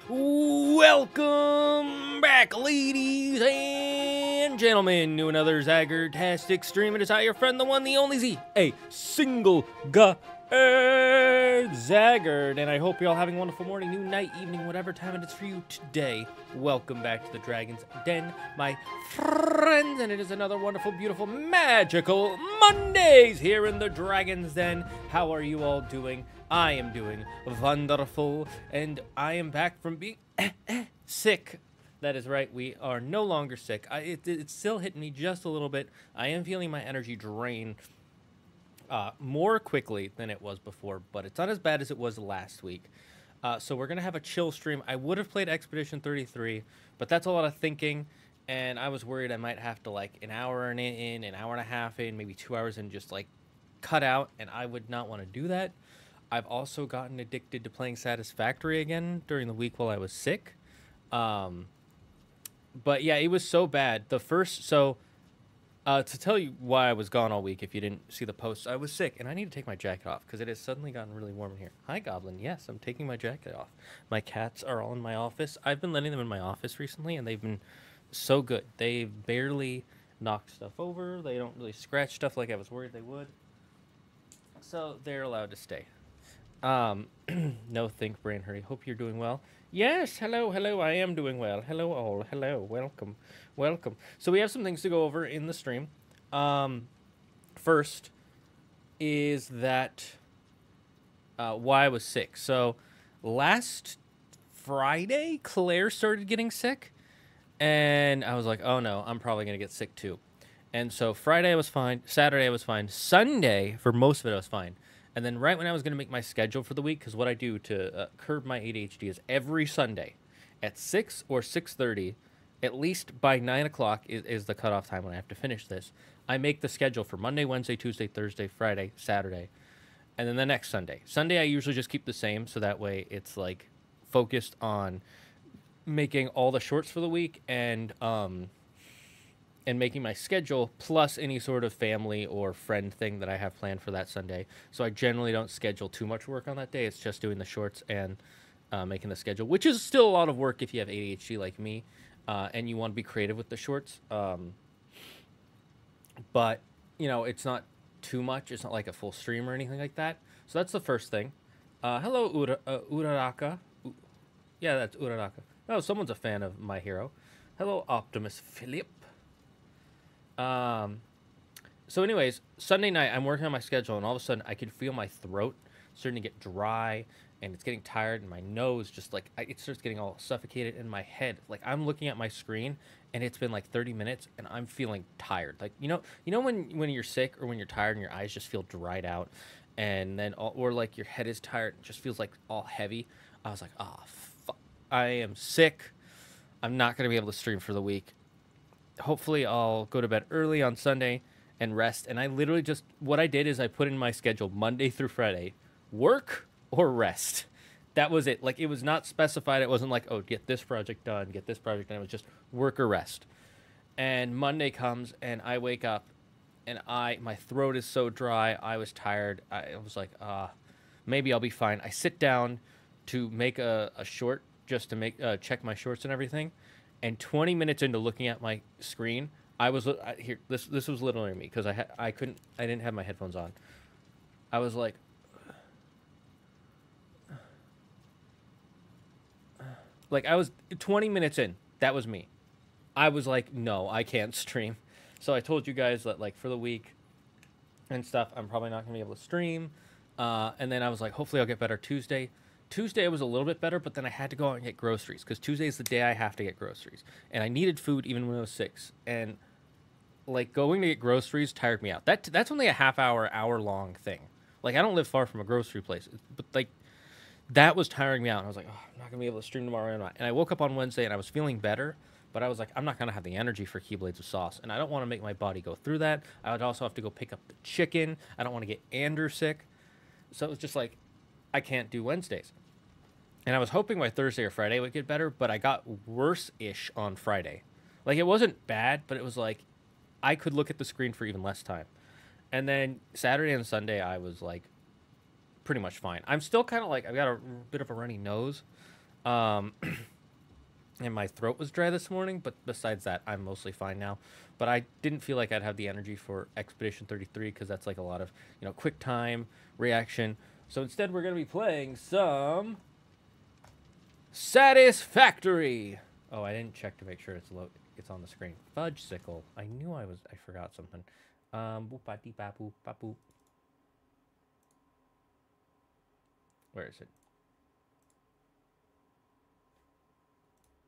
Welcome back, ladies and gentlemen, to another Zagard-tastic stream. It is I, your friend, the one, the only Z, a single Zagard, and I hope you're all having a wonderful morning, noon, night, evening, whatever time it is for you today. Welcome back to the Dragon's Den, my friends, and it is another wonderful, beautiful, magical Mondays here in the Dragon's Den. How are you all doing? I am doing wonderful, and I am back from being sick. That is right, we are no longer sick. It's still hitting me just a little bit. I am feeling my energy drain more quickly than it was before, but it's not as bad as it was last week. So we're going to have a chill stream. I would have played Expedition 33, but that's a lot of thinking, and I was worried I might have to, like, an hour in, an hour and a half in, maybe 2 hours in, just, like, cut out, and I would not want to do that. I've also gotten addicted to playing Satisfactory again during the week while I was sick. But yeah, it was so bad. To tell you why I was gone all week, if you didn't see the posts, I was sick, and I need to take my jacket off because it has suddenly gotten really warm in here. Hi, Goblin. Yes, I'm taking my jacket off. My cats are all in my office. I've been letting them in my office recently, and they've been so good. They've barely knocked stuff over. They don't really scratch stuff like I was worried they would. So they're allowed to stay. No think, brain hurry. Hope you're doing well. Yes, hello, I am doing well. Hello all, hello, welcome. So we have some things to go over in the stream. First is that why I was sick. So last Friday, Claire started getting sick, and I was like, oh no, I'm probably going to get sick too. And so Friday I was fine, Saturday I was fine, Sunday, for most of it I was fine. And then right when I was going to make my schedule for the week, because what I do to curb my ADHD is every Sunday at 6 or 6:30, at least by 9 o'clock is the cutoff time when I have to finish this. I make the schedule for Monday, Wednesday, Tuesday, Thursday, Friday, Saturday, and then the next Sunday. Sunday I usually just keep the same, so that way it's like focused on making all the shorts for the week and making my schedule plus any sort of family or friend thing that I have planned for that Sunday. So I generally don't schedule too much work on that day. It's just doing the shorts and making the schedule, which is still a lot of work if you have ADHD like me and you want to be creative with the shorts. But, you know, it's not too much. It's not like a full stream or anything like that. So that's the first thing. Hello, Uraraka. Yeah, that's Uraraka. Oh, someone's a fan of My Hero. Hello, Optimus Philip. So anyways, Sunday night, I'm working on my schedule, and all of a sudden, I can feel my throat starting to get dry, and it's getting tired, and my nose just, like, it starts getting all suffocated in my head. Like, I'm looking at my screen, and it's been, like, 30 minutes, and I'm feeling tired. Like, you know when you're sick or when you're tired and your eyes just feel dried out, and then, or, like, your head is tired, it just feels, like, all heavy. I was like, oh, fuck. I am sick. I'm not going to be able to stream for the week. Hopefully I'll go to bed early on Sunday and rest. And I literally just, what I did is I put in my schedule Monday through Friday, work or rest. That was it. Like, it was not specified. It wasn't like, oh, get this project done, get this project done. It was just work or rest. And Monday comes and I wake up and my throat is so dry. I was tired. I was like, maybe I'll be fine. I sit down to make a short just to check my shorts and everything. And 20 minutes into looking at my screen, I was here. This was literally me because I didn't have my headphones on. I was like, I was 20 minutes in. That was me. I was like, no, I can't stream. So I told you guys that, like, for the week and stuff, I'm probably not gonna be able to stream. And then I was like, hopefully I'll get better Tuesday. Tuesday was a little bit better, but then I had to go out and get groceries because Tuesday is the day I have to get groceries. And I needed food even when I was 6. And, like, going to get groceries tired me out. That's only a hour-long thing. Like, I don't live far from a grocery place. But, like, that was tiring me out. And I was like, oh, I'm not going to be able to stream tomorrow. And I woke up on Wednesday and I was feeling better. But I was like, I'm not going to have the energy for Keyblades with sauce. And I don't want to make my body go through that. I would also have to go pick up the chicken. I don't want to get Andrew sick. So it was just like, I can't do Wednesdays. And I was hoping by Thursday or Friday it would get better, but I got worse-ish on Friday. Like, it wasn't bad, but it was like, I could look at the screen for even less time. And then Saturday and Sunday, I was, like, pretty much fine. I'm still kind of like, I've got a bit of a runny nose. And my throat was dry this morning, but besides that, I'm mostly fine now. But I didn't feel like I'd have the energy for Expedition 33, because that's, like, a lot of, you know, quick time, reaction. So instead, we're going to be playing some Satisfactory. Oh, I didn't check to make sure it's on the screen. Fudge-sickle. I knew I forgot something. Boop-ba-dee-ba-boop-ba-boop. Where is it?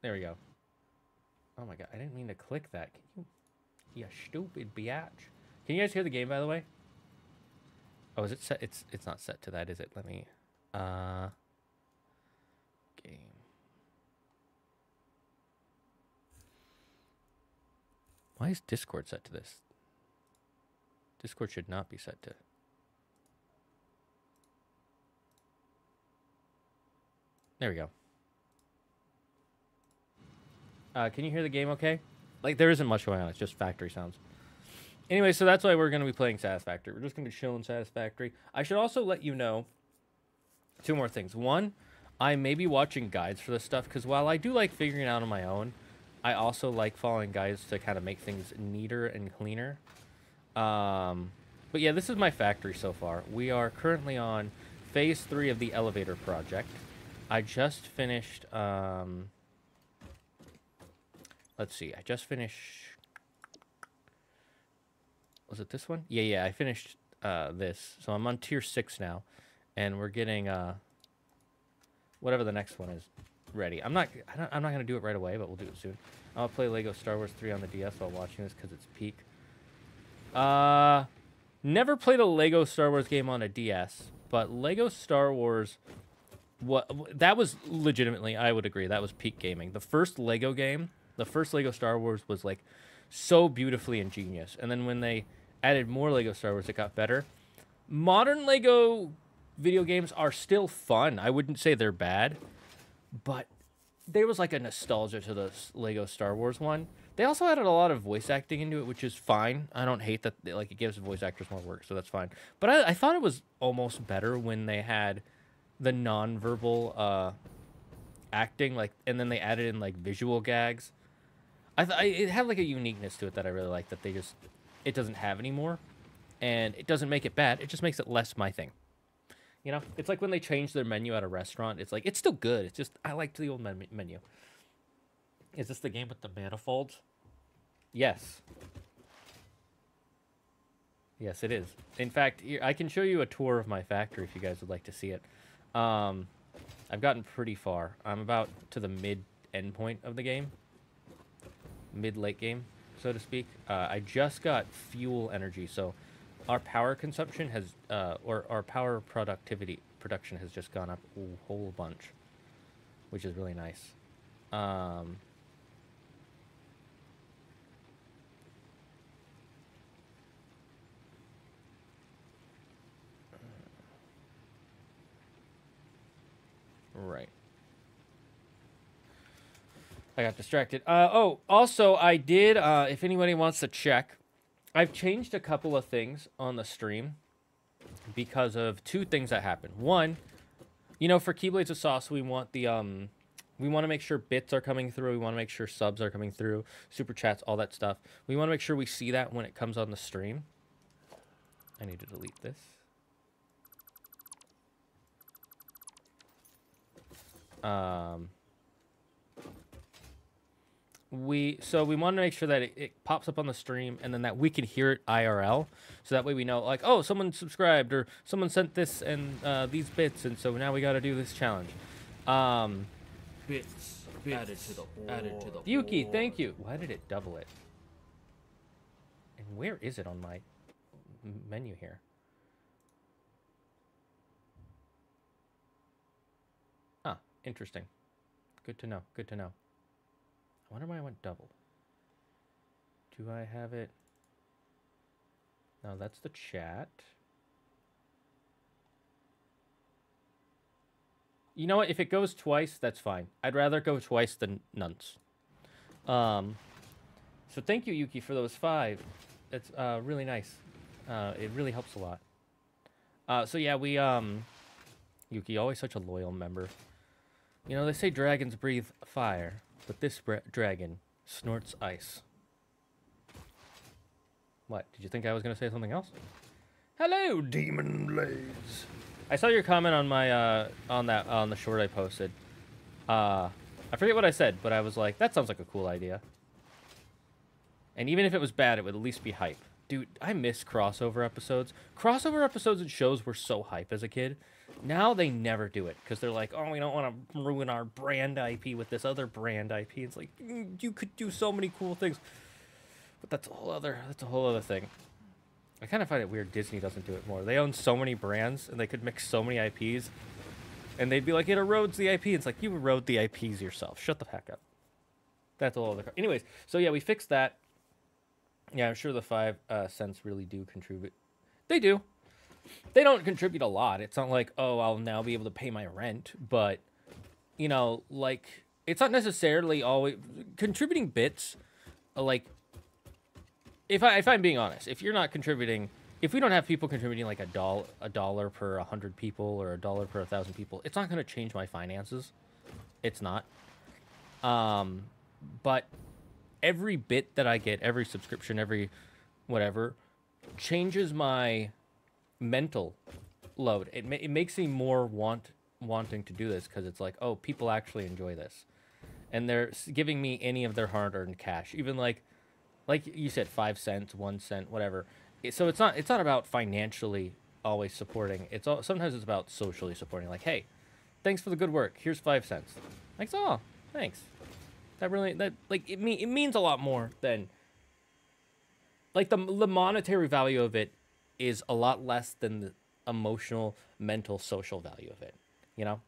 There we go. Oh my god, I didn't mean to click that. Can you stupid biatch. Can you guys hear the game, by the way? Oh, is it set? It's not set to that, is it? Let me game. Why is Discord set to this? Discord should not be set to. There we go. Can you hear the game okay? Like, there isn't much going on. It's just factory sounds. Anyway, so that's why we're going to be playing Satisfactory. We're just going to be chilling Satisfactory. I should also let you know 2 more things. One, I may be watching guides for this stuff, because while I do like figuring it out on my own, I also like following guides to kind of make things neater and cleaner. But yeah, this is my factory so far. We are currently on phase 3 of the elevator project. I just finished, let's see, I just finished, was it this one? Yeah, I finished this. So I'm on tier 6 now, and we're getting whatever the next one is ready. I'm not gonna do it right away, but we'll do it soon. I'll play Lego Star Wars 3 on the DS while watching this because it's peak. Never played a Lego Star Wars game on a DS, but Lego Star Wars, that was legitimately, I would agree, that was peak gaming. The first Lego game, the first Lego Star Wars was like so beautifully ingenious, and then when they added more Lego Star Wars, it got better. Modern Lego video games are still fun. I wouldn't say they're bad, but there was like a nostalgia to the Lego Star Wars one. They also added a lot of voice acting into it, which is fine. I don't hate that. Like, it gives voice actors more work, so that's fine. But I thought it was almost better when they had the non-verbal acting, like, and then they added in like visual gags. It had like a uniqueness to it that I really like that it doesn't have anymore, and it doesn't make it bad. It just makes it less my thing. You know, it's like when they change their menu at a restaurant. It's like, it's still good. It's just, I liked the old menu. Is this the game with the manifolds? Yes. Yes, it is. In fact, I can show you a tour of my factory if you guys would like to see it. I've gotten pretty far. I'm about to the mid-end point of the game. Mid-late game, so to speak. I just got fuel energy, so our power consumption has, or our power production has just gone up a whole bunch, which is really nice. Right. I got distracted. Oh, also, I did, if anybody wants to check, I've changed a couple of things on the stream because of two things that happened. One, you know, for Keyblades of Sauce, we want the, we want to make sure bits are coming through. We want to make sure subs are coming through, super chats, all that stuff. We want to make sure we see that when it comes on the stream. I need to delete this. So we want to make sure that it pops up on the stream and then that we can hear it IRL. So that way we know, like, oh, someone subscribed or someone sent this and these bits, and so now we got to do this challenge. Bits added to the Yuki, thank you. Why did it double it? And where is it on my menu here? Huh, interesting. Good to know. Good to know. I wonder why I went double. Do I have it? No, that's the chat. You know what? If it goes twice, that's fine. I'd rather go twice than none. So thank you, Yuki, for those 5. That's really nice. It really helps a lot. So yeah, we Yuki, always such a loyal member. You know, they say dragons breathe fire, but this dragon snorts ice. What? Did you think I was going to say something else? Hello, Demon Blades. I saw your comment on my on the short I posted. I forget what I said, but I was like, that sounds like a cool idea. And even if it was bad, it would at least be hype. Dude, I miss crossover episodes. Crossover episodes and shows were so hype as a kid. Now they never do it because they're like, oh, we don't want to ruin our brand IP with this other brand IP. It's like, you could do so many cool things, but that's a whole other thing. I kind of find it weird Disney doesn't do it more. They own so many brands and they could mix so many IPs, and they'd be like, it erodes the IP. It's like, you erode the IPs yourself. Shut the heck up. That's a whole other. Anyways, so yeah, we fixed that. Yeah, I'm sure the 5 cents really do contribute. They do. They don't contribute a lot. It's not like, oh, I'll now be able to pay my rent. But, you know, like, it's not necessarily always... Contributing bits, like... If I'm being honest, if you're not contributing... If we don't have people contributing like a dollar per 100 people or $1 per 1,000 people, it's not going to change my finances. It's not. But every bit that I get, every subscription, every whatever, changes my mental load. It makes me more wanting to do this because it's like, oh, people actually enjoy this, and they're giving me any of their hard-earned cash, even like you said, 5 cents, 1 cent, whatever. So it's not about financially always supporting. Sometimes it's about socially supporting. Like, hey, thanks for the good work. Here's 5 cents. Like, oh, thanks. It means a lot more than like the monetary value of it is a lot less than the emotional, mental, social value of it. You know,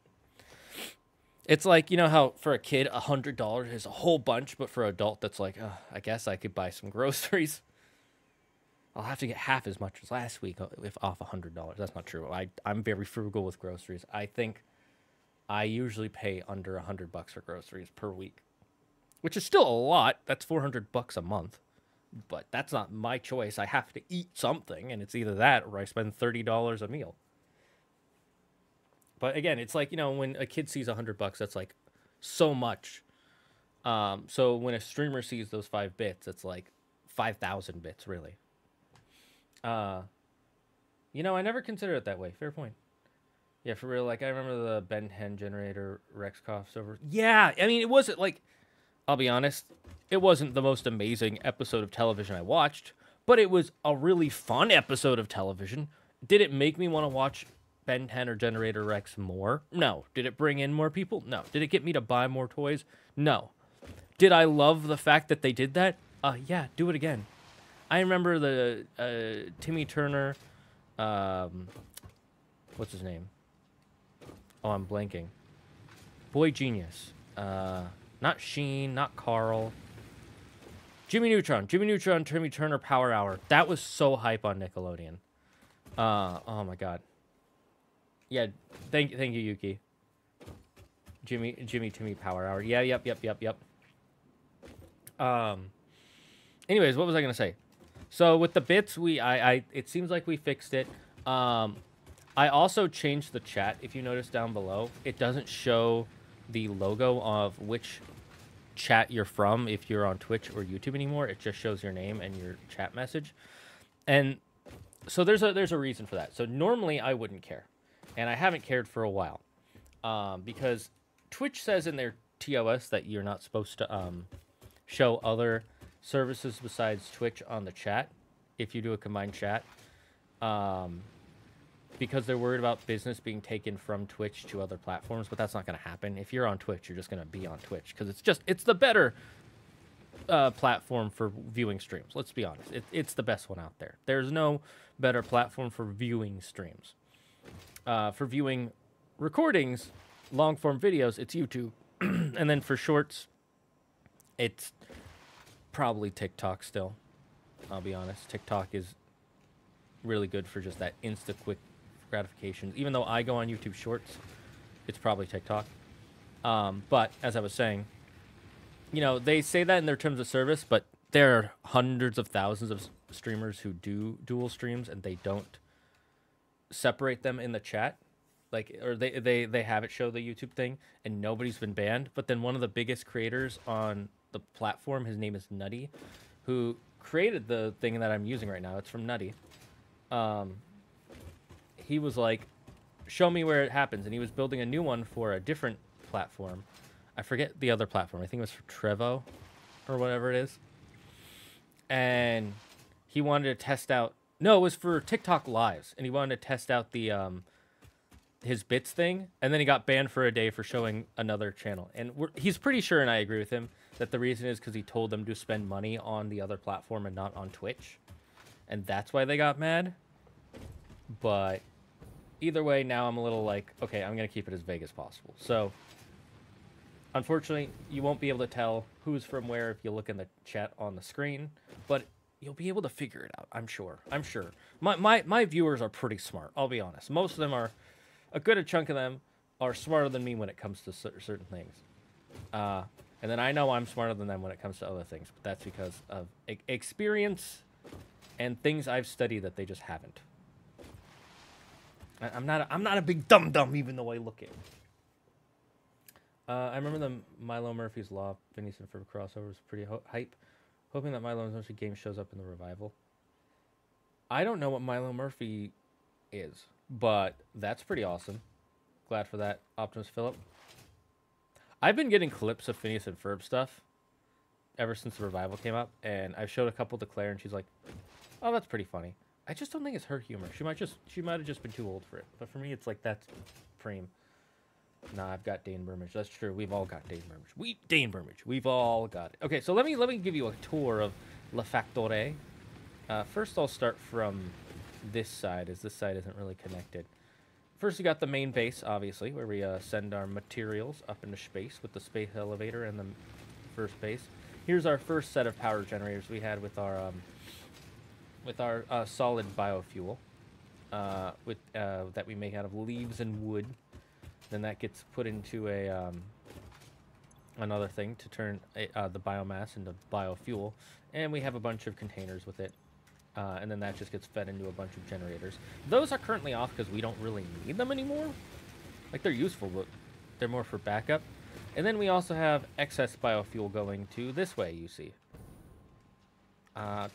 it's like, you know how for a kid $100 is a whole bunch, but for an adult that's like, oh, I guess I could buy some groceries. I'll have to get half as much as last week if off $100. That's not true. I'm very frugal with groceries. I think I usually pay under $100 for groceries per week, which is still a lot. That's $400 a month, but that's not my choice. I have to eat something, and it's either that or I spend $30 a meal. But again, it's like, when a kid sees $100, that's like so much. So when a streamer sees those 5 bits, it's like 5,000 bits, really. I never considered it that way. Fair point. Yeah, for real. Like, I remember the Ben 10 generator Rexkoff server. Yeah, I mean, it wasn't like, I'll be honest, it wasn't the most amazing episode of television I watched, but it was a really fun episode of television. Did it make me want to watch Ben 10 or Generator Rex more? No. Did it bring in more people? No. Did it get me to buy more toys? No. Did I love the fact that they did that? Yeah, do it again. I remember the Timmy Turner, what's his name? Oh, I'm blanking. Boy Genius. Not Sheen, not Carl. Jimmy Neutron, Timmy Turner Power Hour. That was so hype on Nickelodeon. Oh my god. Yeah, thank you, Yuki. Timmy Power Hour. Yeah, yep. Anyways, what was I gonna say? So with the bits, it seems like we fixed it. I also changed the chat. If you notice down below, it doesn't show the logo of which chat you're from if you're on Twitch or YouTube anymore. It just shows your name and your chat message. And so there's a reason for that. So normally I wouldn't care, and I haven't cared for a while, because Twitch says in their TOS that you're not supposed to show other services besides Twitch on the chat if you do a combined chat, because they're worried about business being taken from Twitch to other platforms. But that's not going to happen. If you're on Twitch, you're just going to be on Twitch, because it's the better platform for viewing streams. Let's be honest, it's the best one out there. There's no better platform for viewing streams. For viewing recordings, long form videos, it's YouTube. And then for shorts, it's probably TikTok still. I'll be honest. TikTok is really good for just that quick gratification. Even though I go on YouTube Shorts, it's probably TikTok. But as I was saying, they say that in their terms of service, but there are hundreds of thousands of streamers who do dual streams, and they don't separate them in the chat. Or they have it show the YouTube thing, and nobody's been banned. But then one of the biggest creators on the platform, his name is Nutty, who created the thing that I'm using right now. It's from Nutty. He was like, show me where it happens. And he was building a new one for a different platform. I forget the other platform. I think it was for Trevo or whatever it is. And he wanted to test out... No, it was for TikTok Lives. And he wanted to test out the his bits thing. And then he got banned for a day for showing another channel. And he's pretty sure, and I agree with him, that the reason is because he told them to spend money on the other platform and not on Twitch. And that's why they got mad. But either way, now I'm a little like, okay, I'm going to keep it as vague as possible. So, unfortunately, you won't be able to tell who's from where if you look in the chat on the screen. But you'll be able to figure it out, I'm sure. My viewers are pretty smart, I'll be honest. Most of them are, a good chunk of them are smarter than me when it comes to certain things. And then I know I'm smarter than them when it comes to other things. But that's because of experience and things I've studied that they just haven't. I'm not a big dum-dum, even though I look it. I remember the Milo Murphy's Law Phineas and Ferb crossover was pretty hype. Hoping that Milo Murphy game shows up in the revival. I don't know what Milo Murphy is, but that's pretty awesome. Glad for that, Optimus Phillip. I've been getting clips of Phineas and Ferb stuff ever since the revival came up, and I've showed a couple to Claire, and she's like, "Oh, that's pretty funny." I just don't think it's her humor. She might have just been too old for it. But for me, it's like, that's preem. Nah, I've got Dane Burmage. That's true. We've all got Dane Burmage. We've all got it. Okay, so let me give you a tour of La Factory. First, I'll start from this side, as this side isn't really connected. First, you got the main base, obviously, where we send our materials up into space with the space elevator and the first base. Here's our first set of power generators we had with our solid biofuel, that we make out of leaves and wood. Then that gets put into a another thing to turn the biomass into biofuel, and we have a bunch of containers with it. And then that just gets fed into a bunch of generators. Those are currently off because we don't really need them anymore. Like, they're useful, but they're more for backup. And then we also have excess biofuel going to this way, you see. And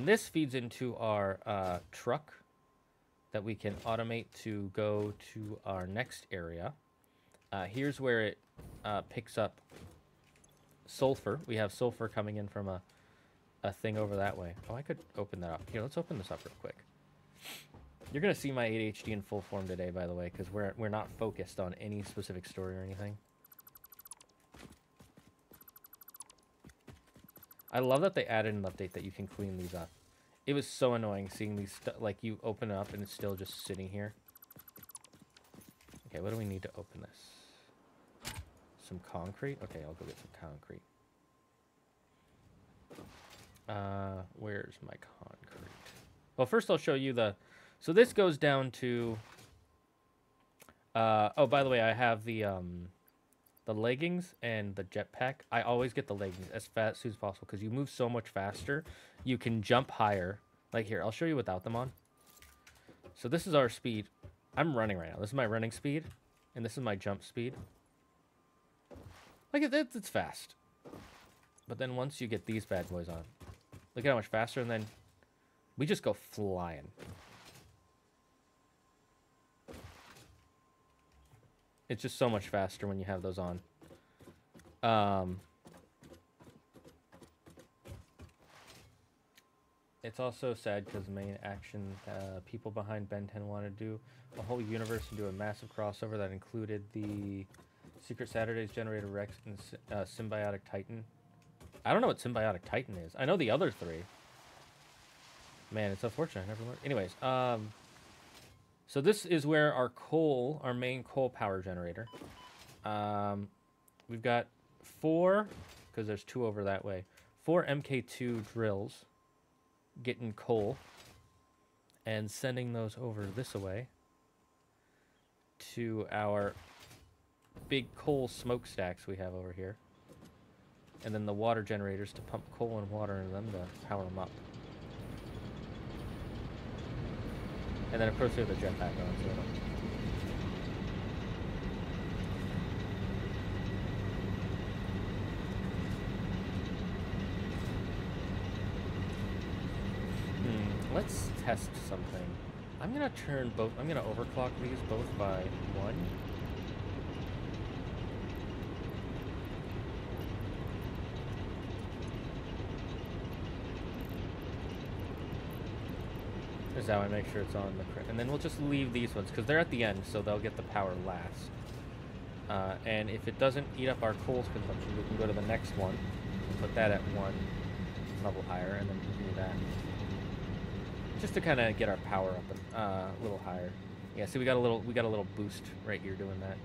this feeds into our truck that we can automate to go to our next area. Here's where it picks up sulfur. We have sulfur coming in from a thing over that way. Oh, I could open that up. Here, let's open this up real quick. You're gonna see my ADHD in full form today, by the way, because we're not focused on any specific story or anything. I love that they added an update that you can clean these up. It was so annoying seeing these like you open it up and it's still just sitting here. Okay, what do we need to open this? Some concrete? Okay, I'll go get some concrete. Where's my concrete? Well, first I'll show you the... So this goes down to... oh, by the way, I have the leggings and the jetpack. I always get the leggings as fast as possible because you move so much faster. You can jump higher. Like here, I'll show you without them on. So this is our speed. I'm running right now. This is my running speed, and this is my jump speed. Like, it's fast. But then once you get these bad boys on, look at how much faster, and then we just go flying. It's just so much faster when you have those on. It's also sad because the main action people behind Ben 10 wanted to do a whole universe and do a massive crossover that included the Secret Saturdays, Generator Rex, and Symbiotic Titan. I don't know what Symbiotic Titan is. I know the other three. Man, it's unfortunate. I never learned. Anyways, so this is where our coal, our main coal power generator. We've got 4, because there's 2 over that way, 4 MK2 drills getting coal and sending those over this way to our big coal smokestacks we have over here. And then the water generators to pump coal and water into them to power them up. And then of course we have the jetpack on, so let's test something. I'm gonna turn both, I'm gonna overclock these both by 1. This is how I make sure it's on the correct. And then we'll just leave these ones because they're at the end, so they'll get the power last. And if it doesn't eat up our coal consumption, we can go to the next one and put that at 1 level higher, and then continue that. Just to kind of get our power up a little higher. Yeah, see, we got a little boost right here doing that,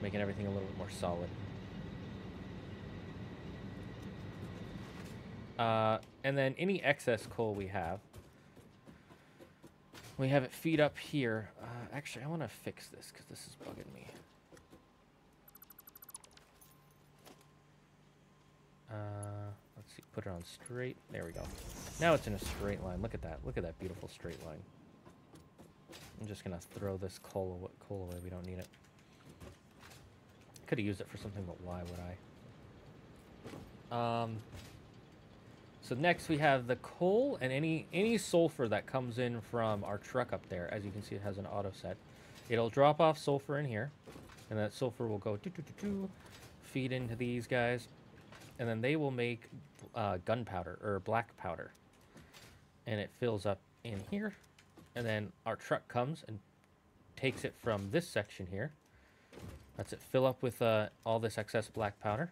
making everything a little bit more solid. And then any excess coal we have it feed up here. Actually, I want to fix this because this is bugging me. Let's see, put it on straight. There we go. Now it's in a straight line. Look at that. Look at that beautiful straight line. I'm just going to throw this coal away. We don't need it. Could have used it for something, but why would I? So next we have the coal and any sulfur that comes in from our truck up there. As you can see, it has an auto set. It'll drop off sulfur in here, and that sulfur will go feed into these guys, and then they will make gunpowder or black powder, and it fills up in here, and then our truck comes and takes it from this section here. Lets it fill up with all this excess black powder.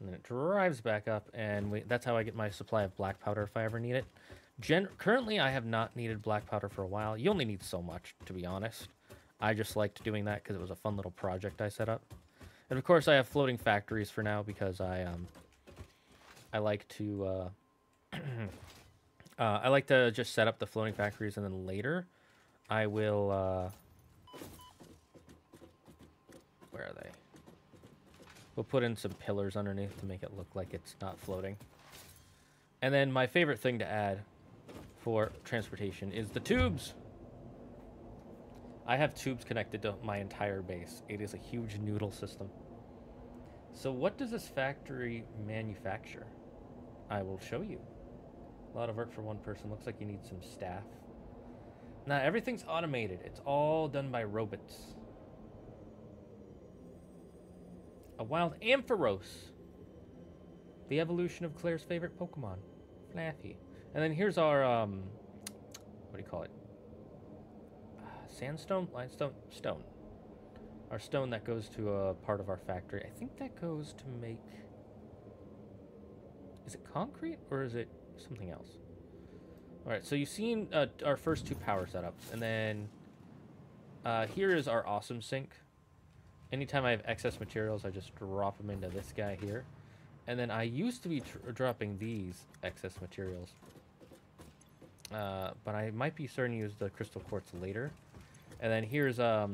And then it drives back up, and that's how I get my supply of black powder if I ever need it. Currently, I have not needed black powder for a while. You only need so much, to be honest. I just liked doing that because it was a fun little project I set up. And of course, I have floating factories for now because I like to I like to just set up the floating factories and then later I will, where are they? We'll put in some pillars underneath to make it look like it's not floating. And then my favorite thing to add for transportation is the tubes. I have tubes connected to my entire base. It is a huge noodle system. So what does this factory manufacture? I will show you. A lot of work for one person. Looks like you need some staff. Now, everything's automated. It's all done by robots. A wild Ampharos. The evolution of Claire's favorite Pokemon. Flaffy. And then here's our, what do you call it? Sandstone? Limestone? Stone. Our stone that goes to a part of our factory. I think that goes to make... Is it concrete or is it something else? Alright, so you've seen our first two power setups. And then here is our awesome sink. Anytime I have excess materials, I just drop them into this guy here. And then I used to be dropping these excess materials. But I might be starting to use the crystal quartz later. And then here's our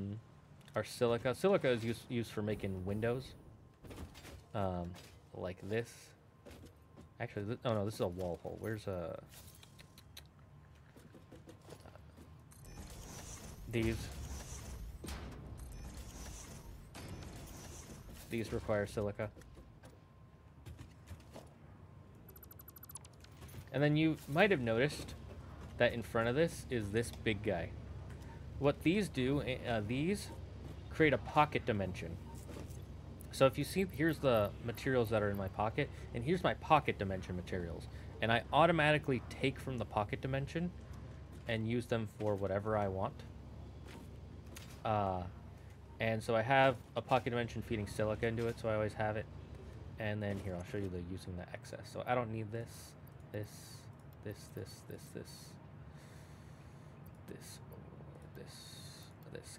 silica. Silica is used for making windows. Like this. Actually, oh no, this is a wall hole. Where's these? These require silica. And then you might have noticed that in front of this is this big guy. What these do, these create a pocket dimension. So if you see, here's the materials that are in my pocket, and here's my pocket dimension materials. And I automatically take from the pocket dimension and use them for whatever I want. And so I have a pocket dimension feeding silica into it, so I always have it. And then here, I'll show you the using the excess. So I don't need this, this,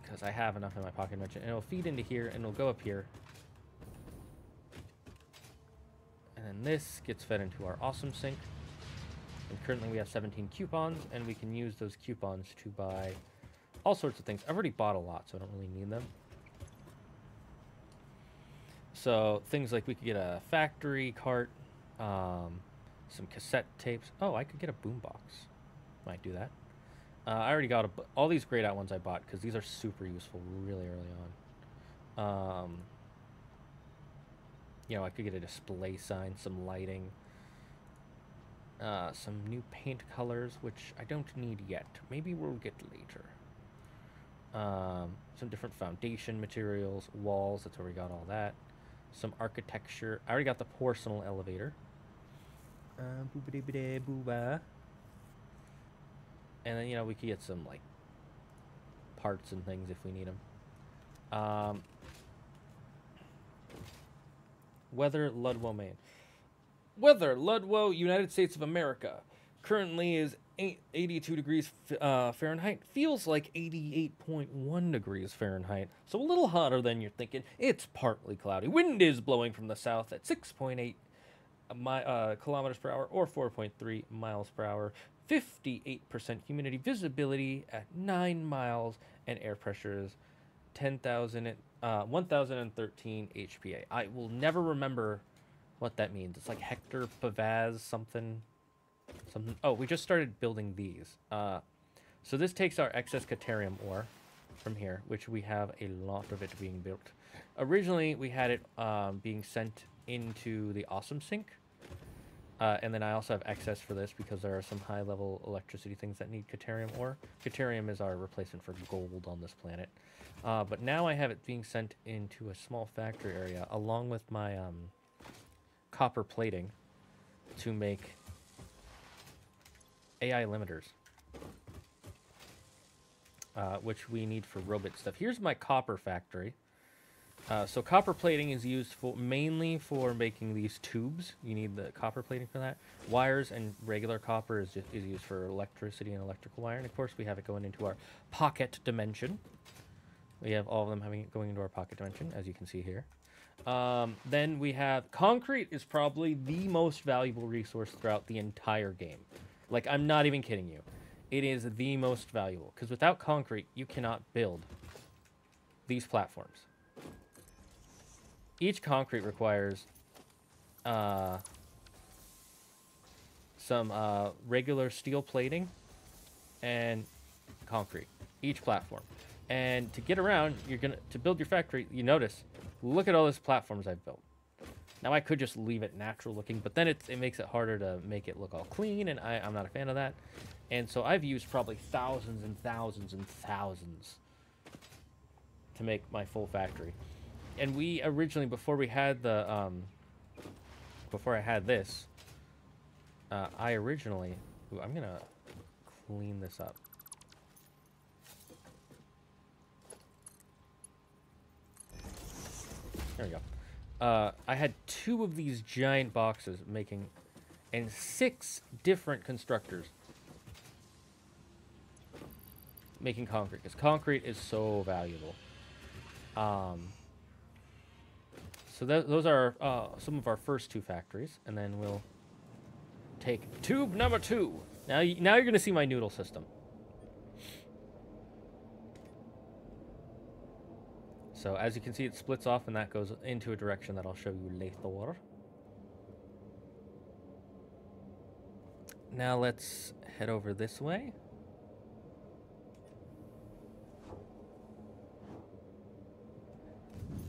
because I have enough in my pocket dimension. And it'll feed into here, and it'll go up here. And then this gets fed into our awesome sink. And currently we have 17 coupons, and we can use those coupons to buy all sorts of things. I've already bought a lot, so I don't really need them. So things like we could get a factory cart, some cassette tapes. Oh, I could get a boombox. Might do that. I already got all these grayed out ones I bought because these are super useful really early on. You know, I could get a display sign, some lighting, some new paint colors, which I don't need yet. Maybe we'll get later. Some different foundation materials, walls, that's where we got all that. Some architecture. I already got the porcelain elevator. Booba. And then, you know, we could get some, like, parts and things if we need them. Weather, Ludlow, Maine. Weather, Ludlow, United States of America. Currently is 82 degrees Fahrenheit. Feels like 88.1 degrees Fahrenheit. So a little hotter than you're thinking. It's partly cloudy. Wind is blowing from the south at 6.8 kilometers per hour or 4.3 miles per hour. 58% humidity, visibility at 9 miles, and air pressure is 10,000, 1,013 HPA. I will never remember what that means. It's like Hector Pavaz something. Oh, we just started building these. So this takes our excess Caterium ore from here, which we have a lot of it being built. Originally, we had it being sent into the awesome sink. And then I also have excess for this because there are some high-level electricity things that need Caterium ore. Caterium is our replacement for gold on this planet. But now I have it being sent into a small factory area along with my copper plating to make AI limiters, which we need for robot stuff. Here's my copper factory. So copper plating is used mainly for making these tubes. You need the copper plating for that. Wires and regular copper is used for electricity and electrical wire. And of course, we have it going into our pocket dimension. We have all of them going into our pocket dimension, as you can see here. Then we have concrete is probably the most valuable resource throughout the entire game. Like, I'm not even kidding you. it is the most valuable. Because without concrete, you cannot build these platforms. Each concrete requires some regular steel plating and concrete. Each platform. And to get around, to build your factory, you notice, look at all those platforms I've built. Now I could just leave it natural looking, but then it makes it harder to make it look all clean, and I'm not a fan of that. And so I've used probably thousands and thousands and thousands to make my full factory. And we originally, before we had the, before I had this, I originally, ooh, I'm gonna clean this up. There we go. I had 2 of these giant boxes making, and 6 different constructors making concrete, because concrete is so valuable. So those are some of our first 2 factories, and then we'll take tube number 2. Now you're going to see my noodle system. So as you can see, it splits off, and that goes into a direction that I'll show you later. Now let's head over this way.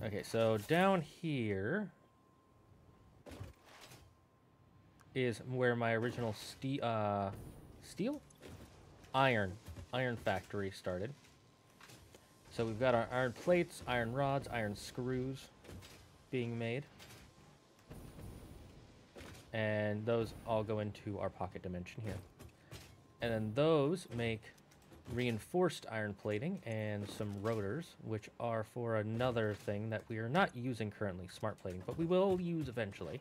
Okay, so down here is where my original iron factory started. So we've got our iron plates, iron rods, iron screws being made. And those all go into our pocket dimension here. And then those make reinforced iron plating and some rotors, which are for another thing that we are not using currently, smart plating, but we will use eventually.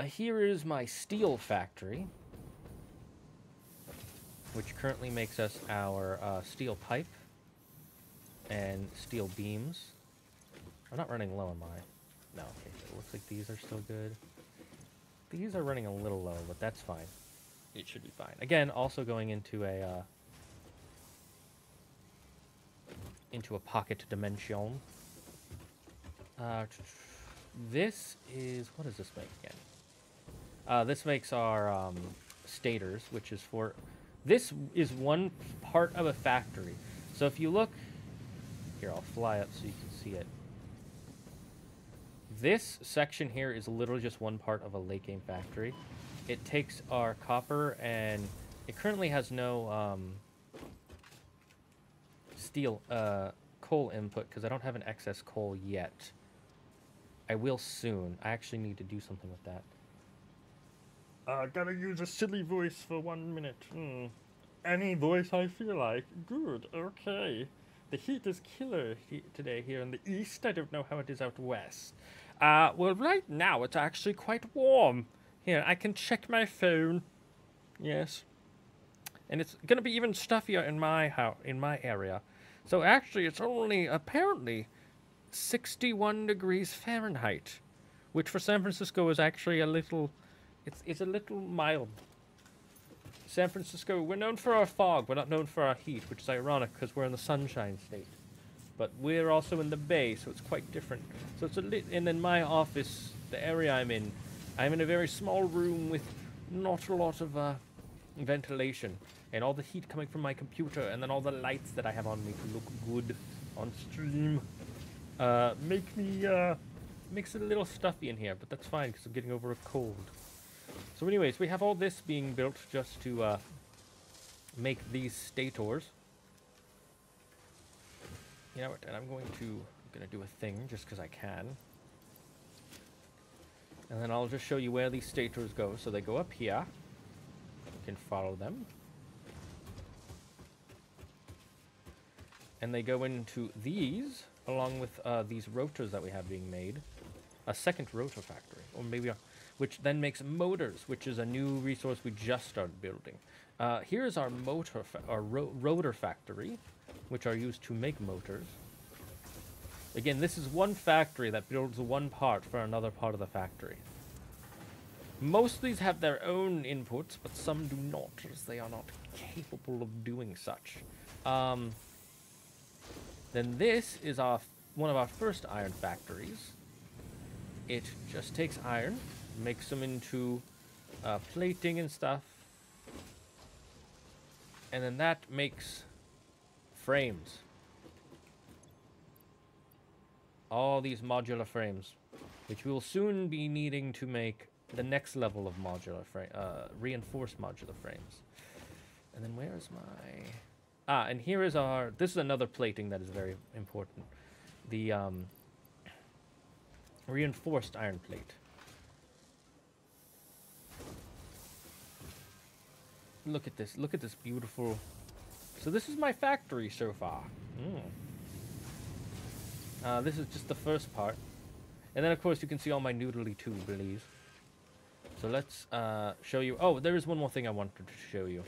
Here is my steel factory, which currently makes us our steel pipe and steel beams. I'm not running low on my... No, okay, so it looks like these are still good. These are running a little low, but that's fine. It should be fine. Again, also going into a pocket dimension. This is... What does this make again? This makes our stators, which is for... This is one part of a factory. So if you look... Here, I'll fly up so you can see it. This section here is literally just one part of a late game factory. It takes our copper, and it currently has no steel coal input because I don't have an excess coal yet. I will soon. I actually need to do something with that. Gotta use a silly voice for 1 minute. Any voice I feel like. Good, okay. The heat is killer today here in the east. I don't know how it is out west. Well, right now it's actually quite warm. Here, I can check my phone. Yes. And it's gonna be even stuffier in my house, in my area. So actually, it's only apparently 61 degrees Fahrenheit, which for San Francisco is actually a little... It's a little mild. San Francisco, we're known for our fog. We're not known for our heat, which is ironic because we're in the sunshine state. But we're also in the Bay, so it's quite different. So it's and in my office, the area I'm in a very small room with not a lot of ventilation. And all the heat coming from my computer, and then all the lights that I have on me to look good on stream. Makes it a little stuffy in here, but that's fine because I'm getting over a cold. So anyways, we have all this being built just to make these stators. You know what, and I'm gonna do a thing just because I can. And then I'll just show you where these stators go. So they go up here. You can follow them. And they go into these, along with these rotors that we have being made. A second rotor factory, or maybe which then makes motors, which is a new resource we just started building. Here's our rotor factory, which are used to make motors. Again, this is one factory that builds one part for another part of the factory. Most of these have their own inputs, but some do not, as they are not capable of doing such. Then this is one of our first iron factories. It just takes iron, makes them into plating and stuff, and then that makes frames. All these modular frames, which we will soon be needing to make the next level of modular frame, reinforced modular frames. And then where is my... and here is our... This is another plating that is very important. The reinforced iron plate. Look at this. Look at this beautiful... So this is my factory so far. This is just the first part. And then, of course, you can see all my noodly tubblies. So let's show you... Oh, there is one more thing I wanted to show you.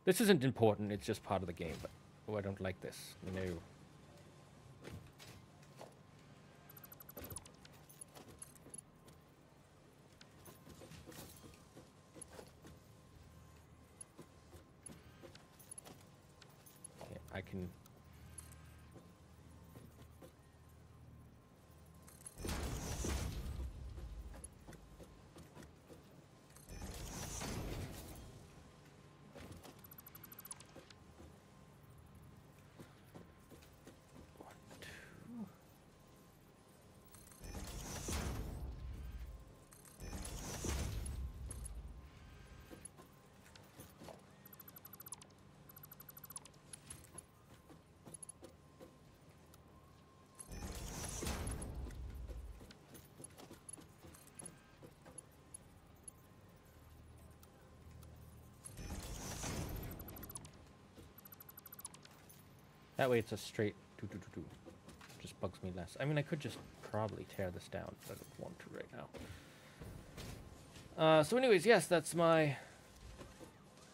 This isn't important. It's just part of the game. But oh, I don't like this. No. Okay, I can... That way it's a straight do. Just bugs me less. I mean, I could just probably tear this down, but I don't want to right now. So anyways, yes, that's my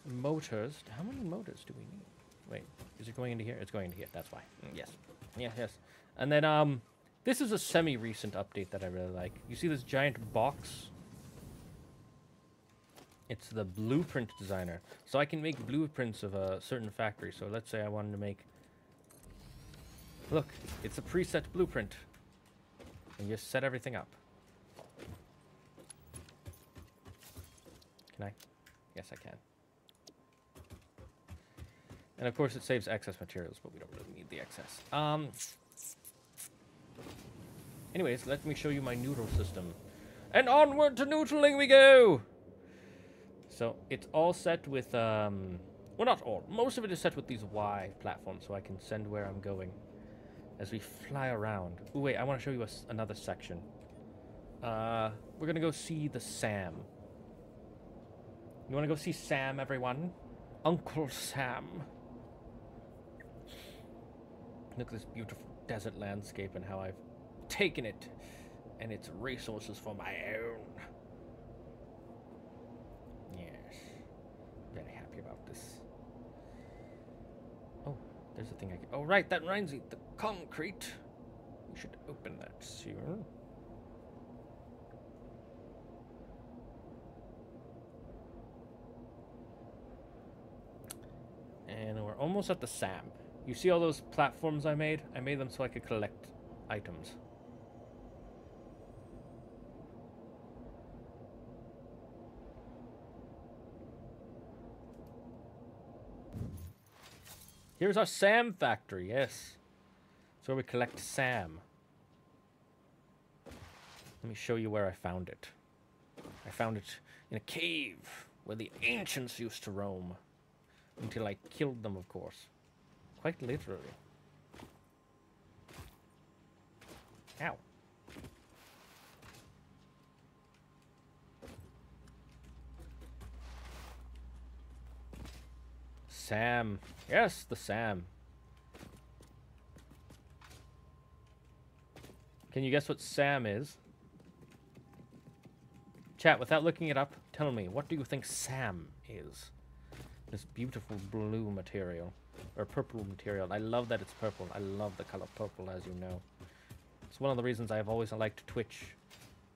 motors. How many motors do we need? Wait, is it going into here? It's going into here, that's why. Yes. Yeah, yes. And then, this is a semi-recent update that I really like. You see this giant box? It's the blueprint designer. So I can make blueprints of a certain factory. So let's say I wanted to make... Look, it's a preset blueprint. And you just set everything up. Can I? Yes, I can. And of course it saves excess materials, but we don't really need the excess. Anyways, let me show you my noodle system. And onward to noodling we go! So it's all set with, well, not all. Most of it is set with these Y platforms, so I can send where I'm going as we fly around. Ooh, wait, I want to show you another section. We're going to go see the Sam. You want to go see Sam, everyone? Uncle Sam. Look at this beautiful desert landscape and how I've taken it and its resources for my own. Yes. Very happy about this. Oh, there's a thing I can... Oh, right, that reminds me. The concrete. We should open that soon. And we're almost at the Sam. You see all those platforms I made? I made them so I could collect items. Here's our Sam factory, yes. It's where we collect Sam. Let me show you where I found it. I found it in a cave where the ancients used to roam. Until I killed them, of course. Quite literally. Ow. Sam. Yes, the Sam. Can you guess what Sam is? Chat, without looking it up, tell me, what do you think Sam is? This beautiful blue material. Or purple material. I love that it's purple. I love the color purple, as you know. It's one of the reasons I've always liked Twitch.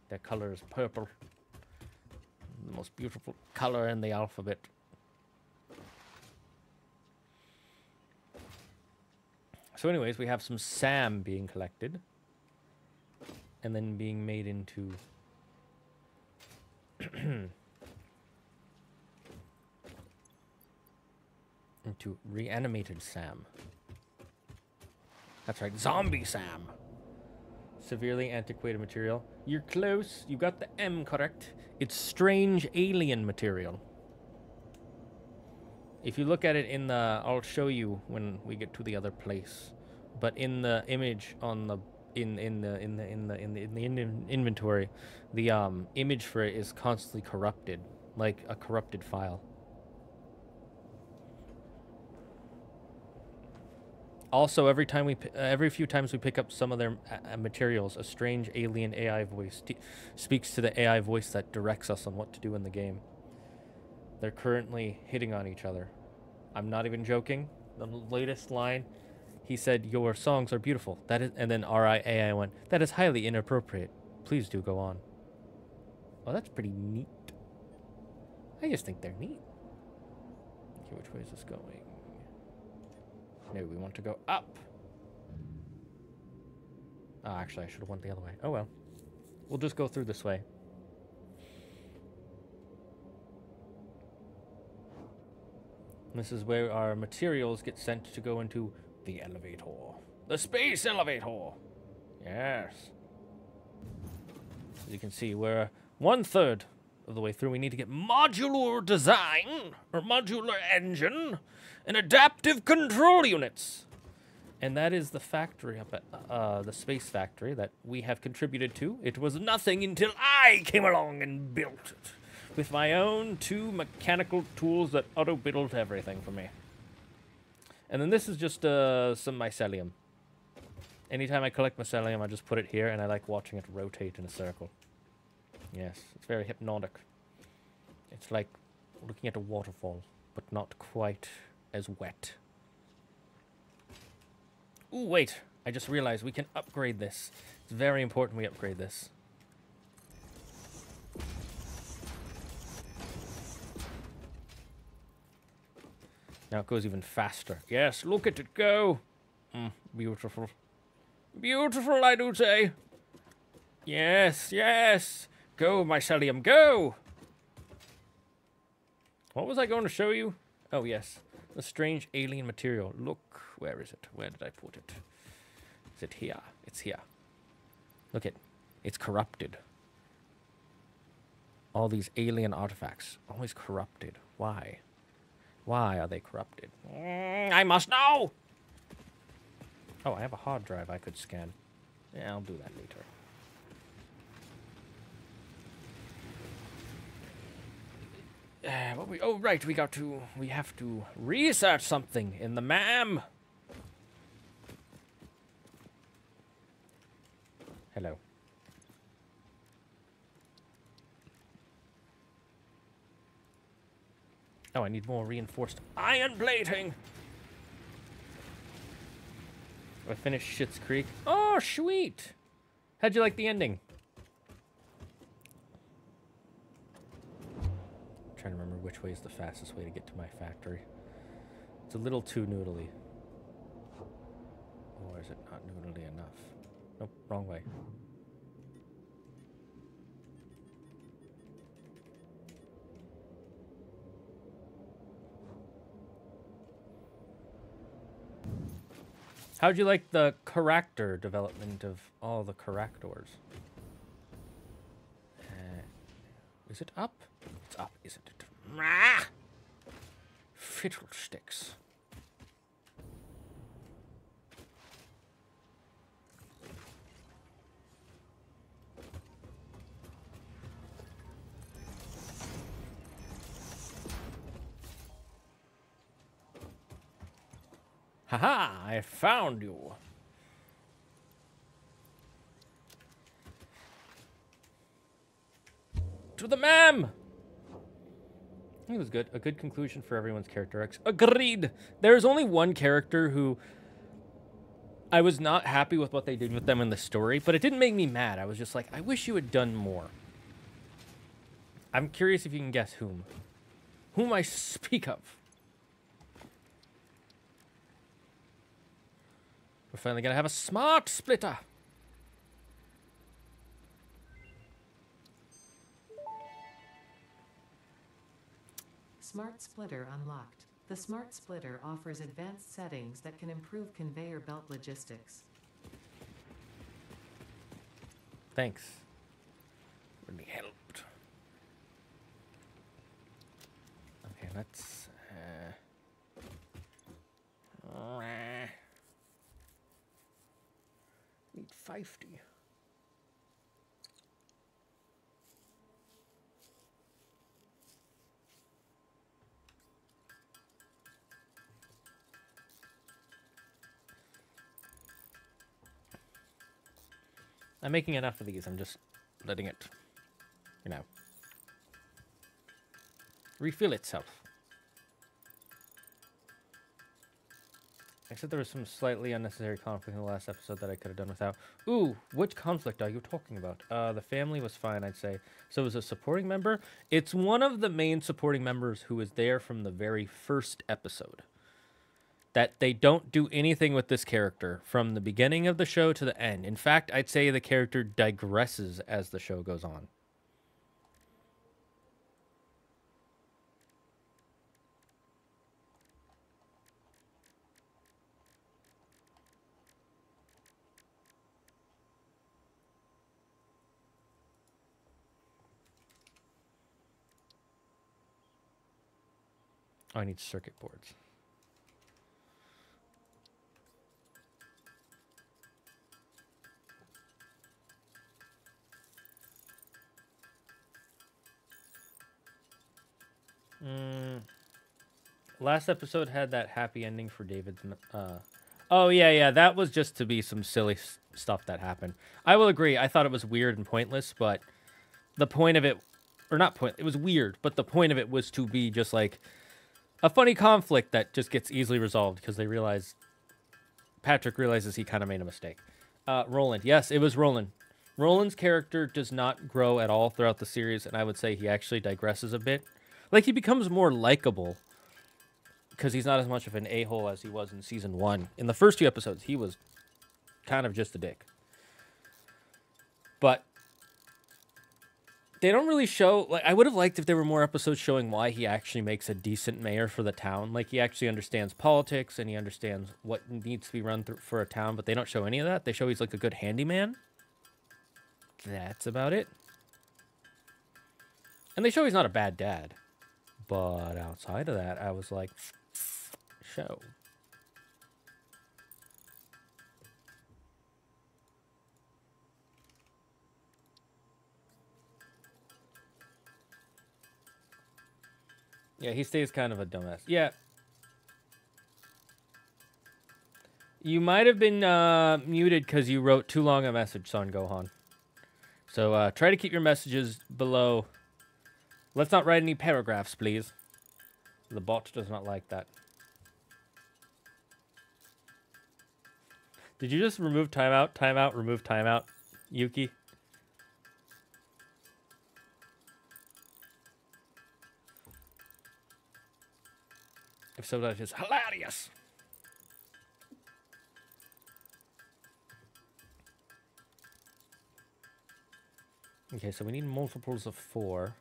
Their color is purple. The most beautiful color in the alphabet. So anyways, we have some SAM being collected. And then being made into... into reanimated Sam. That's right, zombie Sam. Severely antiquated material. You're close. You got the M correct. It's strange alien material. If you look at it in the... I'll show you when we get to the other place. But in the image on the... In the inventory, the image for it is constantly corrupted. Like a corrupted file. Also, every few times we pick up some of their materials, a strange alien AI voice speaks to the AI voice that directs us on what to do in the game. They're currently hitting on each other. I'm not even joking. The latest line, he said, "Your songs are beautiful." That is, and then AI went, "That is highly inappropriate. Please do go on." Oh, that's pretty neat. I just think they're neat. Okay, which way is this going? No, we want to go up. Oh, actually, I should have went the other way. Oh, well. We'll just go through this way. This is where our materials get sent to go into the elevator. The space elevator! Yes. As you can see, we're 1/3 of the way through. We need to get modular design, or modular engine, and adaptive control units. And that is the factory up at the space factory that we have contributed to. It was nothing until I came along and built it with my own 2 mechanical tools that auto-built everything for me. And then this is just some mycelium. Anytime I collect mycelium, I just put it here, and I like watching it rotate in a circle. Yes, it's very hypnotic. It's like looking at a waterfall, but not quite as wet. Ooh, wait. I just realized we can upgrade this. It's very important we upgrade this. Now it goes even faster. Yes, look at it go. Beautiful. Beautiful, I do say. Yes, yes. Go, mycelium, go. What was I going to show you? Oh, yes. The strange alien material. Look, where is it? Where did I put it? Is it here? It's here. Look it. It's corrupted. All these alien artifacts. Always corrupted. Why? Why are they corrupted? I must know! Oh, I have a hard drive I could scan. Yeah, I'll do that later. Oh, right, we have to research something in the MAM. Hello. Oh, I need more reinforced iron plating. I finished Schitt's Creek. Oh, sweet. How'd you like the ending? Trying to remember which way is the fastest way to get to my factory. It's a little too noodly. Or is it not noodly enough? Nope, wrong way. How'd you like the character development of all the characters? Is it up? It's up, isn't it? Ah! Fiddlesticks. Haha, I found you. To the MAM! It was good. A good conclusion for everyone's character arcs. Agreed! There's only one character who I was not happy with what they did with them in the story, but it didn't make me mad. I was just like, I wish you had done more. I'm curious if you can guess whom. Whom I speak of. We're finally gonna have a smart splitter. Smart Splitter unlocked. The Smart Splitter offers advanced settings that can improve conveyor belt logistics. Thanks. Really helped. Okay, let's... need 50. I'm making enough of these. I'm just letting it, you know, refill itself. I said there was some slightly unnecessary conflict in the last episode that I could have done without. Ooh, which conflict are you talking about? The family was fine, I'd say. So it was a supporting member. It's one of the main supporting members who was there from the very first episode. That they don't do anything with this character from the beginning of the show to the end. In fact, I'd say the character digresses as the show goes on. Oh, I need circuit boards. Last episode had that happy ending for David's... Oh, yeah, that was just to be some silly stuff that happened. I will agree, I thought it was weird and pointless, but the point of it... Or not point... It was weird, but the point of it was to be just like a funny conflict that just gets easily resolved because they realize... Patrick realizes he kind of made a mistake. Roland. Yes, it was Roland. Roland's character does not grow at all throughout the series, and I would say he actually digresses a bit. Like, he becomes more likable because he's not as much of an a-hole as he was in Season 1. In the first 2 episodes, he was kind of just a dick. But they don't really show... Like, I would have liked if there were more episodes showing why he actually makes a decent mayor for the town. Like, he actually understands politics, and he understands what needs to be run through for a town, but they don't show any of that. They show he's, like, a good handyman. That's about it. And they show he's not a bad dad. But outside of that, I was like, show. Yeah, he stays kind of a dumbass. Yeah. You might have been muted because you wrote too long a message, Son Gohan. So try to keep your messages below. Let's not write any paragraphs, please. The bot does not like that. Did you just remove timeout, timeout, remove timeout, Yuki? If so, that is hilarious. Okay, so we need multiples of 4.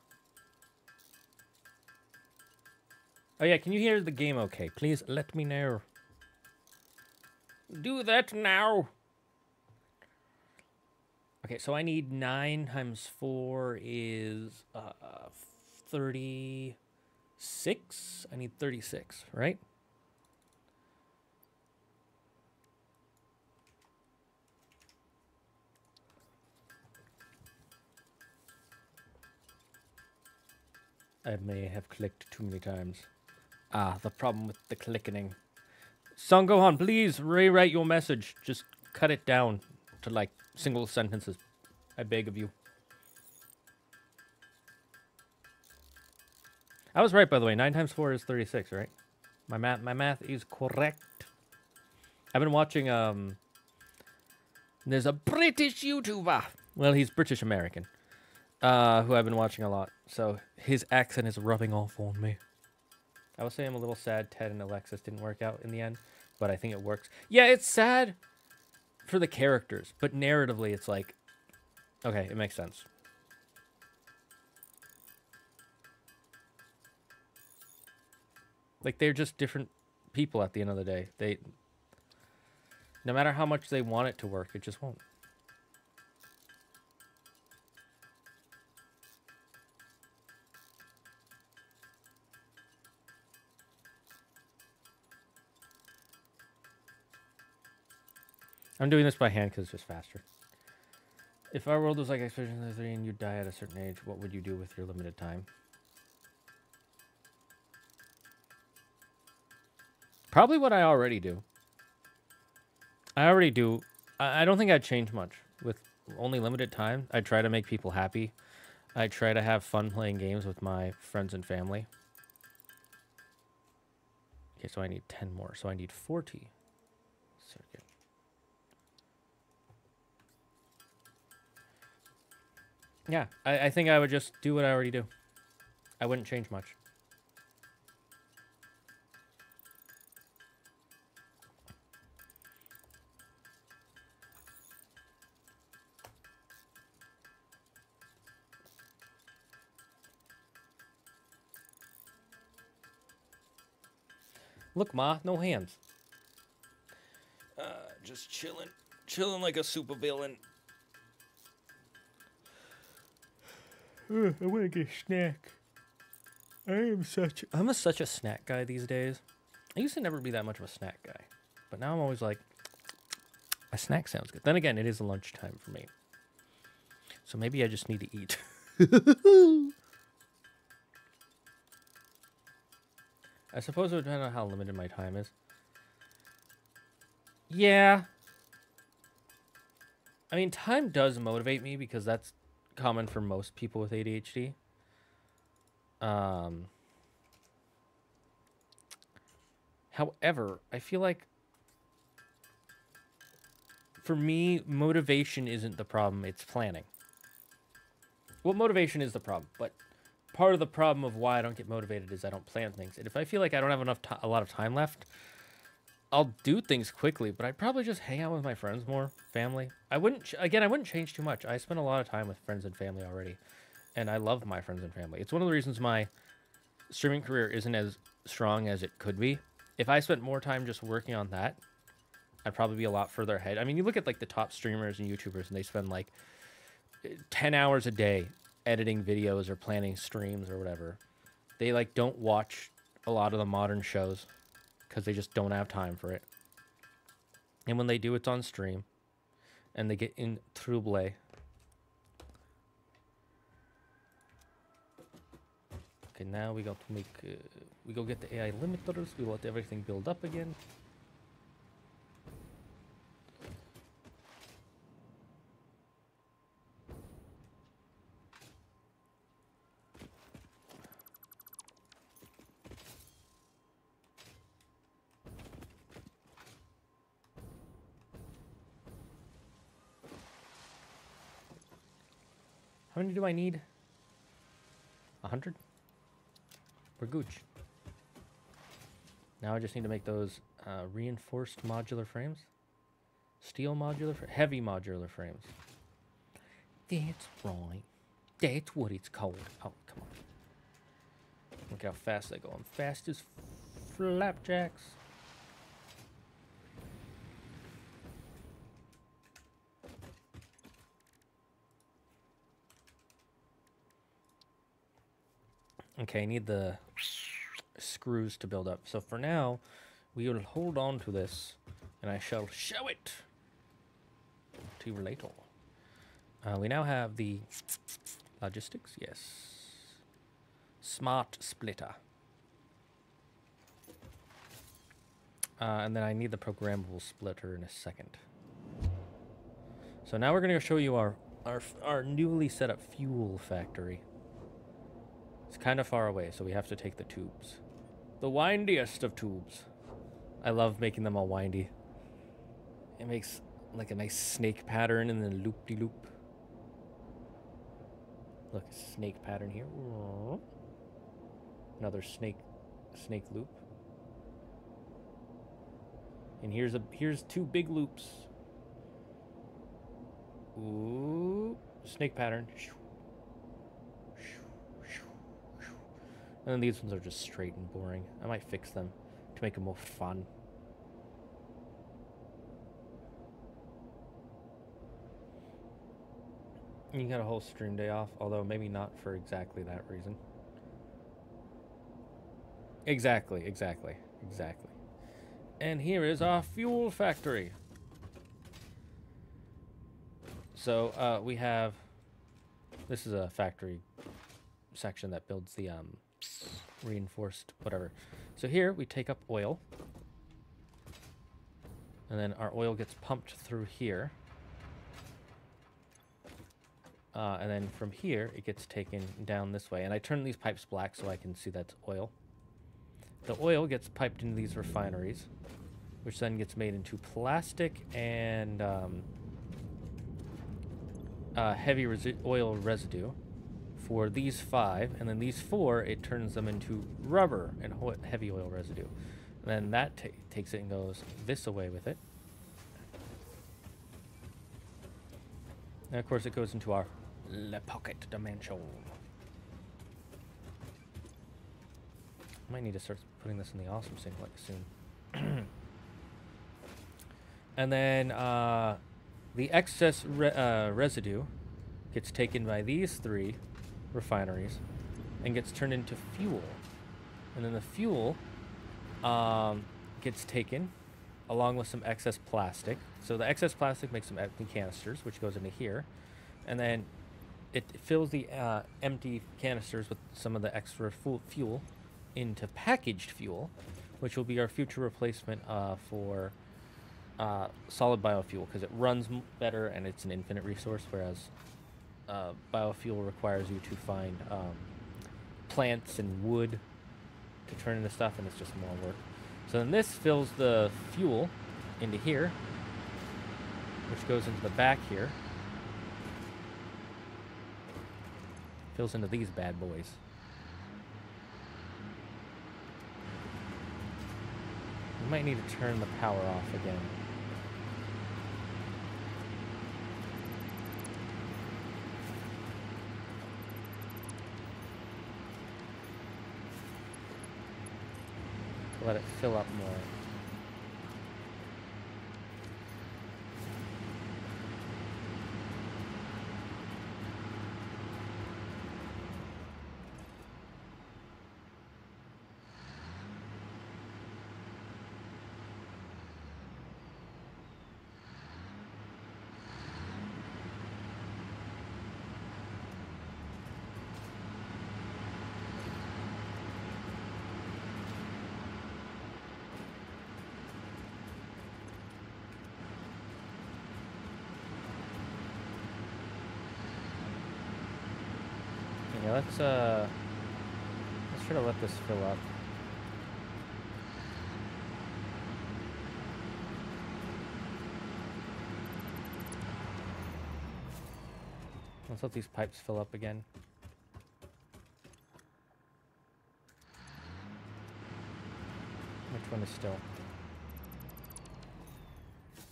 Oh yeah, can you hear the game okay? Please let me know. Do that now. Okay, so I need 9 times 4 is 36. I need 36, right? I may have clicked too many times. Ah, the problem with the clicking. Son Gohan, please rewrite your message. Just cut it down to, like, single sentences. I beg of you. I was right, by the way. 9 times 4 is 36, right? My math is correct. I've been watching, there's a British YouTuber. Well, he's British American. who I've been watching a lot. So his accent is rubbing off on me. I will say I'm a little sad Ted and Alexis didn't work out in the end, but I think it works. Yeah, it's sad for the characters, but narratively it's like, okay, it makes sense. Like, they're just different people at the end of the day. No matter how much they want it to work, it just won't. I'm doing this by hand because it's just faster. If our world was like Expedition 3 and you die at a certain age, what would you do with your limited time? Probably what I already do. I don't think I'd change much. With only limited time, I try to make people happy. I try to have fun playing games with my friends and family. Okay, so I need 10 more. So I need 40. Circuit. Yeah, I think I would just do what I already do. I wouldn't change much. Look, Ma, no hands. Just chilling like a super villain. I want to get a snack. I'm such a snack guy these days. I used to never be that much of a snack guy, but now I'm always like, a snack sounds good. Then again, it is lunchtime for me, so maybe I just need to eat. I suppose it would depend on how limited my time is. Yeah. I mean, time does motivate me because that's common for most people with ADHD. However, I feel like for me, motivation isn't the problem, it's planning. Well, motivation is the problem, but part of the problem of why I don't get motivated is I don't plan things. And if I feel like I don't have a lot of time left, I'll do things quickly, but I'd probably just hang out with my friends more, family. I wouldn't change too much. I spend a lot of time with friends and family already, and I love my friends and family. It's one of the reasons my streaming career isn't as strong as it could be. If I spent more time just working on that, I'd probably be a lot further ahead. I mean, you look at like the top streamers and YouTubers, and they spend like 10 hours a day editing videos or planning streams or whatever. They like don't watch a lot of the modern shows because they just don't have time for it. And when they do, it's on stream, and they get in trouble. Okay, now we got to make, we go get the AI limiters. We let everything build up again. How many do I need? 100? We're gooch. Now I just need to make those reinforced modular frames. Steel modular, heavy modular frames. That's right. That's what it's called. Oh, come on. Look how fast they go. I'm fast as flapjacks. Okay, I need the screws to build up. So for now, we will hold on to this, and I shall show it to you later. We now have the logistics, yes. Smart splitter. And then I need the programmable splitter in a second. So now we're going to show you our newly set up fuel factory. It's kind of far away, so we have to take the tubes. The windiest of tubes. I love making them all windy. It makes like a nice snake pattern and then loop-de-loop. Look, snake pattern here. Another snake loop. And here's two big loops. Ooh, snake pattern. And then these ones are just straight and boring. I might fix them to make them more fun. You got a whole stream day off, although maybe not for exactly that reason. Exactly. And here is our fuel factory. So we have, this is a factory section that builds the reinforced whatever. So here we take up oil, and then our oil gets pumped through here. And then from here, it gets taken down this way. And I turn these pipes black so I can see that's oil. The oil gets piped into these refineries, which then gets made into plastic and heavy oil residue for these 5. And then these 4, it turns them into rubber and heavy oil residue. And then that takes it and goes this away with it. And of course, it goes into our pocket dimension. Might need to start putting this in the awesome singlet soon. And then the excess residue gets taken by these 3 refineries and gets turned into fuel. And then the fuel gets taken along with some excess plastic. So the excess plastic makes some empty canisters, which goes into here. And then it fills the empty canisters with some of the extra fuel into packaged fuel, which will be our future replacement for solid biofuel, because it runs better and it's an infinite resource, whereas biofuel requires you to find plants and wood to turn into stuff, and it's just more work. So then this fills the fuel into here, which goes into the back here. Fills into these bad boys. We might need to turn the power off again. Let it fill up more. Yeah, let's try to let this fill up. Let's let these pipes fill up again. Which one is still?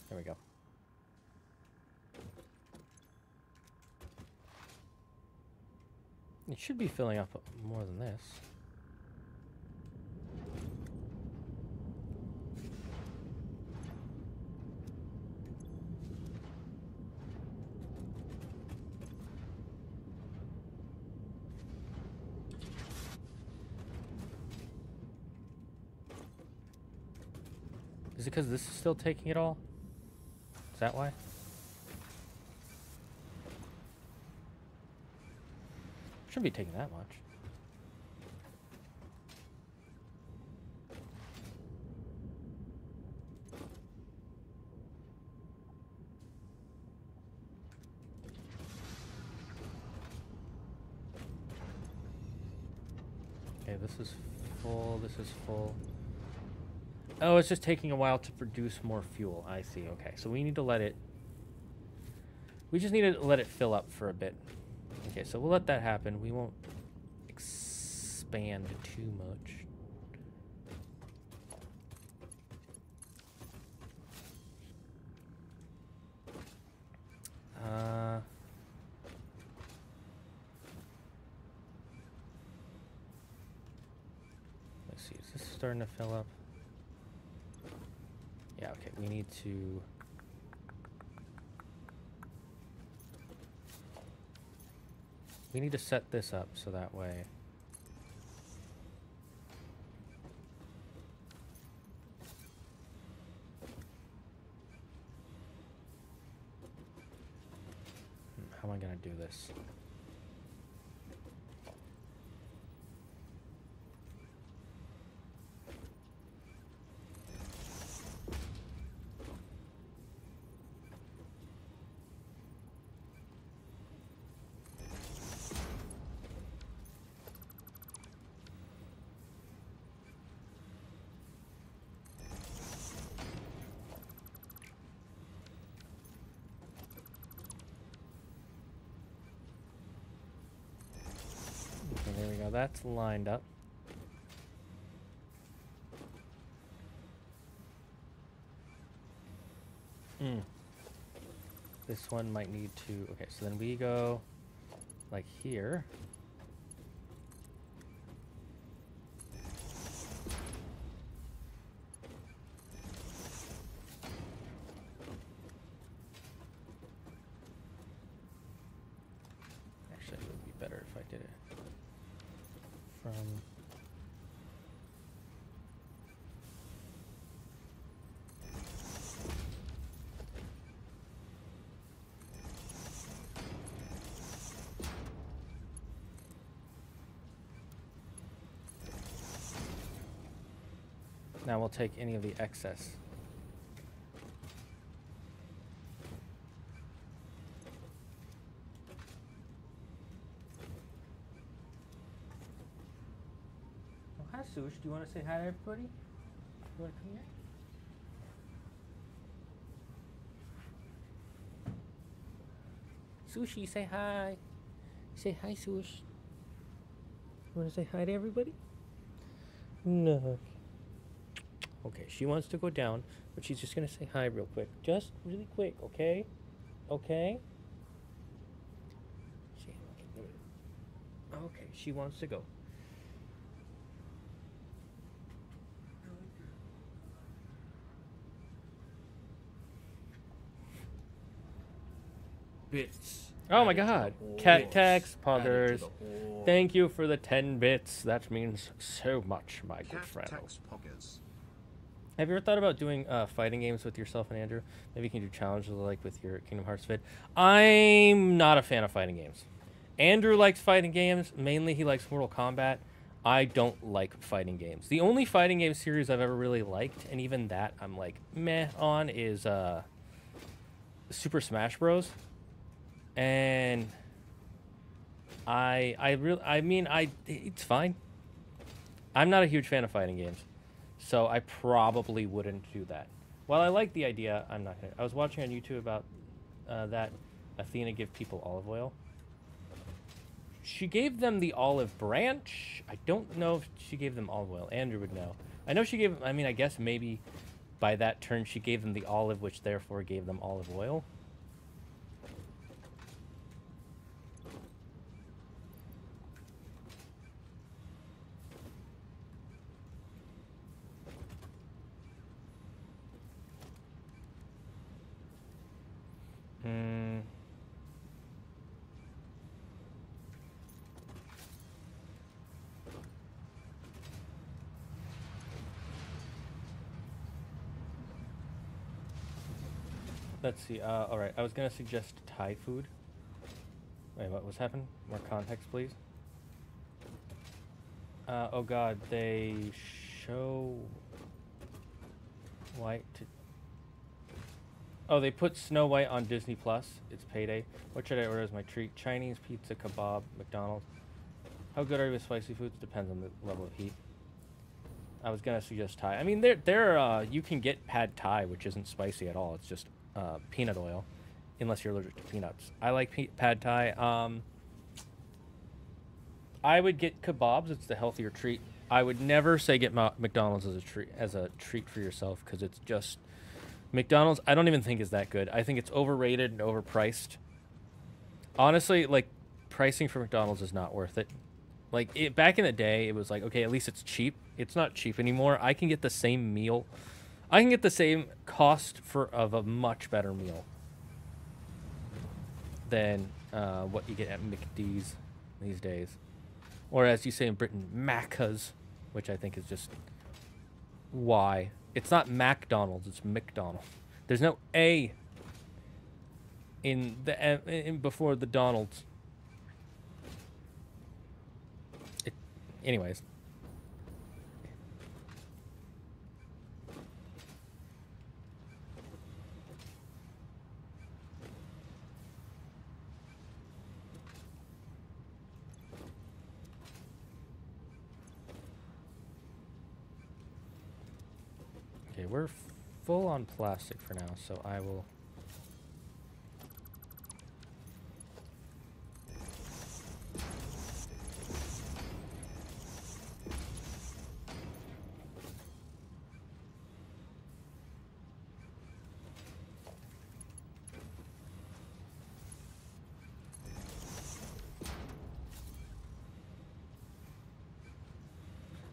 There we go. It should be filling up more than this. Is it because this is still taking it all? Is that why? Shouldn't be taking that much. Okay, this is full, this is full. Oh, it's just taking a while to produce more fuel. I see, okay. So we need to let it... We just need to let it fill up for a bit. Okay, so we'll let that happen. We won't expand too much. Let's see, is this starting to fill up? Yeah, okay, we need to... We need to set this up so that way... How am I going to do this? Okay, there we go. That's lined up. This one might need to... Okay, so then we go like here. Actually, it would be better if I did it from... Now we'll take any of the excess. Oh, hi, Sush. Do you want to say hi to everybody? You want to come here? Sushi, say hi. Say hi, Sush. You want to say hi to everybody? No. Okay, she wants to go down, but she's just going to say hi real quick. Just really quick, okay? Okay? Okay, she wants to go. Bits. Oh my god. Cat tax, poggers. Thank you for the 10 bits. That means so much, my good friend. Have you ever thought about doing fighting games with yourself and Andrew? Maybe you can do challenges like with your Kingdom Hearts vid. I'm not a fan of fighting games. Andrew likes fighting games. Mainly he likes Mortal Kombat. I don't like fighting games. The only fighting game series I've ever really liked, and even that I'm like meh on, is Super Smash Bros. And it's fine. I'm not a huge fan of fighting games. So I probably wouldn't do that. While I like the idea, I'm not gonna. I was watching on YouTube about that Athena give people olive oil. She gave them the olive branch. I don't know if she gave them olive oil. Andrew would know. I know she gave. I mean, I guess maybe by that turn she gave them the olive, which therefore gave them olive oil. Let's see. All right. I was gonna suggest Thai food. Wait, what was happening? More context, please. Oh God, they show White. Oh, they put Snow White on Disney Plus. It's payday. What should I order as my treat? Chinese pizza, kebab, McDonald's. How good are you with spicy foods? Depends on the level of heat. I was gonna suggest Thai. I mean, you can get pad Thai, which isn't spicy at all. It's just peanut oil, unless you're allergic to peanuts. I like pad Thai. I would get kebabs. It's the healthier treat. I would never say get McDonald's as a treat for yourself, because it's just McDonald's. I don't even think is that good. I think it's overrated and overpriced. Honestly, like, pricing for McDonald's is not worth it. Like, back in the day, it was like, okay, at least it's cheap. It's not cheap anymore. I can get the same meal. I can get the same cost of a much better meal than what you get at McD's these days. Or as you say in Britain, Macca's, which I think is just why. It's not McDonald's, it's McDonald's. There's no A in before the Donald's. Anyways. Okay, we're full on plastic for now, so I will...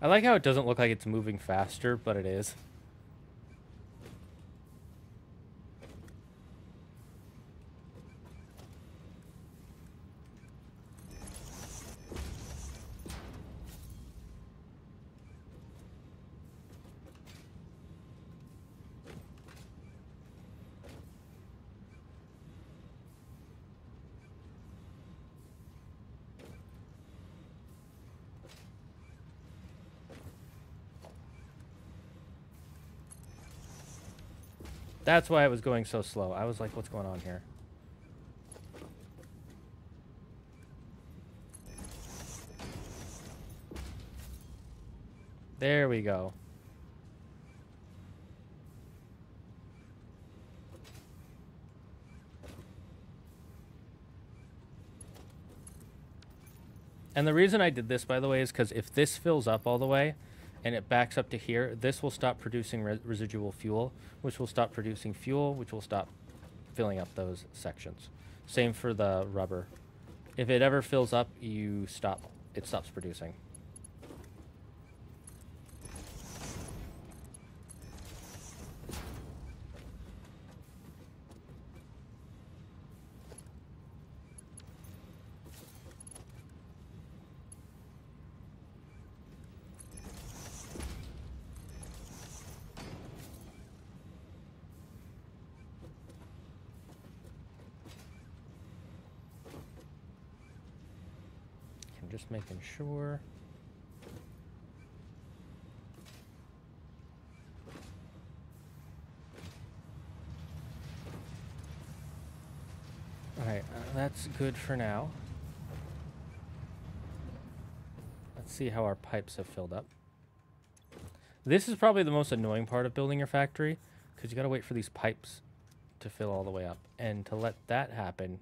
I like how it doesn't look like it's moving faster, but it is. That's why I was going so slow. I was like, what's going on here? There we go. And the reason I did this, by the way, is because if this fills up all the way, and it backs up to here, this will stop producing residual fuel, which will stop producing fuel, which will stop filling up those sections. Same for the rubber. If it ever fills up, it stops producing. Just making sure. All right, that's good for now. Let's see how our pipes have filled up. This is probably the most annoying part of building your factory, because you got to wait for these pipes to fill all the way up. And to let that happen,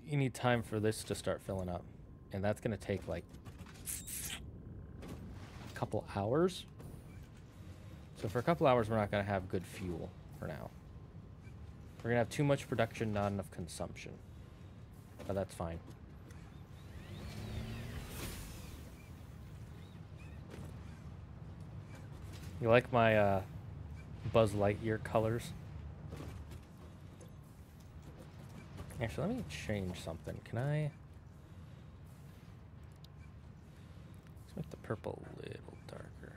you need time for this to start filling up. And that's going to take like a couple hours. So for a couple hours, we're not going to have good fuel for now. We're going to have too much production, not enough consumption. But that's fine. You like my Buzz Lightyear colors? Actually, let me change something. Can I? Let's make the purple a little darker.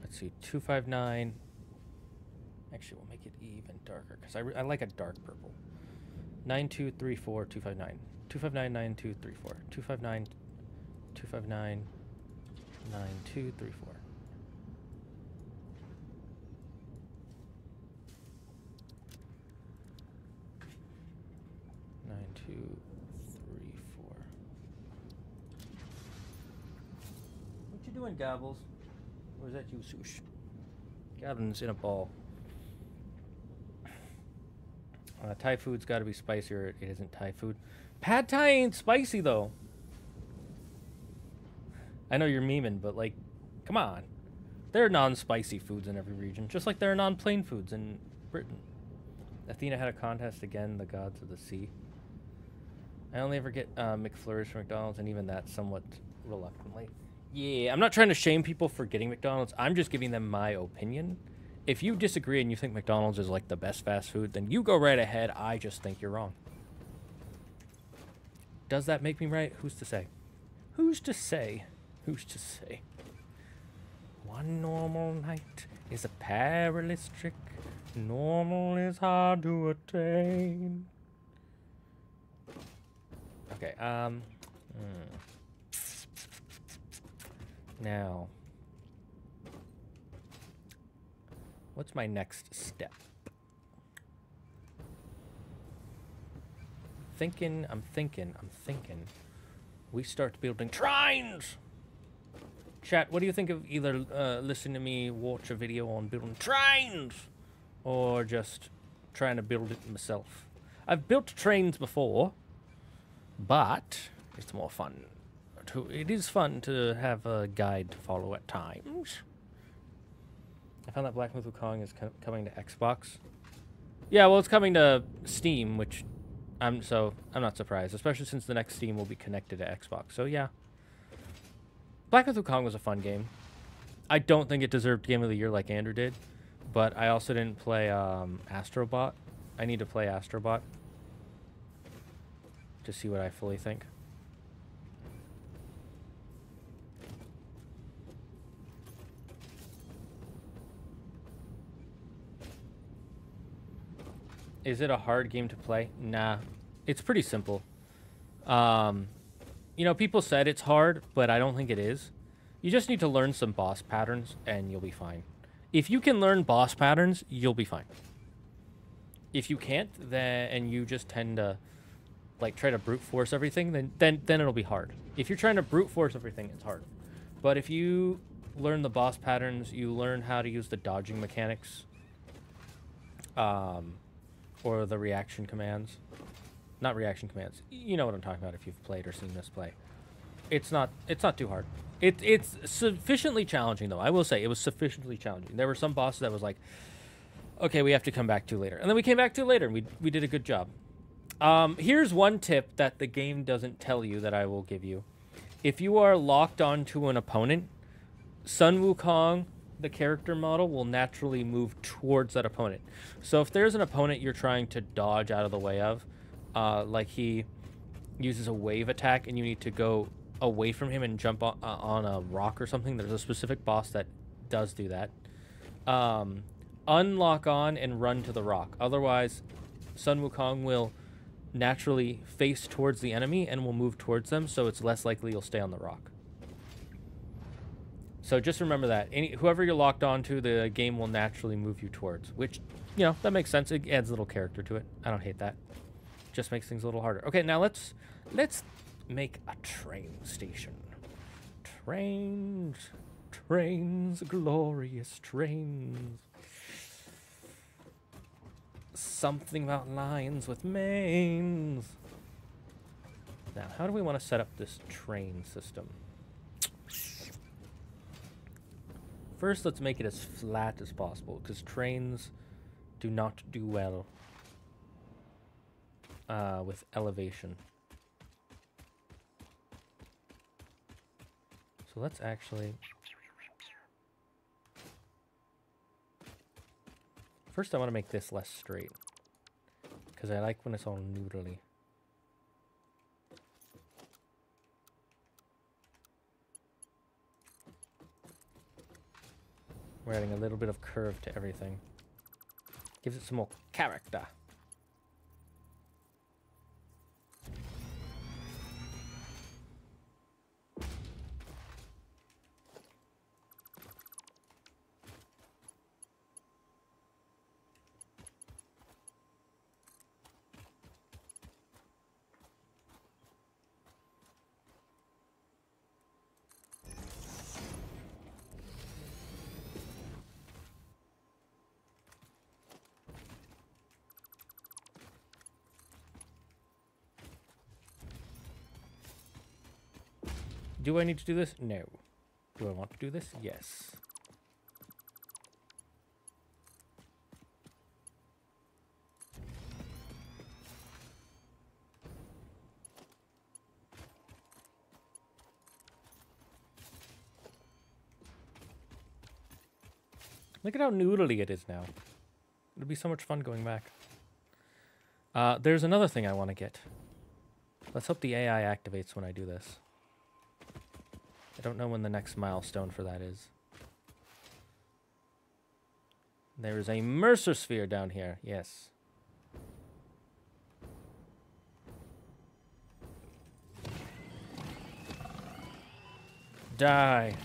Let's see, 259. Actually, we'll make it even darker because I like a dark purple. 9234 259 259 9234 259 259 9234. morning, Gobbles. Or is that you, Swoosh? Goblin's in a ball. Thai food's got to be spicier. It isn't Thai food. Pad Thai ain't spicy, though. I know you're memeing, but, like, come on. There are non-spicy foods in every region, just like there are non-plain foods in Britain. Athena had a contest again, the gods of the sea. I only ever get McFlurries from McDonald's, and even that somewhat reluctantly. Yeah, I'm not trying to shame people for getting McDonald's. I'm just giving them my opinion. If you disagree and you think McDonald's is like the best fast food, then you go right ahead. I just think you're wrong. Does that make me right? Who's to say? Who's to say? Who's to say? One normal night is a perilous trick. Normal is hard to attain. Okay, Now, what's my next step? I'm thinking. We start building trines! Chat, what do you think of either listening to me watch a video on building trines or just trying to build it myself? I've built trains before, but it's more fun. It is fun to have a guide to follow at times. I found that Black Myth Wukong is coming to Xbox. Yeah, well, it's coming to Steam, which I'm not surprised, especially since the next Steam will be connected to Xbox. So yeah, Black Myth Wukong was a fun game. I don't think it deserved Game of the Year like Andrew did, but I also didn't play Astrobot. I need to play Astrobot to see what I fully think. Is it a hard game to play? Nah, it's pretty simple. You know, people said it's hard, but I don't think it is. You just need to learn some boss patterns, and you'll be fine. If you can learn boss patterns, you'll be fine. If you can't, and you just tend to, like, try to brute force everything, then it'll be hard. If you're trying to brute force everything, it's hard. But if you learn the boss patterns, you learn how to use the dodging mechanics, or the reaction commands. Not reaction commands. You know what I'm talking about if you've played or seen this play. It's not too hard. It's sufficiently challenging, though. I will say it was sufficiently challenging. There were some bosses that was like, okay, we have to come back to later. And then we came back to later, and we did a good job. Here's one tip that the game doesn't tell you that I will give you. If you are locked onto an opponent, Sun Wukong, the character model, will naturally move towards that opponent. So if there's an opponent you're trying to dodge out of the way of, like he uses a wave attack and you need to go away from him and jump on a rock or something, there's a specific boss that does do that. Unlock on and run to the rock. Otherwise, Sun Wukong will naturally face towards the enemy and will move towards them, so it's less likely you'll stay on the rock. So just remember that. Whoever you're locked onto, the game will naturally move you towards, which, you know, that makes sense. It adds a little character to it. I don't hate that. Just makes things a little harder. Okay, now let's make a train station. Trains, glorious trains. Something about lions with manes. Now, how do we want to set up this train system? First, let's make it as flat as possible, because trains do not do well with elevation. So let's actually... First, I want to make this less straight, because I like when it's all noodly. We're adding a little bit of curve to everything. Gives it some more character. Do I need to do this? No. Do I want to do this? Yes. Look at how noodly it is now. It'll be so much fun going back. There's another thing I want to get. Let's hope the AI activates when I do this. I don't know when the next milestone for that is. There is a Mercer Sphere down here. Yes. Die.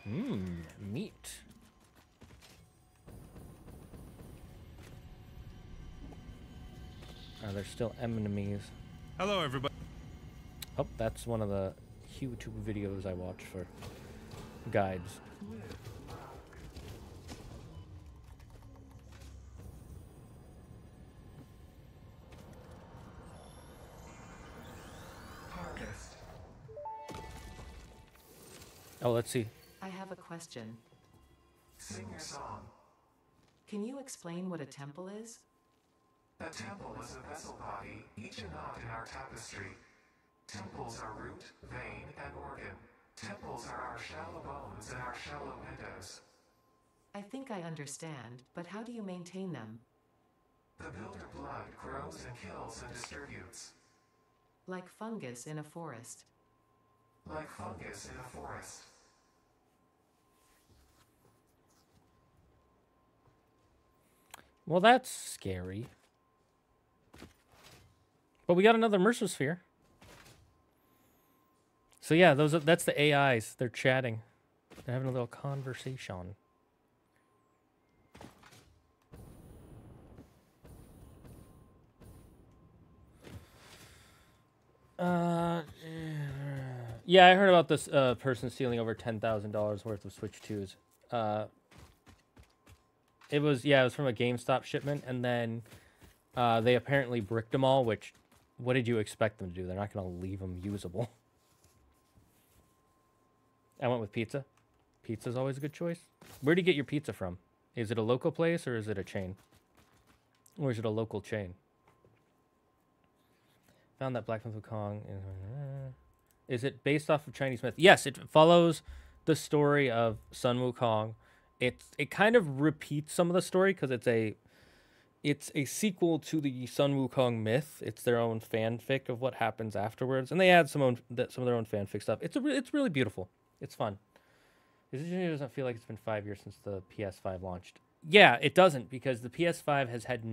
Meat. Oh, there's still enemies. Hello, everybody. Oh, that's one of the YouTube videos I watch for guides. Oh, let's see. I have a question. Sing your song. Can you explain what a temple is? A temple is a vessel body, each a knot in our tapestry. Temples are root, vein, and organ. Temples are our shallow bones and our shallow windows. I think I understand, but how do you maintain them? The builder blood grows and kills and distributes. Like fungus in a forest. Like fungus in a forest. Well, that's scary. But we got another Mercer Sphere. So yeah, that's the AIs. They're chatting. They're having a little conversation. Yeah, I heard about this person stealing over $10,000 worth of Switch 2s. It was from a GameStop shipment, and then they apparently bricked them all, which, what did you expect them to do? They're not going to leave them usable. I went with pizza. Pizza's always a good choice. Where do you get your pizza from? Is it a local place, or is it a chain? Or is it a local chain? Found that Black Myth Wukong. Is it based off of Chinese myth? Yes, it follows the story of Sun Wukong. It kind of repeats some of the story because it's a sequel to the Sun Wukong myth. It's their own fanfic of what happens afterwards, and they add some of their own fanfic stuff. It's really beautiful. It's fun. It doesn't feel like it's been 5 years since the PS5 launched. Yeah, it doesn't, because the PS5 has had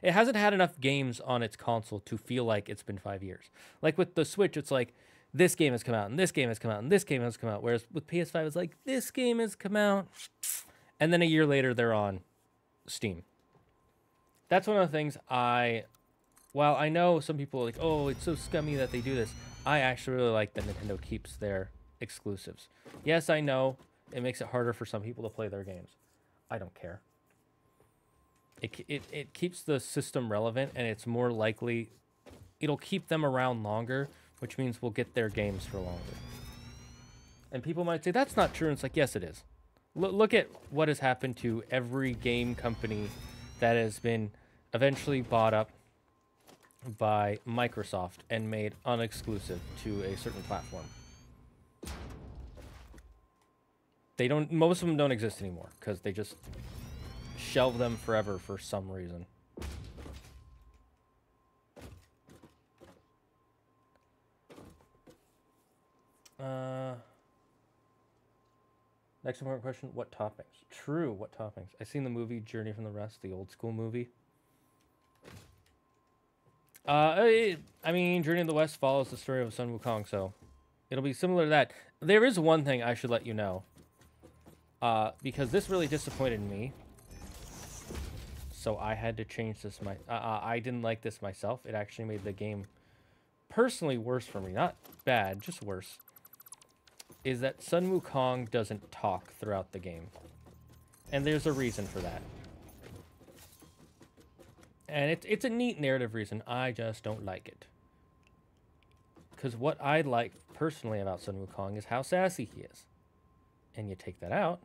it hasn't had enough games on its console to feel like it's been 5 years. Like with the Switch, it's like, this game has come out, and this game has come out, and this game has come out. Whereas with PS5, it's like, this game has come out, and then a year later, they're on Steam. That's one of the things while I know some people are like, oh, it's so scummy that they do this, I actually really like that Nintendo keeps their exclusives. Yes, I know it makes it harder for some people to play their games. I don't care. It keeps the system relevant, and it's more likely it'll keep them around longer, which means we'll get their games for longer. And people might say, that's not true. And it's like, yes, it is. Look at what has happened to every game company that has been eventually bought up by Microsoft and made unexclusive to a certain platform. Most of them don't exist anymore because they just shelve them forever for some reason. Next important question, what toppings? True, what toppings? I seen the movie Journey from the Rest, the old school movie. I mean, Journey of the West follows the story of Sun Wukong, so it'll be similar to that. There is one thing I should let you know. Because this really disappointed me. So I had to change this. I didn't like this myself. It actually made the game personally worse for me. Not bad, just worse. Is that Sun Wukong doesn't talk throughout the game. And there's a reason for that. And it's a neat narrative reason. I just don't like it. Because what I like personally about Sun Wukong is how sassy he is. And you take that out.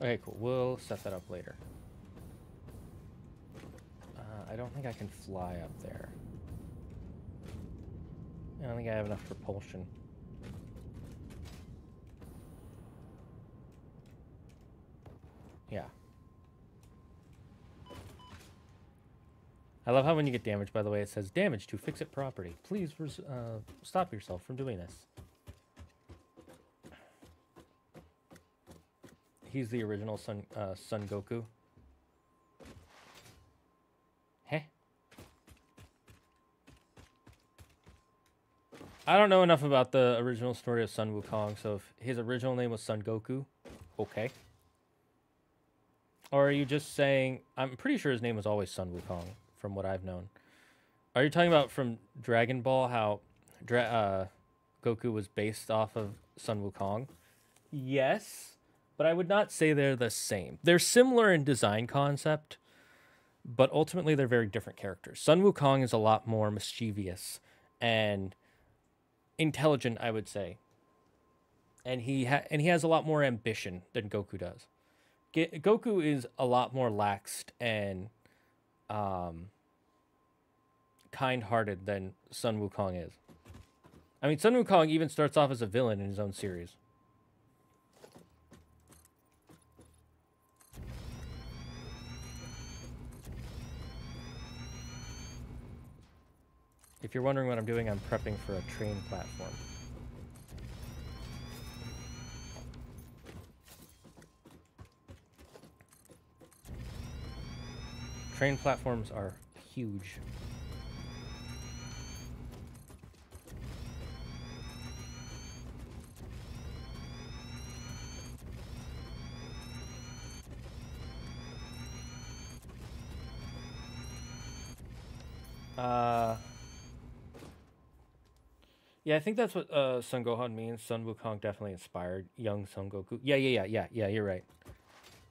Okay, cool. We'll set that up later. I don't think I can fly up there. I don't think I have enough propulsion. Yeah. I love how when you get damaged, by the way, it says damage to fix it property. Please stop yourself from doing this. He's the original Son Goku. Heh. I don't know enough about the original story of Sun Wukong, so if his original name was Son Goku, okay. Or are you just saying... I'm pretty sure his name was always Sun Wukong, from what I've known. Are you talking about from Dragon Ball, how Goku was based off of Sun Wukong? Yes. But I would not say they're the same. They're similar in design concept, but ultimately they're very different characters. Sun Wukong is a lot more mischievous and intelligent, I would say. And he has a lot more ambition than Goku does. Goku is a lot more laxed and kind-hearted than Sun Wukong is. I mean, Sun Wukong even starts off as a villain in his own series. If you're wondering what I'm doing, I'm prepping for a train platform. Train platforms are huge. Yeah, I think that's what Son Gohan means. Sun Wukong definitely inspired young Son Goku. Yeah, you're right.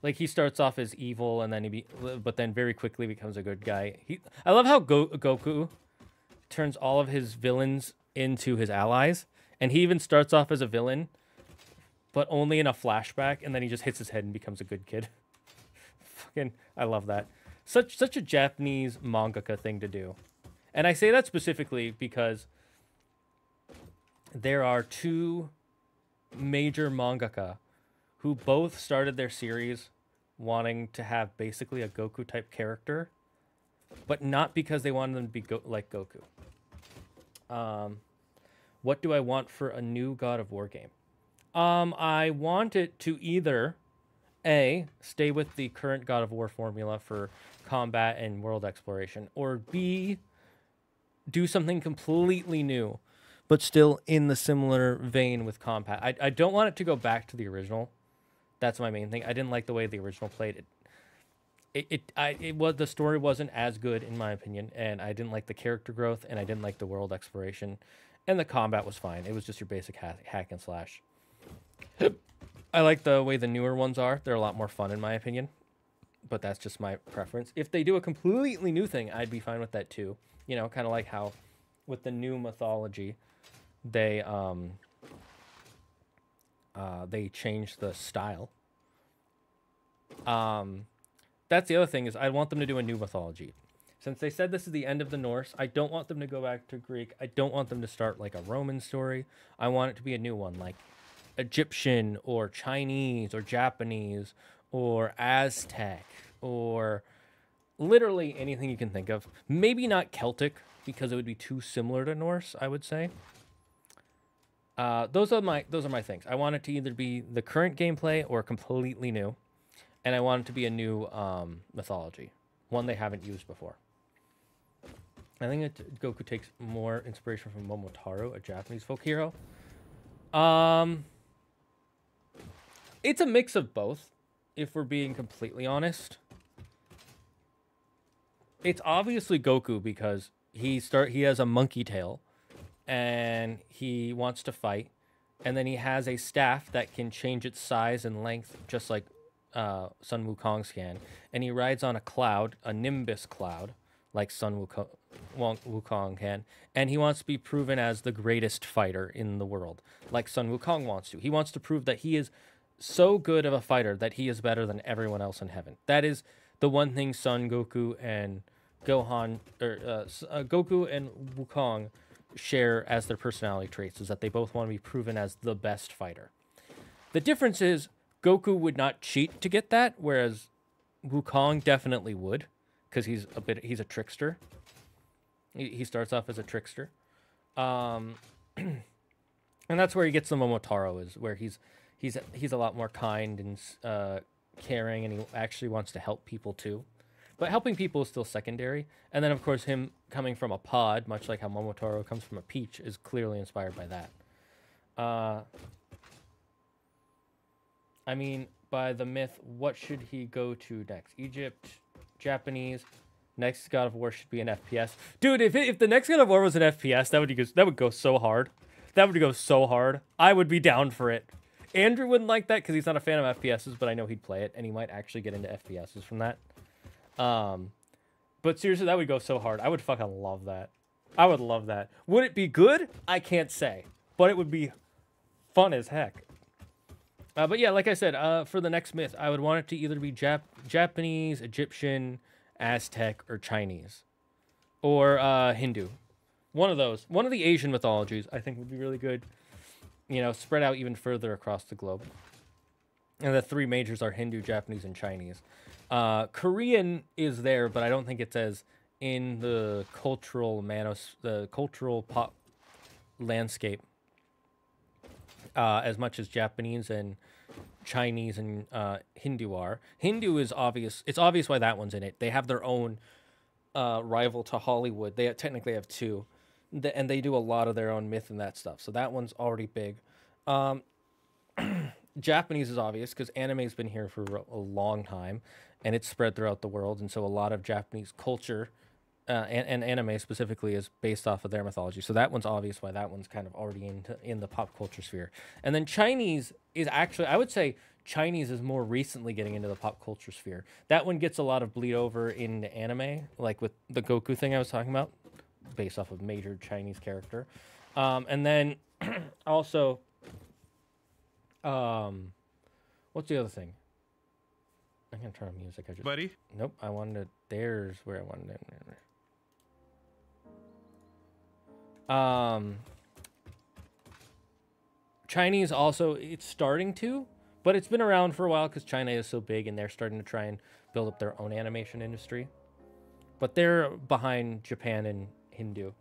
Like, he starts off as evil, and then but then very quickly becomes a good guy. I love how Goku turns all of his villains into his allies, and he even starts off as a villain, but only in a flashback, and then he just hits his head and becomes a good kid. Fucking, I love that. Such a Japanese mangaka thing to do. And I say that specifically because there are two major mangaka who both started their series wanting to have basically a Goku type character, but not because they wanted them to be like Goku. What do I want for a new God of War game? I want it to either A, stay with the current God of War formula for combat and world exploration, or B, do something completely new, but still in the similar vein with combat. I don't want it to go back to the original. That's my main thing. I didn't like the way the original played it. The story wasn't as good in my opinion, and I didn't like the character growth, and I didn't like the world exploration, and the combat was fine. It was just your basic hack and slash. I like the way the newer ones are. They're a lot more fun in my opinion, but that's just my preference. If they do a completely new thing, I'd be fine with that too. You know, kind of like how with the new mythology, they changed the style. That's the other thing is I want them to do a new mythology. Since they said this is the end of the Norse, I don't want them to go back to Greek. I don't want them to start like a Roman story. I want it to be a new one, like Egyptian or Chinese or Japanese or Aztec or literally anything you can think of. Maybe not Celtic because it would be too similar to Norse, I would say. Those are my things. I want it to either be the current gameplay or completely new, and I want it to be a new mythology, one they haven't used before. I think Goku takes more inspiration from Momotaro, a Japanese folk hero. It's a mix of both, if we're being completely honest. it's obviously Goku because he has a monkey tail, and he wants to fight, and then he has a staff that can change its size and length, just like Sun Wukong's can, and he rides on a cloud, a Nimbus cloud, like Sun Wukong can, and he wants to be proven as the greatest fighter in the world, like Sun Wukong wants to. He wants to prove that he is so good of a fighter that he is better than everyone else in heaven. That is the one thing Son Goku and Gohan, or Goku and Wukong share as their personality traits, is that they both want to be proven as the best fighter. The difference is Goku would not cheat to get that, whereas Wukong definitely would, because he's a trickster. He starts off as a trickster, and that's where he gets the Momotaro, is where he's a lot more kind and caring, and he actually wants to help people too. But helping people is still secondary. And then, of course, him coming from a pod, much like how Momotaro comes from a peach, is clearly inspired by that. I mean, by the myth, what should he go to next? Egypt, Japanese. Next God of War should be an FPS. Dude, if the next God of War was an FPS, that would go so hard. That would go so hard. I would be down for it. Andrew wouldn't like that because he's not a fan of FPSs, but I know he'd play it, and he might actually get into FPSs from that. But seriously, that would go so hard. I would fucking love that. I would love that. Would it be good? I can't say, but it would be fun as heck. But yeah, like I said, for the next myth, I would want it to either be Japanese, Egyptian, Aztec, or Chinese, or Hindu. One of those. One of the Asian mythologies, I think, would be really good. You know, spread out even further across the globe. And the three majors are Hindu, Japanese, and Chinese. Korean is there, but I don't think it's as in the cultural pop landscape as much as Japanese and Chinese and Hindu are. Hindu is obvious. It's obvious why that one's in it. They have their own rival to Hollywood. They technically have two, and they do a lot of their own myth and that stuff. So that one's already big. Japanese is obvious because anime's been here for a long time, and it's spread throughout the world, and so a lot of Japanese culture and anime specifically is based off of their mythology. So that one's obvious why that one's kind of already in the pop culture sphere. And then Chinese is actually, I would say Chinese is more recently getting into the pop culture sphere. That one gets a lot of bleed over into anime, like with the Goku thing I was talking about, based off of major Chinese character. And then also, what's the other thing? I'm gonna turn on music. Buddy? Nope. I wanted to. There's where I wanted it. Chinese also, it's starting to, but it's been around for a while because China is so big and they're starting to try and build up their own animation industry. But they're behind Japan and Hindu.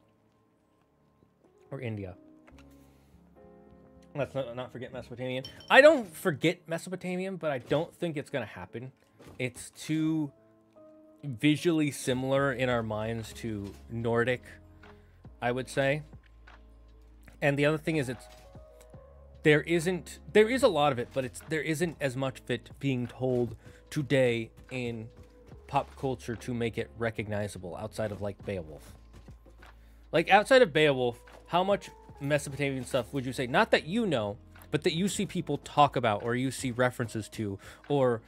Or India. Let's not forget Mesopotamian. I don't forget Mesopotamian, but I don't think it's going to happen. It's too visually similar in our minds to Nordic, I would say. And the other thing is there is a lot of it, but there isn't as much of it being told today in pop culture to make it recognizable outside of like Beowulf. Like outside of Beowulf, how much Mesopotamian stuff would you say, not that you know, but that you see people talk about or you see references to or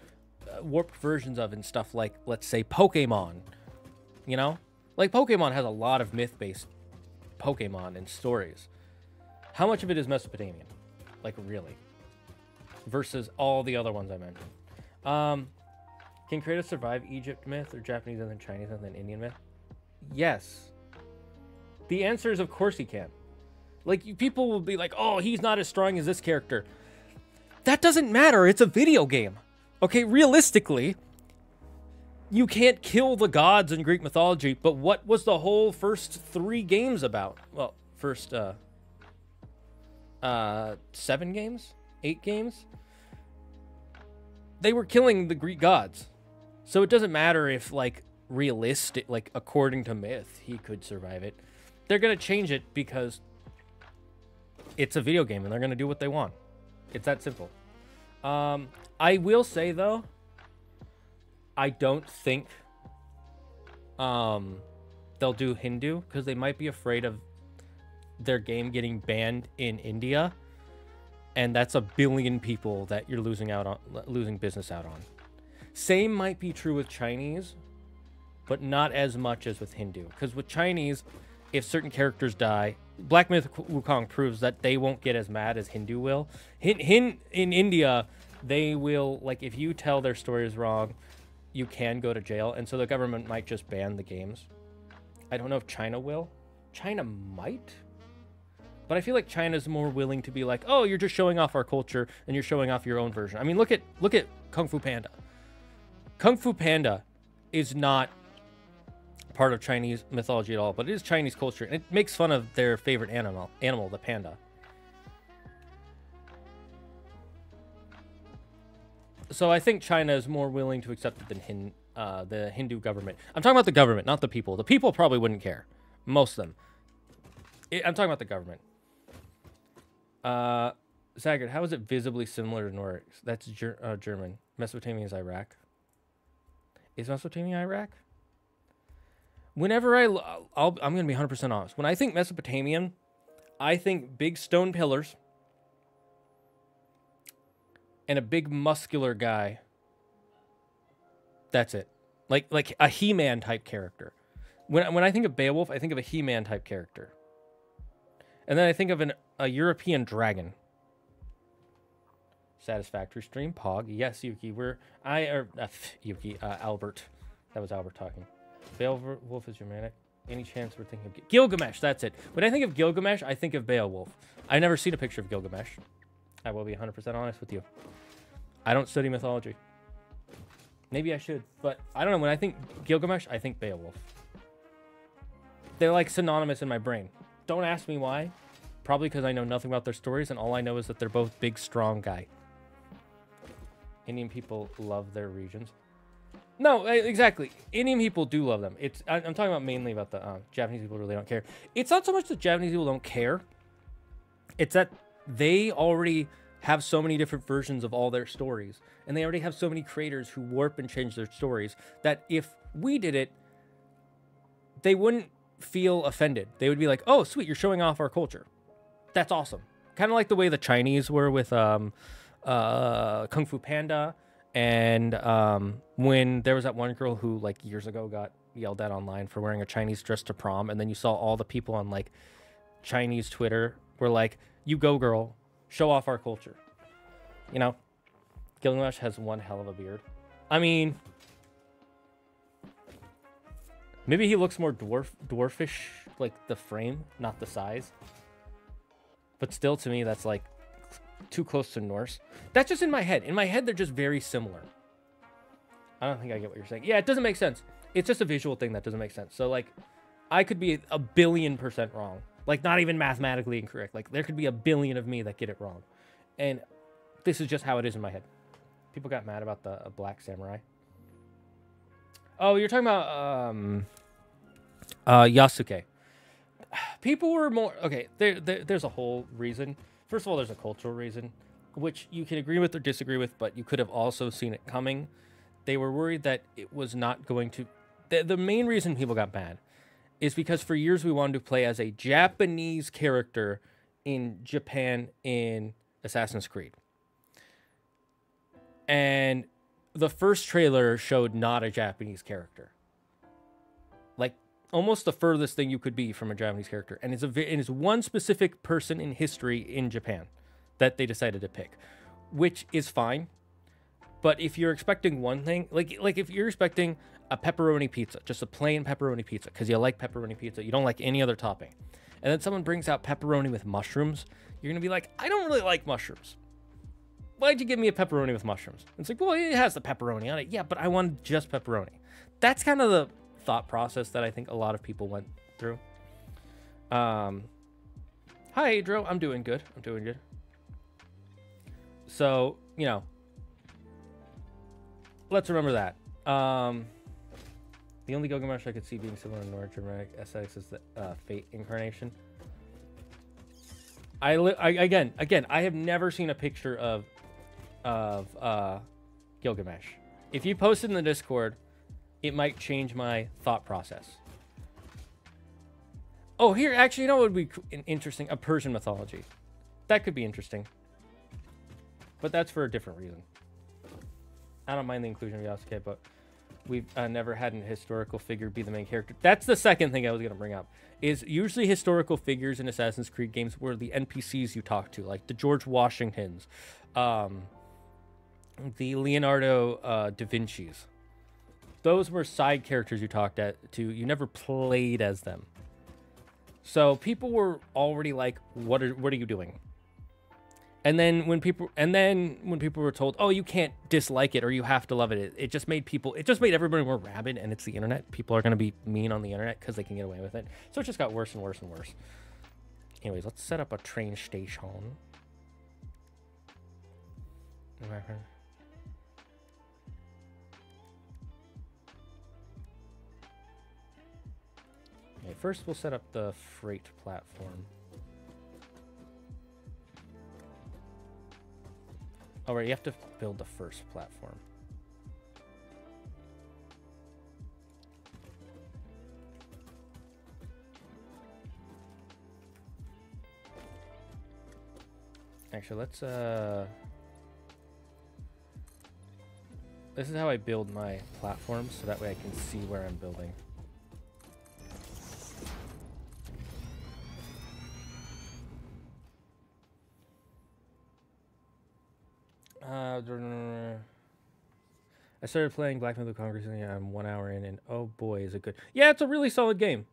warped versions of and stuff, like let's say Pokemon, you know, like Pokemon has a lot of myth-based Pokemon and stories. How much of it is Mesopotamian, like really, versus all the other ones I mentioned? Can Kratos survive Egypt myth or Japanese and then Chinese and then Indian myth? Yes. The answer is of course he can. Like, people will be like, oh, he's not as strong as this character. That doesn't matter. It's a video game. Okay, realistically, you can't kill the gods in Greek mythology, but what was the whole first 3 games about? Well, first 7 games? 8 games? They were killing the Greek gods. So it doesn't matter if, like, realistic, like, according to myth, he could survive it. They're going to change it because it's a video game and they're going to do what they want. It's that simple. I will say, though, I don't think they'll do Hindu because they might be afraid of their game getting banned in India, and that's 1 billion people that you're losing business out on. Same might be true with Chinese, but not as much as with Hindu, because with Chinese, if certain characters die, Black Myth Wukong proves that they won't get as mad as Hindu will. In India, they will, like, if you tell their story is wrong, you can go to jail, and so the government might just ban the games. I don't know if China will. China might, but I feel like China's more willing to be like, oh, you're just showing off our culture and you're showing off your own version. I mean, look at Kung Fu Panda. Kung Fu Panda is not part of Chinese mythology at all, but it is Chinese culture, and it makes fun of their favorite animal, the panda. So I think China is more willing to accept it than the Hindu government. I'm talking about the government, not the people. The people probably wouldn't care. Most of them. I'm talking about the government. Zagard, how is it visibly similar to Nordics? That's German. Mesopotamia is Iraq. Is Mesopotamia Iraq? Whenever I'm going to be 100% honest. When I think Mesopotamian, I think big stone pillars and a big muscular guy. That's it. Like a He-Man type character. When I think of Beowulf, I think of a He-Man type character. And then I think of a European dragon. Satisfactory stream, Pog. Yes, Yuki. Albert. That was Albert talking. Beowulf is Germanic. Any chance we're thinking of Gilgamesh? That's it. When I think of Gilgamesh, I think of Beowulf. I've never seen a picture of Gilgamesh. I will be 100% honest with you. I don't study mythology. Maybe I should, but I don't know. When I think Gilgamesh, I think Beowulf. They're like synonymous in my brain. Don't ask me why. Probably because I know nothing about their stories, and all I know is that they're both big, strong guy. Indian people love their regions. No, exactly. Indian people do love them. I'm talking about mainly about the Japanese people really don't care. It's not so much that Japanese people don't care. It's that they already have so many different versions of all their stories, and they already have so many creators who warp and change their stories that if we did it, they wouldn't feel offended. They would be like, oh, sweet, you're showing off our culture. That's awesome. Kind of like the way the Chinese were with Kung Fu Panda. And when there was that one girl who, like, years ago got yelled at online for wearing a Chinese dress to prom, and then you saw all the people on, like, Chinese Twitter were like, you go, girl, show off our culture. You know? Gilgamesh has one hell of a beard. I mean, maybe he looks more dwarfish, like the frame, not the size. But still, to me, that's, like, too close to Norse. That's just in my head. In my head, they're just very similar. I don't think I get what you're saying. Yeah, it doesn't make sense. It's just a visual thing that doesn't make sense. So, like, I could be 1 billion% wrong. Like, not even mathematically incorrect. Like, there could be 1 billion of me that get it wrong. And this is just how it is in my head. People got mad about the Black Samurai. Oh, you're talking about Yasuke. People were more... Okay, there's a whole reason. First of all, there's a cultural reason, which you can agree with or disagree with, but you could have also seen it coming. They were worried that it was not going to... The main reason people got mad is because for years we wanted to play as a Japanese character in Japan in Assassin's Creed. And the first trailer showed not a Japanese character. Like, almost the furthest thing you could be from a Japanese character. And it's one specific person in history in Japan that they decided to pick, which is fine. But if you're expecting one thing, like if you're expecting a pepperoni pizza, just a plain pepperoni pizza, because you like pepperoni pizza, you don't like any other topping, and then someone brings out pepperoni with mushrooms, you're going to be like, I don't really like mushrooms. Why'd you give me a pepperoni with mushrooms? And it's like, well, it has the pepperoni on it. Yeah, but I wanted just pepperoni. That's kind of the thought process that I think a lot of people went through. Hi, Adro. I'm doing good. So, you know, let's remember that. The only Gilgamesh I could see being similar to North Germanic aesthetics is the Fate incarnation. Again, I have never seen a picture of Gilgamesh. If you posted in the Discord it might change my thought process. Oh, here, actually, you know what would be interesting? A Persian mythology. That could be interesting. But that's for a different reason. I don't mind the inclusion of Yasuke, but we've never had a historical figure be the main character. That's the second thing I was going to bring up. Is usually historical figures in Assassin's Creed games were the NPCs you talk to, like the George Washingtons, the Leonardo da Vinci's. Those were side characters you talked to. You never played as them. So people were already like, what are you doing? And then when people were told, oh, you can't dislike it or you have to love it, it just made everybody more rabid, and it's the internet. People are going to be mean on the internet because they can get away with it. So it just got worse and worse and worse. Anyways, let's set up a train station. Okay, first we'll set up the freight platform. Oh, right, you have to build the first platform. Actually, let's, this is how I build my platforms, so that way I can see where I'm building. I started playing Black Myth Congress and I'm 1 hour in, and oh boy, is it good. Yeah, it's a really solid game.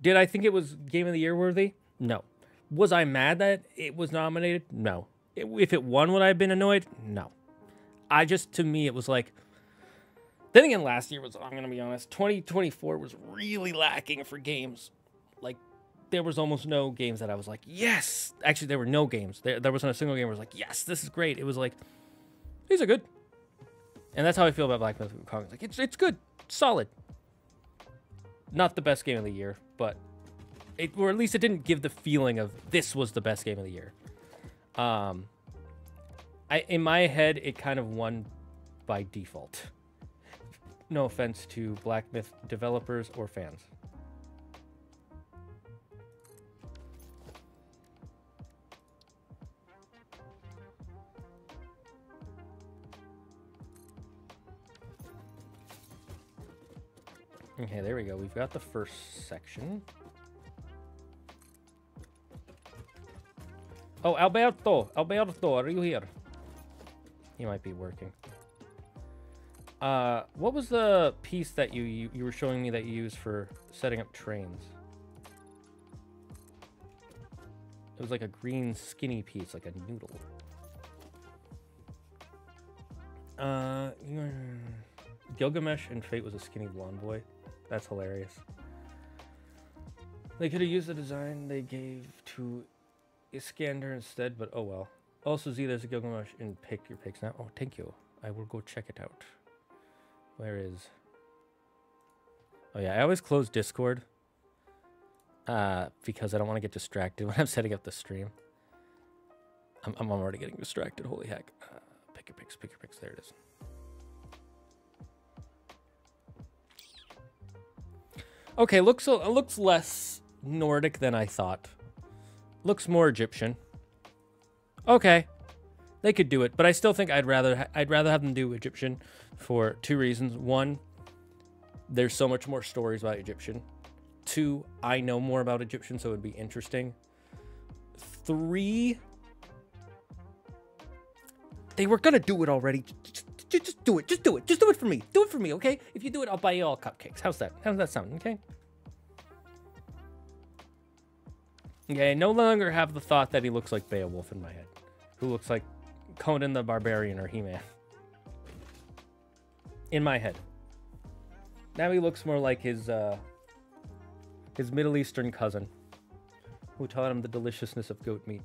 Did I think it was Game of the Year worthy? No. Was I mad that it was nominated? No. If it won, would I have been annoyed? No. To me, it was like, then again, last year was, I'm going to be honest, 2024 was really lacking for games. Like, there was almost no games that I was like, yes. Actually, there were no games. There wasn't a single game where I was like, yes, this is great. It was like, these are good. And that's how I feel about Black Myth Congress. Like, it's good. Solid. Not the best game of the year, but or at least it didn't give the feeling of this was the best game of the year. In my head, it kind of won by default. No offense to Black Myth developers or fans. Okay, there we go. We've got the first section. Oh, Alberto, are you here? He might be working. What was the piece that you were showing me that you use for setting up trains? It was like a green skinny piece, like a noodle. Gilgamesh and Fate was a skinny blonde boy. That's hilarious. They could have used the design they gave to Iskander instead, but oh well. Also, Z, there's a Gilgamesh in Pick Your Picks now. Oh, thank you. I will go check it out. Where is... Oh yeah, I always close Discord. Because I don't want to get distracted when I'm setting up the stream. I'm already getting distracted, holy heck. Pick Your Picks, there it is. Okay, looks less Nordic than I thought. Looks more Egyptian. Okay, they could do it, but I still think I'd rather have them do Egyptian for two reasons. One, there's so much more stories about Egyptian. Two, I know more about Egyptian, so it'd be interesting. Three, they were gonna do it already. Just do it. Just do it. Just do it for me. Do it for me, okay? If you do it, I'll buy you all cupcakes. How's that? How's that sound, okay? Okay, I no longer have the thought that he looks like Beowulf in my head. Who looks like Conan the Barbarian or He-Man. In my head. Now he looks more like his Middle Eastern cousin. Who taught him the deliciousness of goat meat.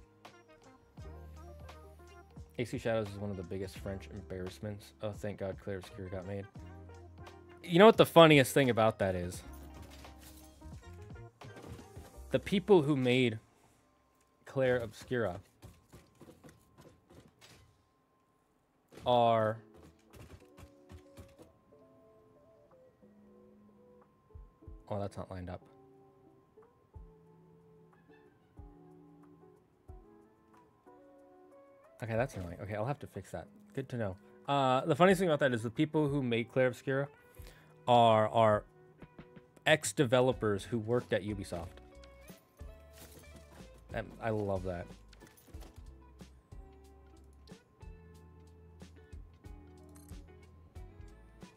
AC Shadows is one of the biggest French embarrassments. Oh, thank God Claire Obscura got made. You know what the funniest thing about that is? The people who made Claire Obscura are Oh, that's not lined up. Okay, that's annoying. Okay, I'll have to fix that. Good to know. The funniest thing about that is the people who made Clair Obscura are ex-developers who worked at Ubisoft. And I love that.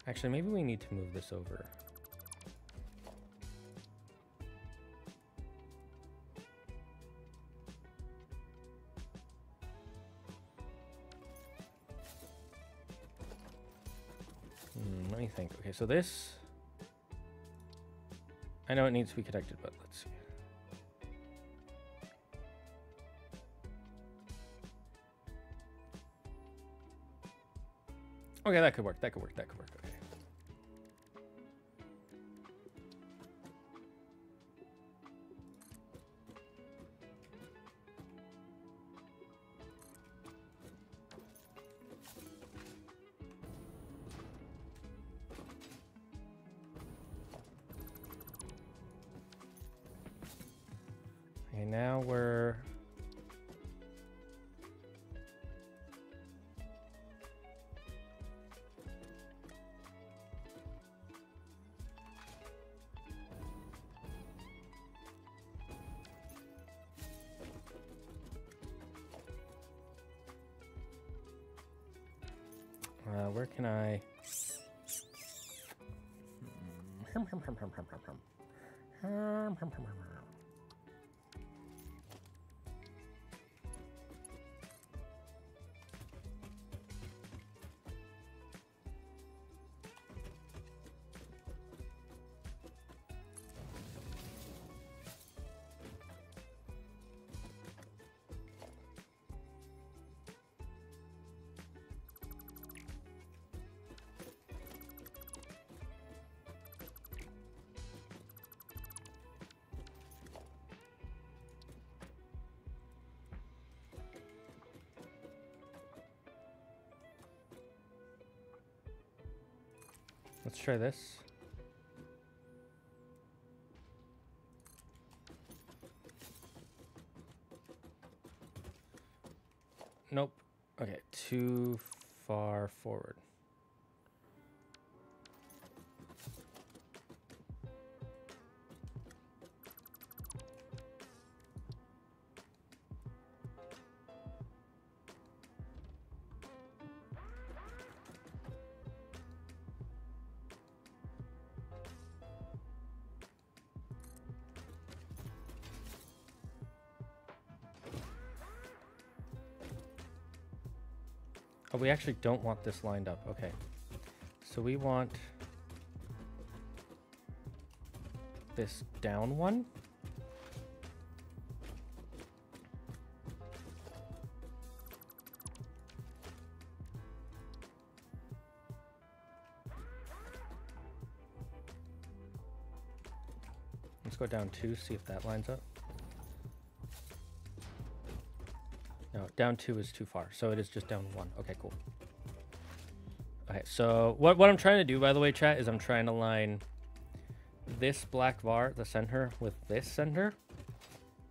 Actually, maybe we need to move this over. Let me think. Okay, so this... I know it needs to be connected, but let's see. Okay, that could work. That could work. That could work. Okay. Okay, now we're... where can I... Let's try this. Nope. Okay, too far forward. Oh, we actually don't want this lined up. Okay. So we want this down one. Let's go down 2, see if that lines up. No, down 2 is too far, so it is just down 1. Okay, cool. Okay, so what I'm trying to do, by the way, chat, is I'm trying to line this black bar, the center, with this center,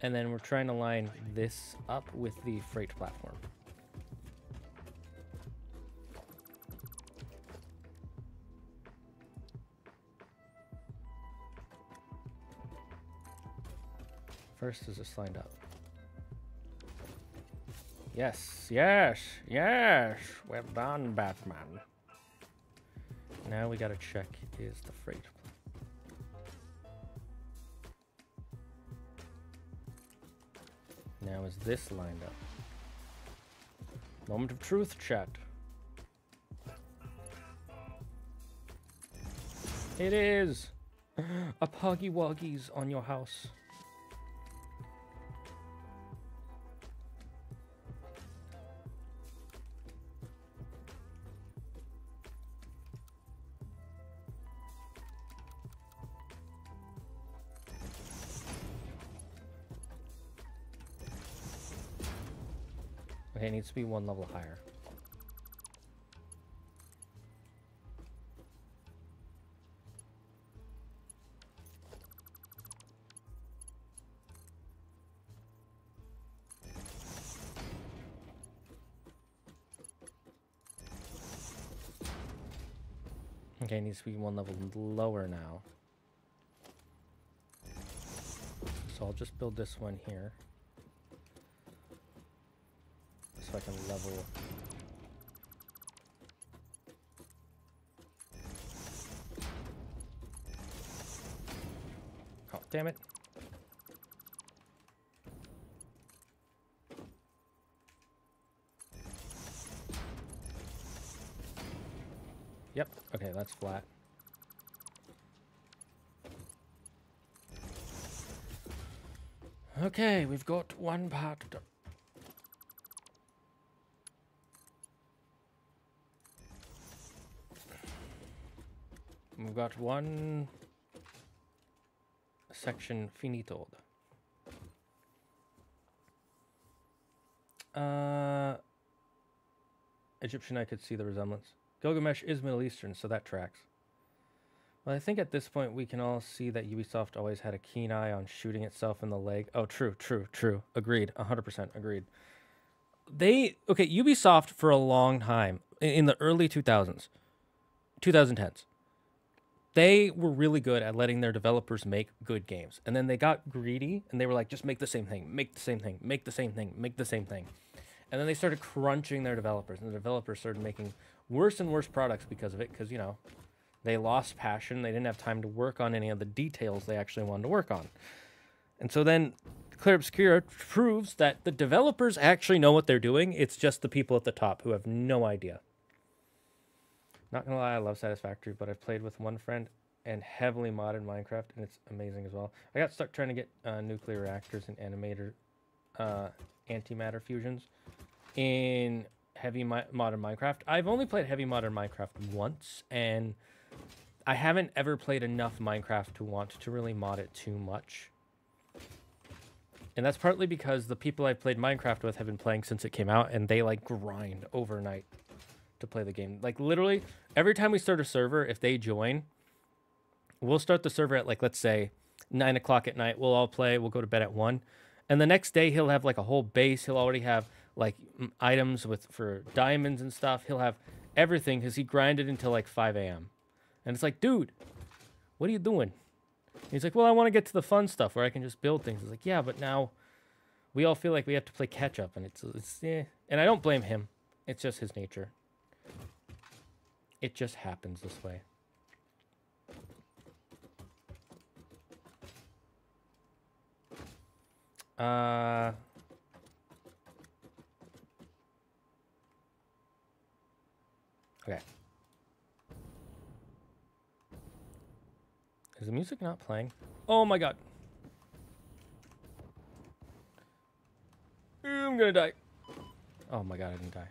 and then we're trying to line this up with the freight platform. First, is this lined up? Yes, yes, yes. We're done, Batman. Now we gotta check is the freight. Now is this lined up? Moment of truth, chat. It is! A Poggy Woggies on your house. Okay, it needs to be 1 level higher. Okay, it needs to be one level lower now. So I'll just build this one here. So I can level. Oh, damn it. Yep, okay, that's flat. Okay, we've got one part done. We've got one section finitoed. Egyptian, I could see the resemblance. Gilgamesh is Middle Eastern, so that tracks. Well, I think at this point we can all see that Ubisoft always had a keen eye on shooting itself in the leg. Oh, true. Agreed. 100% agreed. Ubisoft for a long time, in the early 2000s, 2010s, they were really good at letting their developers make good games. And then they got greedy and they were like, just make the same thing, make the same thing, make the same thing, make the same thing. And then they started crunching their developers, and the developers started making worse and worse products because of it, because, you know, they lost passion. They didn't have time to work on any of the details they actually wanted to work on. And so then Clear Obscura proves that the developers actually know what they're doing. It's just the people at the top who have no idea. Not gonna lie, I love Satisfactory, but I've played with one friend and heavily modded Minecraft, and it's amazing as well. I got stuck trying to get nuclear reactors and animator antimatter fusions in heavy modern Minecraft. I've only played heavy modern Minecraft once, and I haven't ever played enough Minecraft to want to really mod it too much. And that's partly because the people I've played Minecraft with have been playing since it came out, and they like grind overnight to play the game. Like literally every time we start a server, if they join, we'll start the server at like, let's say 9 o'clock at night. We'll all play. We'll go to bed at 1. And the next day he'll have like a whole base. He'll already have like items for diamonds and stuff. He'll have everything because he grinded until like 5 a.m. And it's like, dude, what are you doing? And he's like, well, I want to get to the fun stuff where I can just build things. It's like, yeah, but now we all feel like we have to play catch up, and it's And I don't blame him. It's just his nature. It just happens this way. Okay. Is the music not playing? Oh my god. I'm gonna die. Oh my god, I didn't die.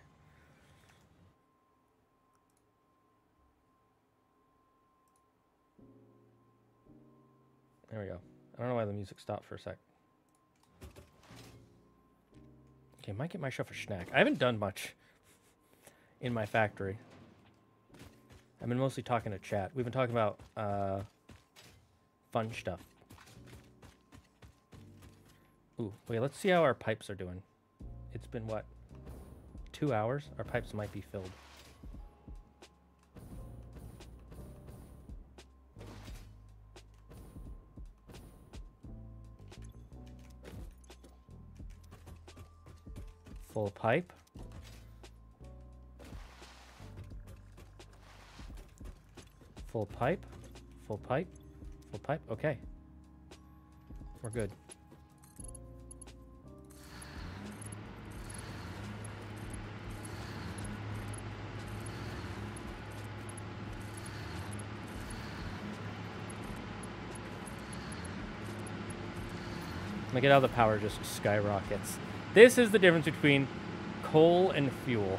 There we go. I don't know why the music stopped for a sec. Okay, might get myself a snack. I haven't done much in my factory. I've been mostly talking to chat. We've been talking about fun stuff. Ooh, wait, let's see how our pipes are doing. It's been, what, 2 hours? Our pipes might be filled. Full pipe. Full pipe. Full pipe. Full pipe. Okay. We're good. Look at how the power just skyrockets. This is the difference between coal and fuel.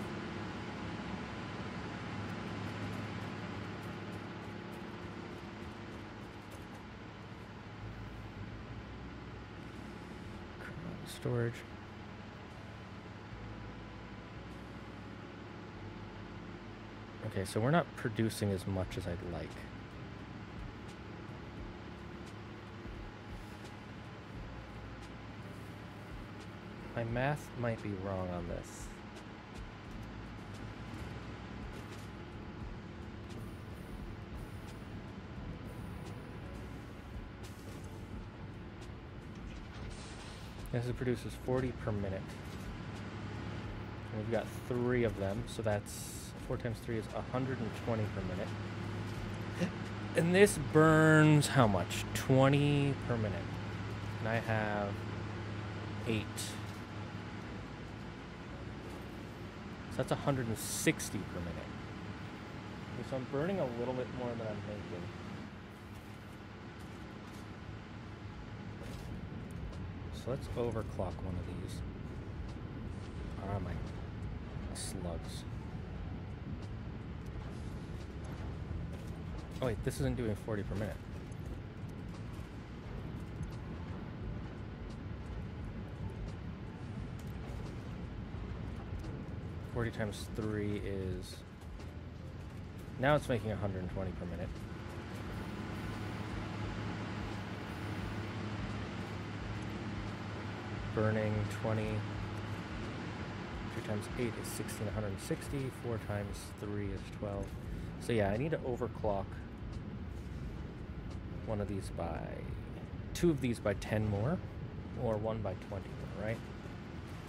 Storage. Okay, so we're not producing as much as I'd like. My math might be wrong on this. This produces 40 per minute. And we've got 3 of them, so that's 4 times 3 is 120 per minute. And this burns how much? 20 per minute. And I have 8. So that's 160 per minute. Okay, so I'm burning a little bit more than I'm making. So let's overclock one of these. Ah, my slugs. Oh wait, this isn't doing 40 per minute. $40 times 3 is... Now it's making 120 per minute. Burning 20. 3 times 8 is 1,660. 4 times 3 is 12. So yeah, I need to overclock one of these by... 2 of these by 10 more. Or 1 by 20 more, right?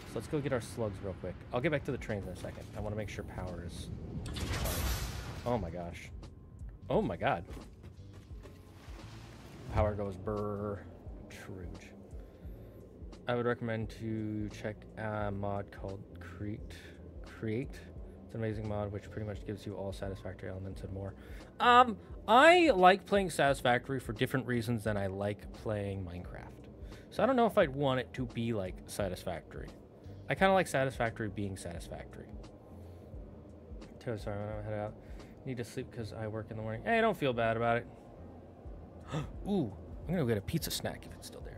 So let's go get our slugs real quick. I'll get back to the trains in a second. I want to make sure power is... Oh my gosh. Oh my god. Power goes brrr. Truge. I would recommend to check a mod called Create. It's an amazing mod which pretty much gives you all Satisfactory elements and more. I like playing Satisfactory for different reasons than I like playing Minecraft. So I don't know if I'd want it to be like Satisfactory. I kind of like Satisfactory being Satisfactory. Sorry, I'm gonna head out. Need to sleep because I work in the morning. Hey, don't feel bad about it. Ooh, I'm gonna go get a pizza snack if it's still there.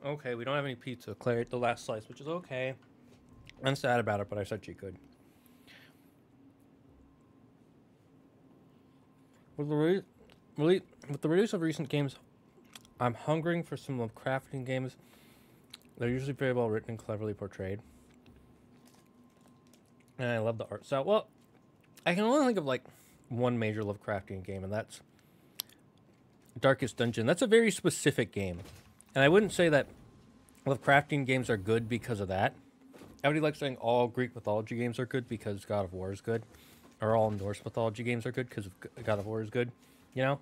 Okay, we don't have any pizza. Claire ate the last slice, which is okay. I'm sad about it, but I said she could. With the release of recent games, I'm hungering for some Lovecraftian games. They're usually very well written and cleverly portrayed. And I love the art style. Well, I can only think of like one major Lovecraftian game, and that's Darkest Dungeon. That's a very specific game. And I wouldn't say that Lovecraftian games are good because of that. I would like saying all Greek mythology games are good because God of War is good. Or all Norse mythology games are good because God of War is good. You know?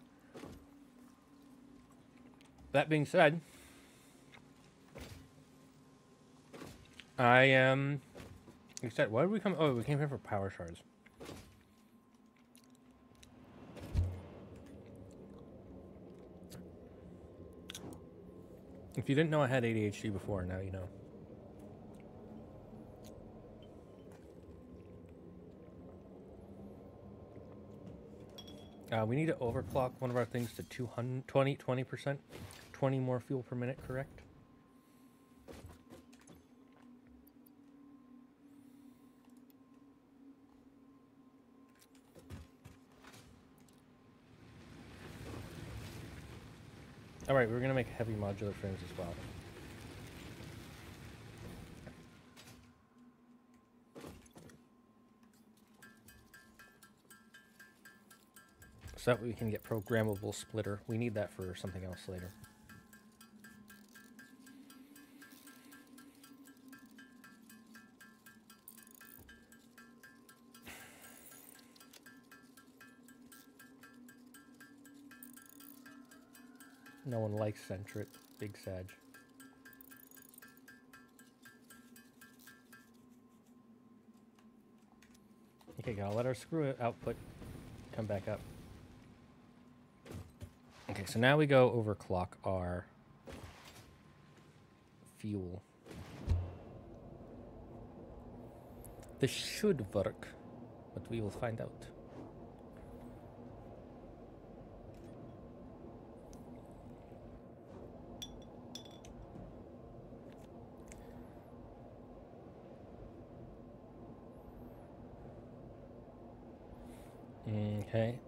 That being said, I am... Except, why did we come... Oh, we came here for power shards. If you didn't know I had ADHD before, now you know. We need to overclock one of our things to 20%. 20 more fuel per minute, correct? Alright, we're gonna make heavy modular frames as well. So that we can get programmable splitter. We need that for something else later. No one likes Centric. Big Sag. Okay, gotta let our screw output come back up. Okay, so now we go overclock our fuel. This should work, but we will find out. Okay.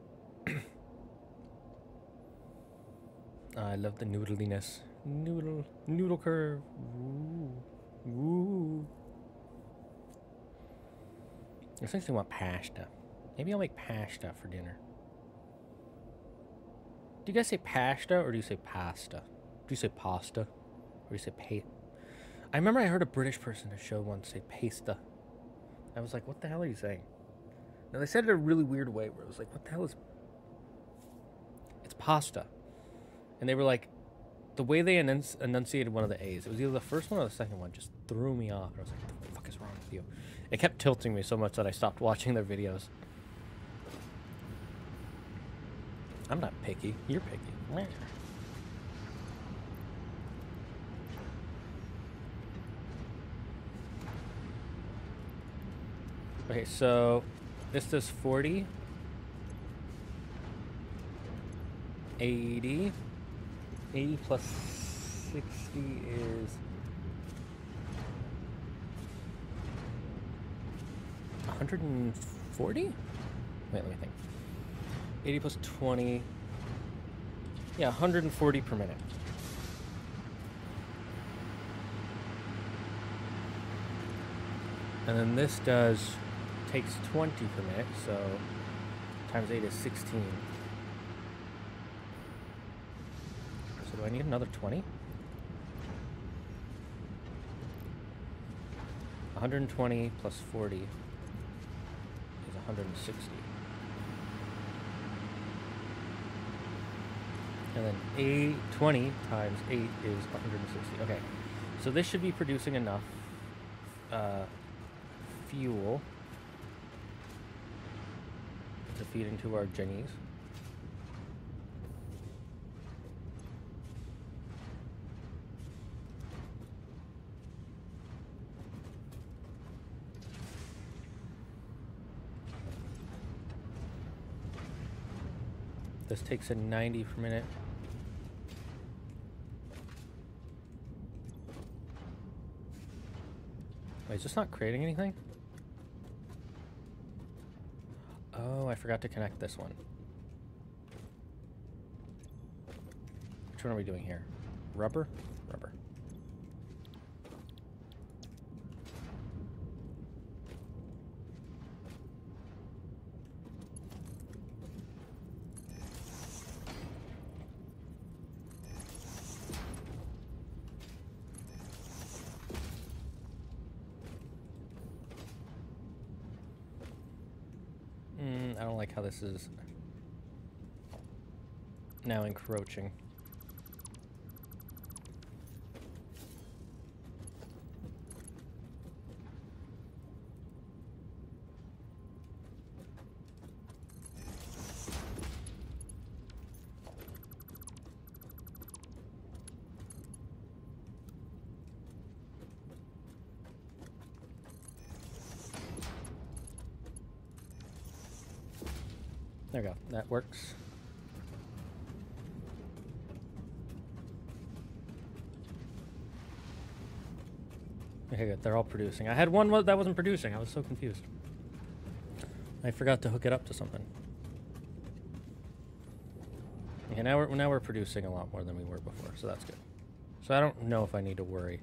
I love the noodliness. Noodle curve. Woo. Woo. I think I want pasta. Maybe I'll make pasta for dinner. Do you guys say pasta or do you say pasta? Do you say pasta? Or do you say I remember I heard a British person at a show once say pasta. I was like, what the hell are you saying? Now they said it in a really weird way where it was like, what the hell is... It's pasta. And they were like, the way they enunciated one of the A's, it was either the first one or the second one, just threw me off. I was like, what the fuck is wrong with you? It kept tilting me so much that I stopped watching their videos. I'm not picky. You're picky. Okay, so this does 40, 80, 80 plus 60 is 140? Wait, let me think. 80 plus 20, yeah, 140 per minute. And then this takes 20 per minute, so times 8 is 16. So do I need another 20? 120 plus 40 is 160. And then 20 times 8 is 160. Okay, so this should be producing enough fuel to feed into our Jennies. This takes a 90 per minute. Wait, is this not creating anything? Oh, I forgot to connect this one. Which one are we doing here? Rubber? Rubber. I don't like how this is now encroaching. There we go. That works. Okay, good. They're all producing. I had one that wasn't producing. I was so confused. I forgot to hook it up to something. Okay, now we're producing a lot more than we were before, so that's good. So I don't know if I need to worry.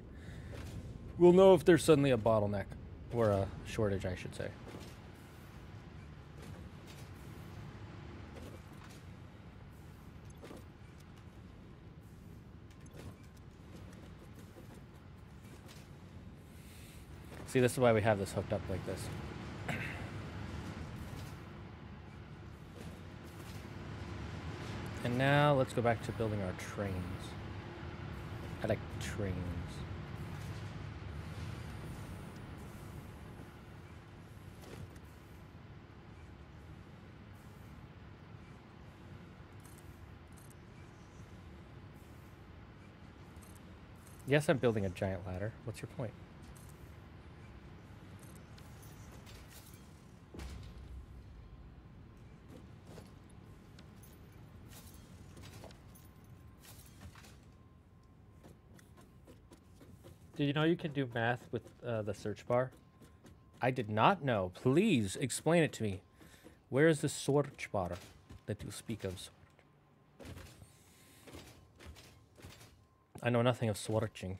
We'll know if there's suddenly a bottleneck, or a shortage, I should say. See, this is why we have this hooked up like this. And now let's go back to building our trains. I like trains. Yes, I'm building a giant ladder. What's your point? Did you know you can do math with the search bar? I did not know. Please explain it to me. Where is the search bar that you speak of? I know nothing of searching.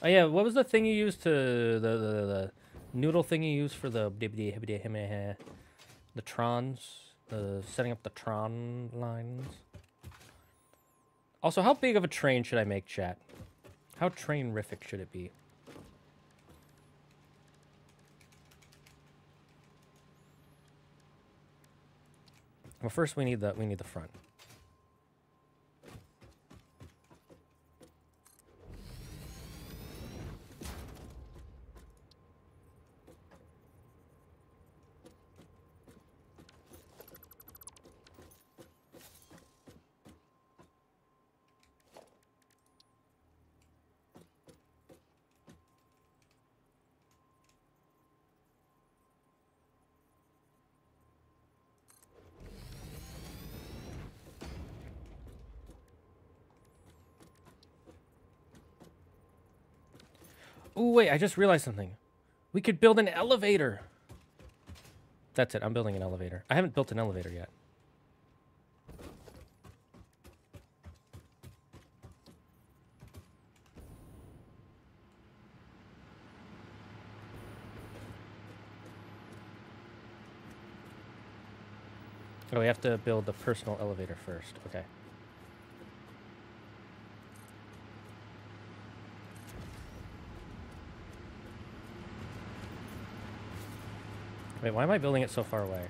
Oh yeah, what was the thing you used to the noodle thing you used for the trons, setting up the tron lines? Also, how big of a train should I make, chat? How train-rific should it be? Well, first we need the front. Oh, wait, I just realized something. We could build an elevator. That's it, I'm building an elevator. I haven't built an elevator yet. Oh, we have to build the personal elevator first. Okay. Wait, why am I building it so far away?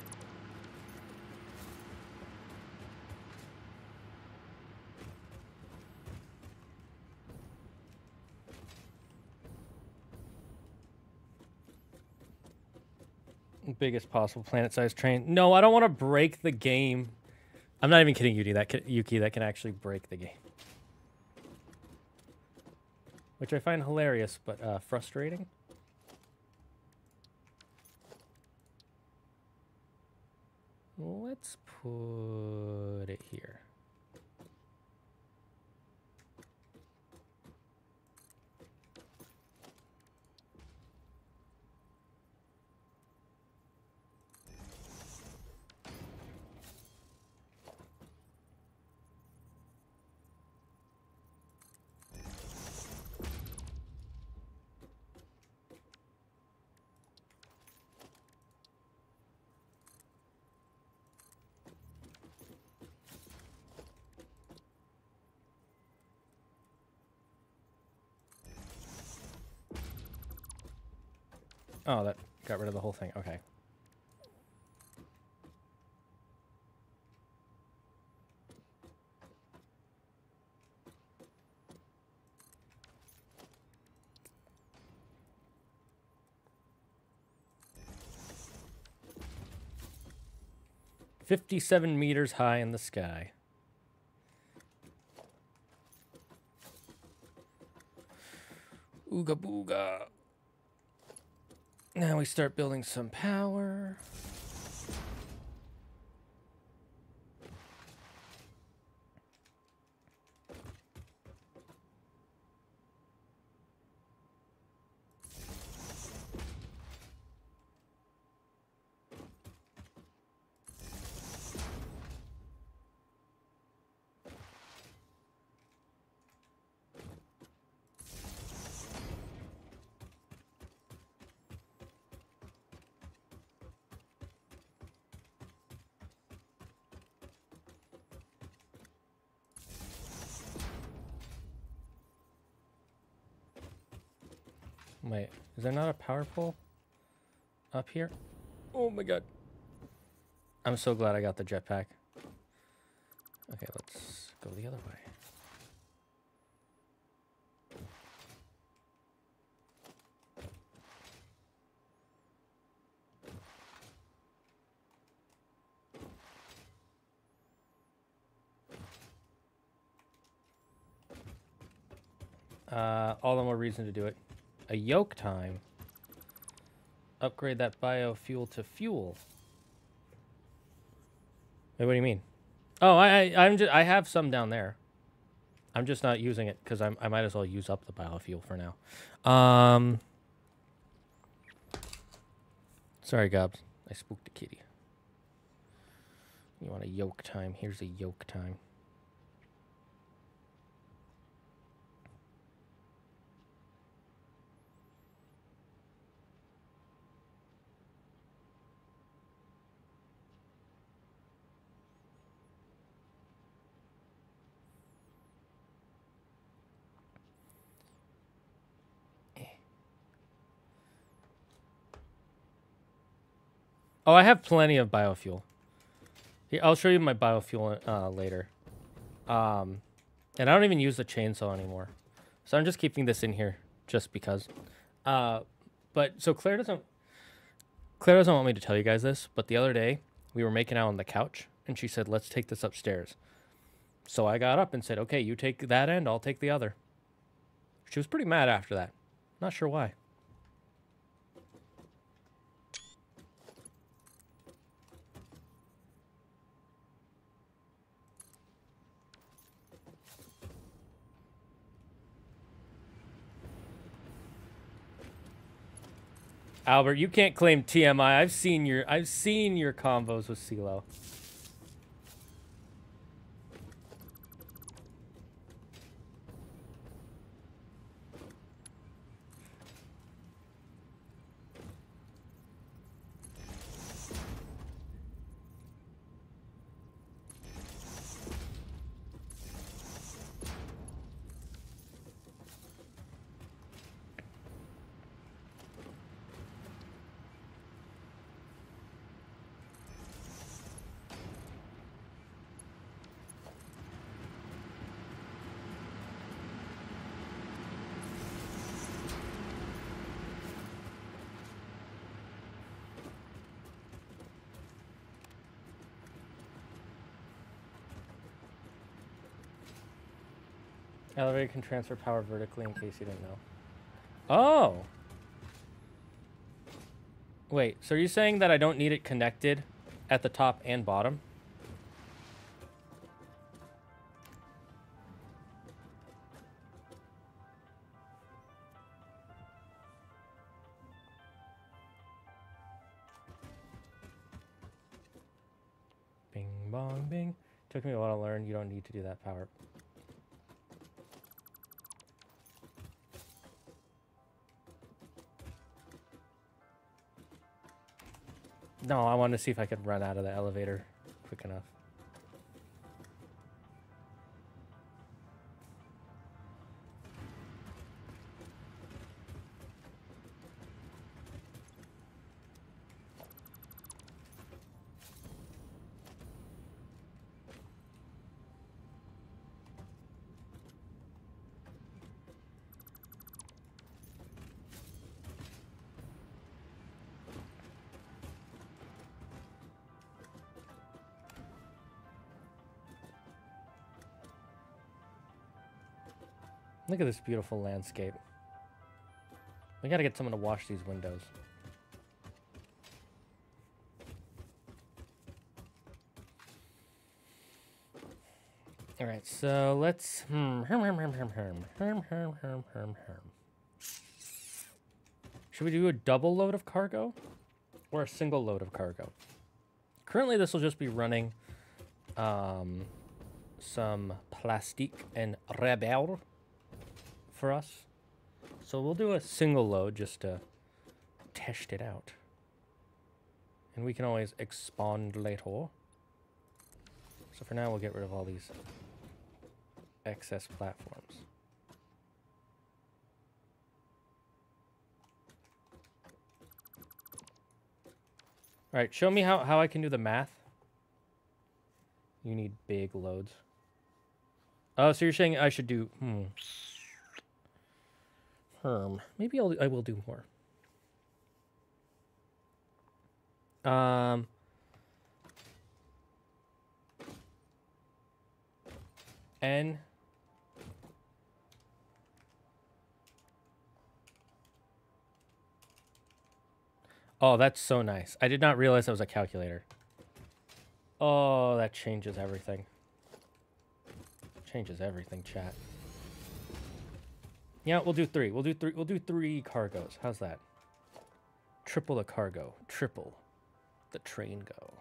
Biggest possible planet-sized train. No, I don't want to break the game. I'm not even kidding, Yuki. That can actually break the game. Which I find hilarious, but frustrating. Let's put it here. Oh, that got rid of the whole thing. Okay. "57 meters high in the sky." Ooga booga. Now we start building some power. Wait, is there not a power pole up here? Oh my god. I'm so glad I got the jetpack. Okay, let's go the other way. All the more reason to do it. A yoke time. Upgrade that biofuel to fuel. Wait, what do you mean? Oh, I have some down there. I'm just not using it because I might as well use up the biofuel for now. Sorry, Gobs. I spooked a kitty. You want a yoke time? Here's a yoke time. Oh, I have plenty of biofuel. Here, I'll show you my biofuel later. And I don't even use the chainsaw anymore. So I'm just keeping this in here just because. But so Claire doesn't want me to tell you guys this, but the other day we were making out on the couch and she said, "Let's take this upstairs." So I got up and said, "Okay, you take that end, I'll take the other." She was pretty mad after that. Not sure why. Albert, you can't claim TMI. I've seen your combos with CeeLo. Elevator can transfer power vertically in case you didn't know. Oh! Wait, so are you saying that I don't need it connected at the top and bottom? Bing, bong, bing. Took me a while to learn. You don't need to do that power. No, I wanted to see if I could run out of the elevator quick enough. Look at this beautiful landscape. We gotta get someone to wash these windows. Alright, so let's... Should we do a double load of cargo? Or a single load of cargo? Currently, this will just be running some plastique and rubber for us. So we'll do a single load just to test it out. And we can always expand later. So for now, we'll get rid of all these excess platforms. All right, show me how I can do the math. You need big loads. Oh, so you're saying I should do... Maybe I will do more. N. Oh, that's so nice. I did not realize that was a calculator. Oh, that changes everything. Changes everything, chat. Yeah, we'll do 3. We'll do 3 cargos. How's that? Triple the cargo. Triple the train go.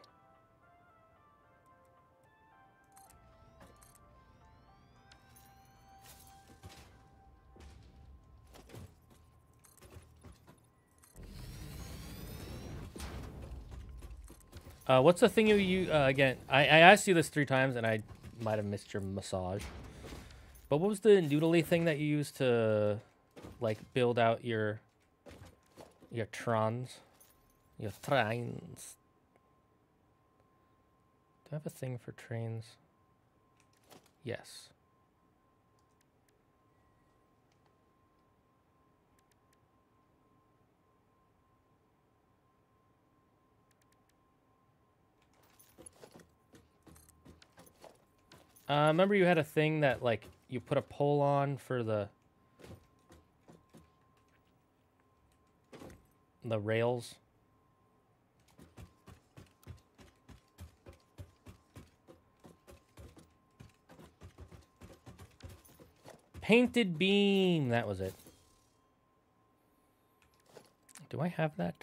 What's the thing you again? I asked you this 3 times and I might have missed your massage. But what was the noodly thing that you used to like build out your trons? Your trains. Do I have a thing for trains? Yes. Remember you had a thing that like you put a pole on for the rails? Painted beam, that was it. Do I have that?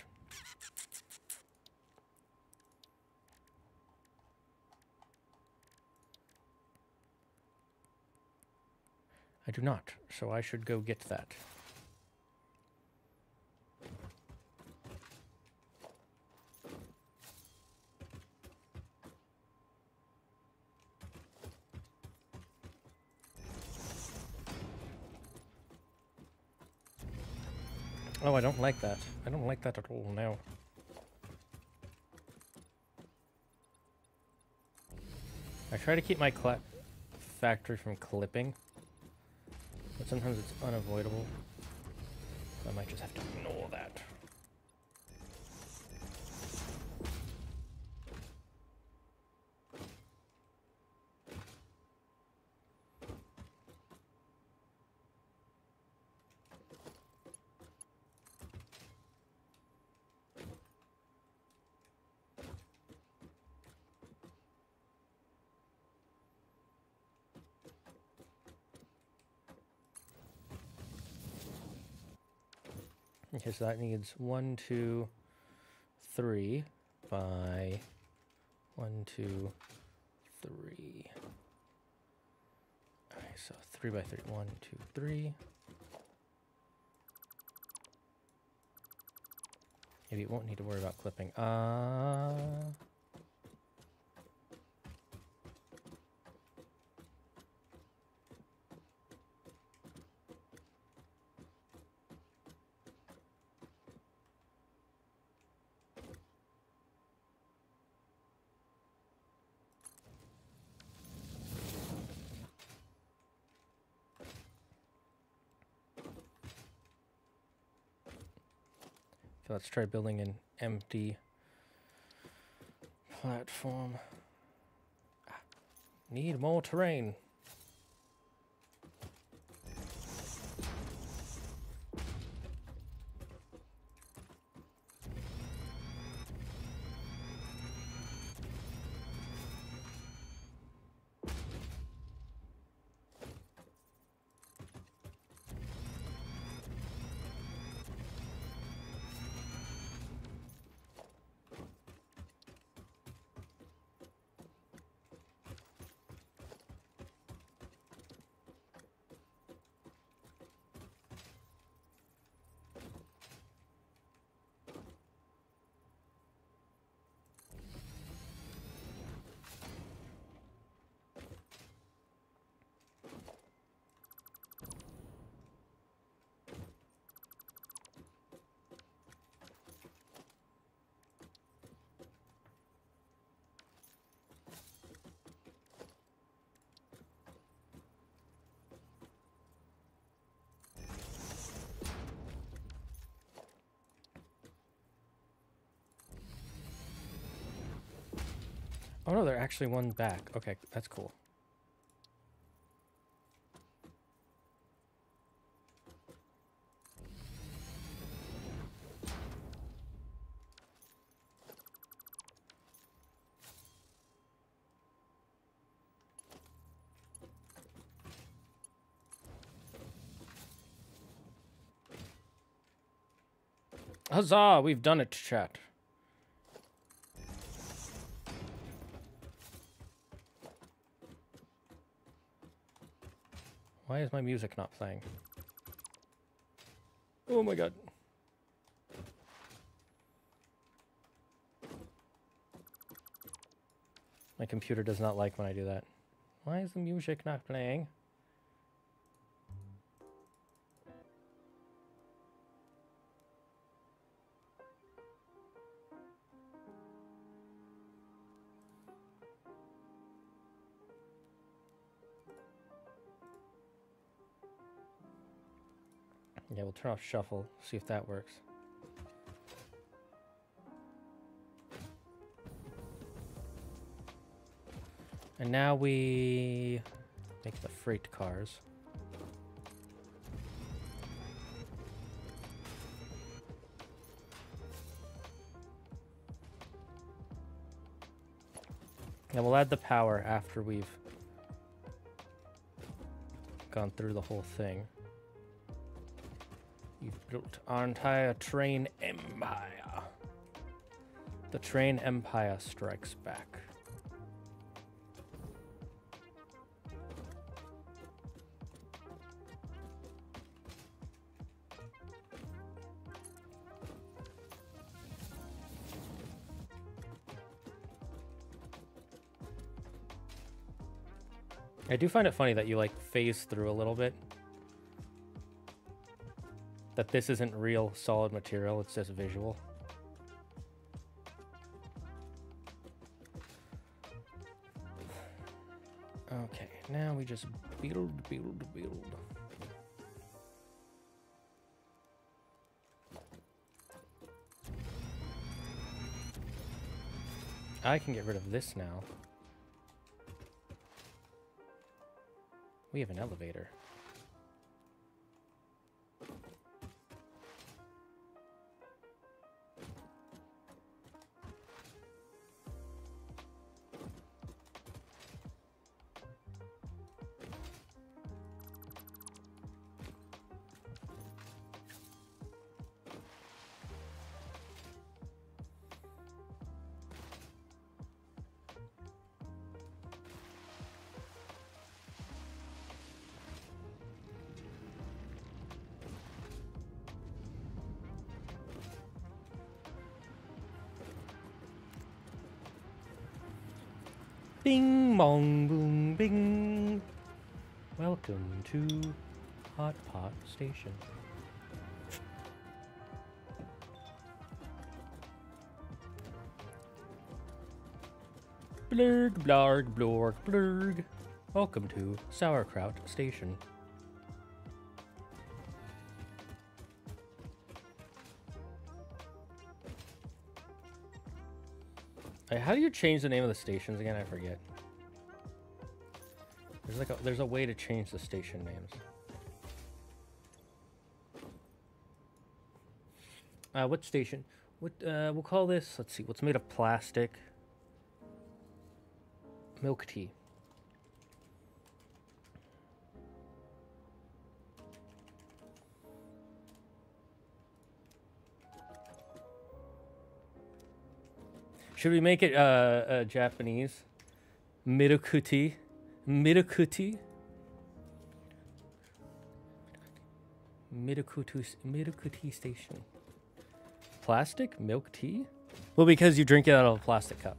I do not, so I should go get that. Oh, I don't like that. I don't like that at all now. I try to keep my factory from clipping, but sometimes it's unavoidable. I might just have to ignore that. Okay, so that needs 1, 2, 3 by 1, 2, 3. Okay, so 3 by 3. 1, 2, 3. Maybe it won't need to worry about clipping. So let's try building an empty platform. Need more terrain. Oh no, they're actually one back. Okay, that's cool. Huzzah! We've done it, chat. Why is my music not playing? Oh my god. My computer does not like when I do that. Why is the music not playing? Yeah, we'll turn off shuffle, see if that works. And now we make the freight cars. And we'll add the power after we've gone through the whole thing. You've built our entire train empire. The train empire strikes back. I do find it funny that you like phase through a little bit. That this isn't real solid material, it's just visual. Okay, now we just build. I can get rid of this now. We have an elevator. Bing, bong, boom, bing. Welcome to Hot Pot Station. Blurg, blarg, blorg, blurg. Welcome to Sauerkraut Station. How do you change the name of the stations again? I forget. There's a way to change the station names. What station? What we'll call this, let's see, what's made of plastic? Milk tea. Should we make it Japanese? Mirokuti. Mirokuti. Mirokuti Station. Plastic milk tea? Well, because you drink it out of a plastic cup.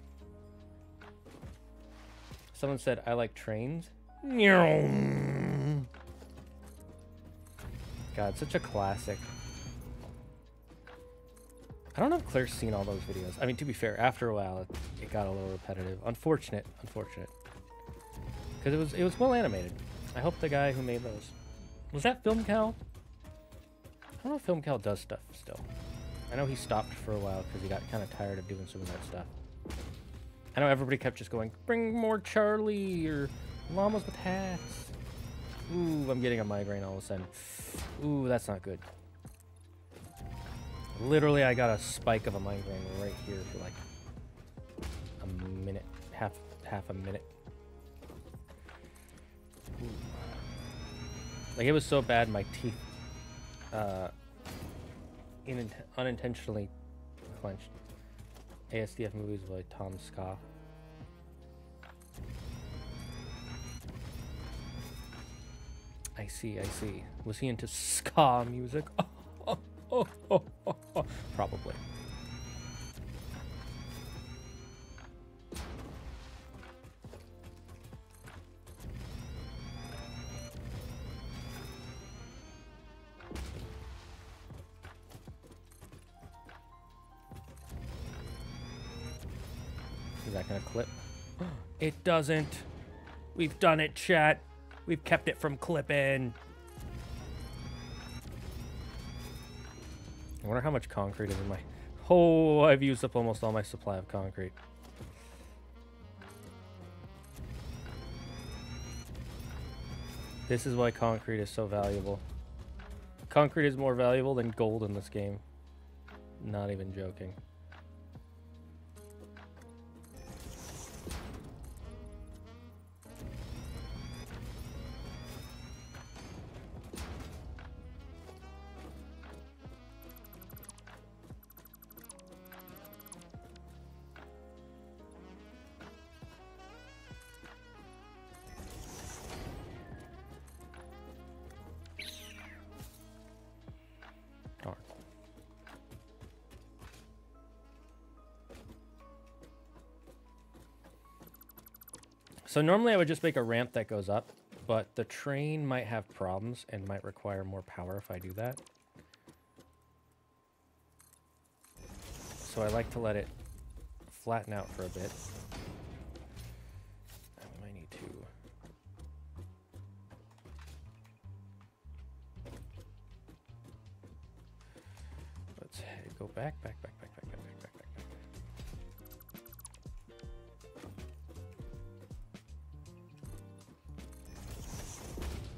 Someone said, I like trains. God, such a classic. I don't know if Claire's seen all those videos. I mean, to be fair, after a while, it got a little repetitive. Unfortunate. Because it was well animated. I hope the guy who made those... Was that Film Cal? I don't know if Film Cal does stuff still. I know he stopped for a while because he got kind of tired of doing some of that stuff. I know everybody kept just going, bring more Charlie or llamas with hats. Ooh, I'm getting a migraine all of a sudden. Ooh, that's not good. Literally, I got a spike of a migraine right here for like a minute, half a minute. Ooh. Like it was so bad, my teeth unintentionally clenched. ASDF movies by Tom Ska. I see. Was he into ska music? Probably. Is that gonna clip? It doesn't. We've done it, chat. We've kept it from clipping. I wonder how much concrete is in my... Oh, I've used up almost all my supply of concrete. This is why concrete is so valuable. Concrete is more valuable than gold in this game. Not even joking. So normally I would just make a ramp that goes up, but the train might have problems and might require more power if I do that. So I like to let it flatten out for a bit. I might need to... Let's go back.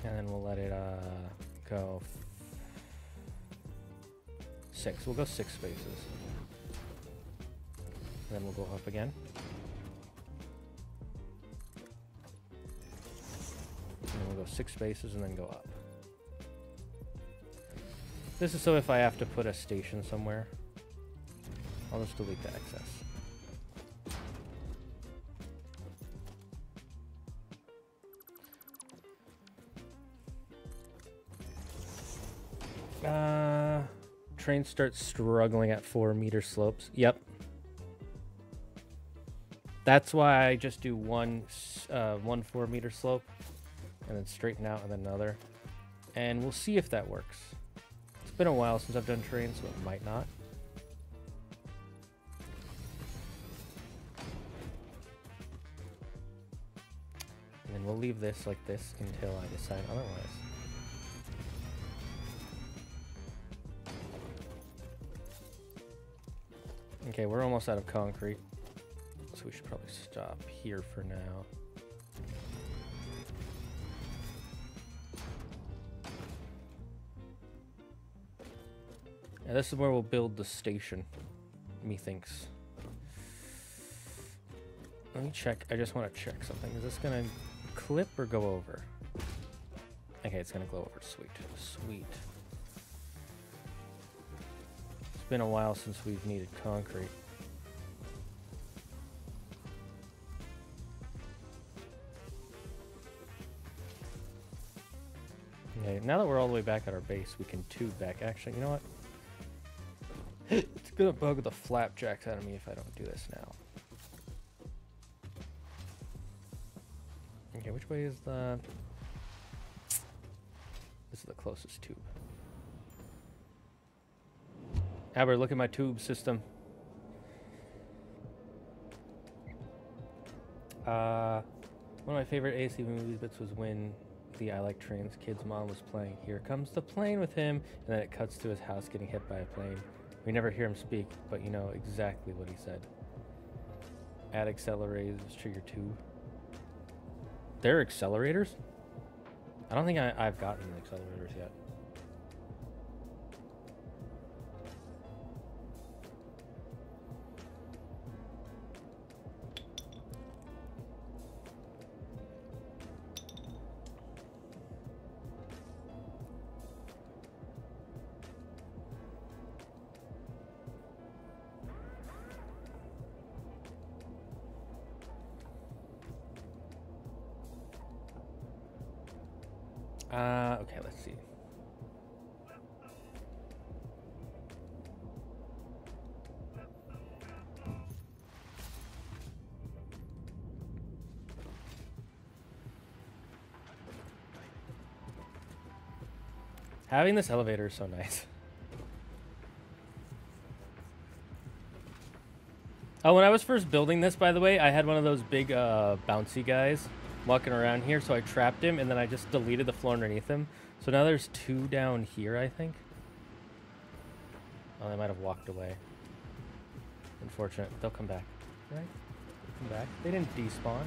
And then we'll let it go 6. We'll go 6 spaces. And then we'll go up again. And then we'll go 6 spaces and then go up. This is so if I have to put a station somewhere, I'll just delete the excess. Train starts struggling at 4-meter slopes. Yep. That's why I just do one 4-meter slope and then straighten out and then another. And we'll see if that works. It's been a while since I've done trains, so it might not. And then we'll leave this like this until I decide otherwise. Okay, we're almost out of concrete, so we should probably stop here for now. And this is where we'll build the station, methinks. Let me check. I just want to check something. Is this going to clip or go over? Okay, it's going to go over. Sweet. Sweet. It's been a while since we've needed concrete. Okay, now that we're all the way back at our base, we can tube back. Actually, you know what? It's gonna bug the flapjacks out of me if I don't do this now. Okay, which way is the... This is the closest tube. Albert, look at my tube system. One of my favorite ASC movies bits was when the I Like Trains kid's mom was playing Here Comes the Plane with him, and then it cuts to his house getting hit by a plane. We never hear him speak, but you know exactly what he said. Add accelerators, trigger 2. They're accelerators? I don't think I've gotten accelerators yet. Okay, let's see. Having this elevator is so nice. Oh, when I was first building this, by the way, I had one of those big bouncy guys walking around here, so I trapped him, and then I just deleted the floor underneath him. So now there's 2 down here, I think. Oh, they might have walked away. Unfortunate. They'll come back. Right? Come back. They didn't despawn.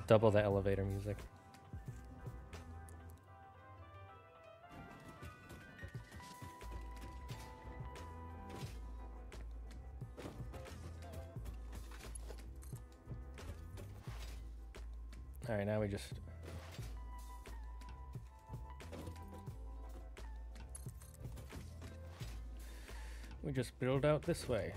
Double the elevator music. All right, now we just build out this way.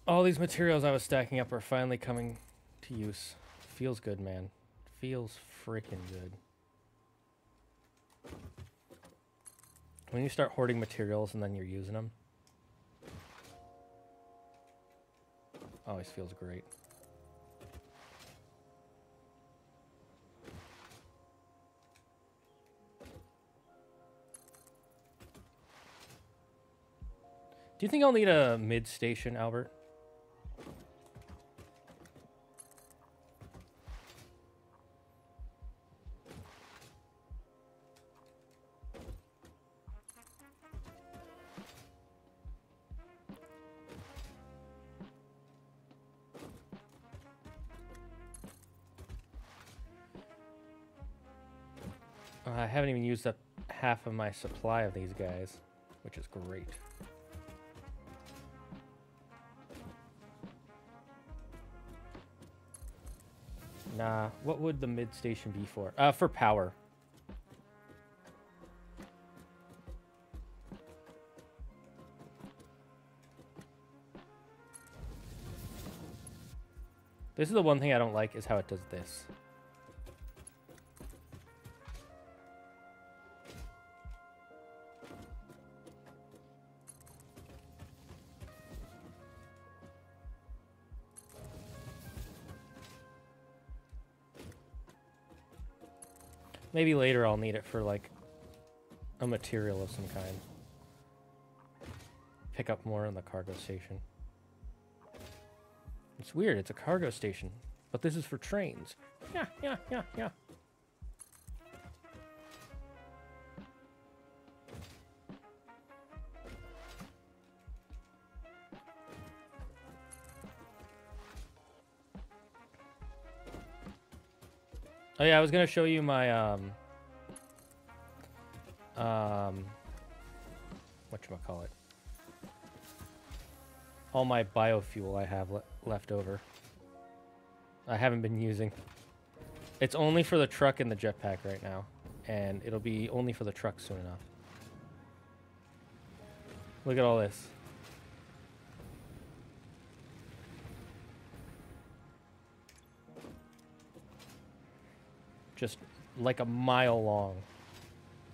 All these materials I was stacking up are finally coming to use. Feels good, man. Feels freaking good. When you start hoarding materials and then you're using them, always feels great. Do you think I'll need a mid station, Albert? I haven't even used up half of my supply of these guys, which is great. Nah, what would the mid station be for? For power. This is the one thing I don't like, is how it does this. Maybe later I'll need it for, like, a material of some kind. Pick up more in the cargo station. It's weird, it's a cargo station, but this is for trains. Yeah. Oh yeah, I was gonna show you my whatchamacallit, all my biofuel I have left over. I haven't been using. It's only for the truck and the jetpack right now, and it'll be only for the truck soon enough. Look at all this. Just like a mile long.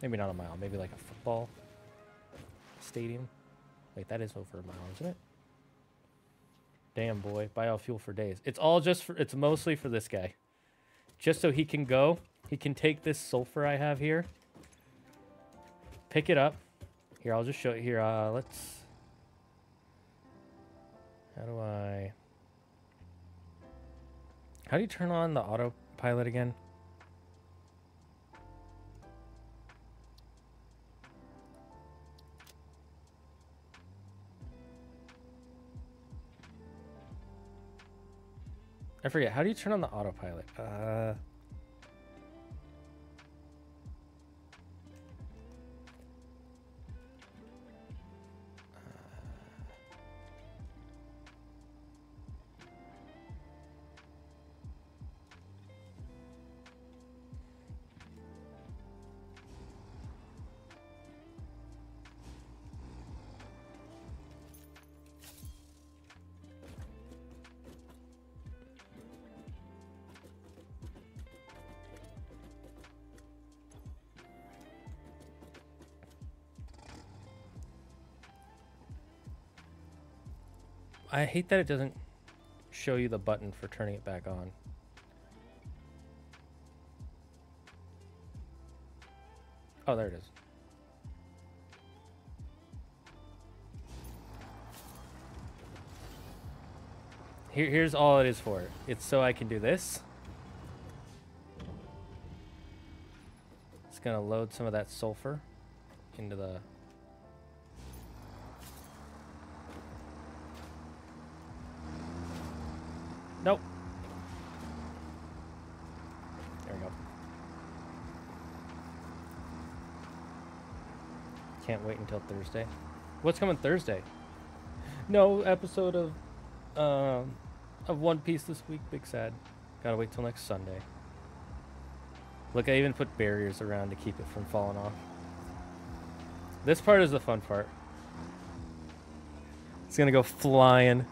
Maybe not a mile, maybe like a football stadium. Wait, that is over a mile, isn't it? Damn, boy. Biofuel for days. It's all just for, it's mostly for this guy. Just so he can go. He can take this sulfur I have here, pick it up, Here, I'll just show you here. Let's... How do you turn on the autopilot again? I forget. How do you turn on the autopilot? I hate that it doesn't show you the button for turning it back on. Oh, there it is. Here's all it is for. It's so I can do this. It's gonna load some of that sulfur into the... Nope. There we go. Can't wait until Thursday. What's coming Thursday? No episode of One Piece this week. Big sad. Gotta wait till next Sunday. Look, I even put barriers around to keep it from falling off. This part is the fun part. It's gonna go flying.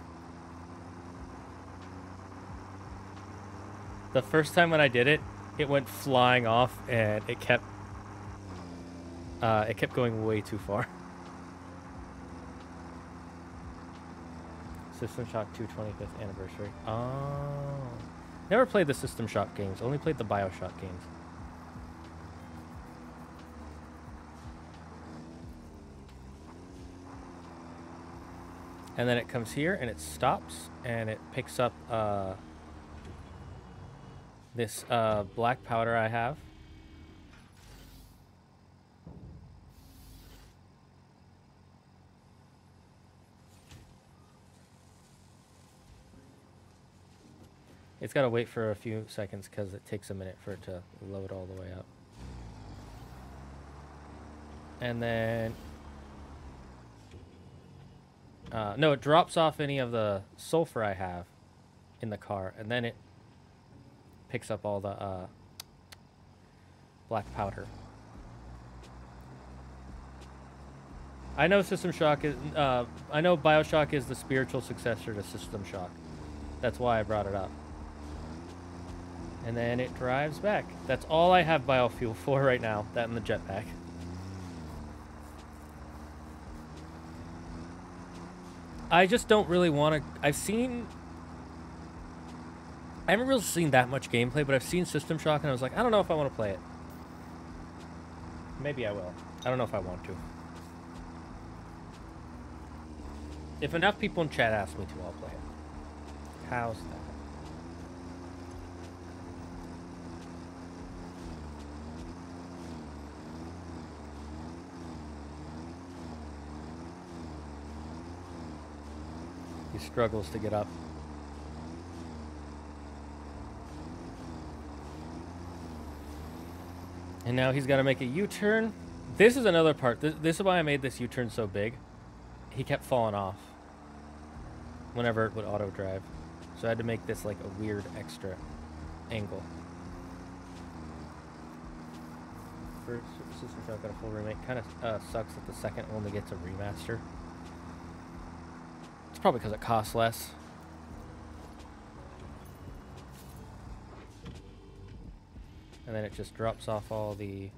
The first time when I did it, it went flying off, and it kept going way too far. System Shock 2 25th anniversary. Oh, never played the System Shock games. Only played the BioShock games. And then it comes here, and it stops, and it picks up this black powder I have. It's got to wait for a few seconds because it takes a minute for it to load all the way up. And then... no, it drops off any of the sulfur I have in the car, and then it picks up all the black powder. I know System Shock is... I know BioShock is the spiritual successor to System Shock. That's why I brought it up. And then it drives back. That's all I have biofuel for right now. That and the jetpack. I just don't really want to... I haven't really seen that much gameplay, but I've seen System Shock, and I was like, I don't know if I want to play it. Maybe I will. I don't know if I want to. If enough people in chat ask me to, I'll play it. How's that? He struggles to get up. And now he's got to make a U-turn. This is another part. This is why I made this U-turn so big. He kept falling off whenever it would auto drive. So I had to make this like a weird extra angle. First System Shock got a full remake. Kind of sucks that the second only gets a remaster. It's probably because it costs less. And then it just drops off all the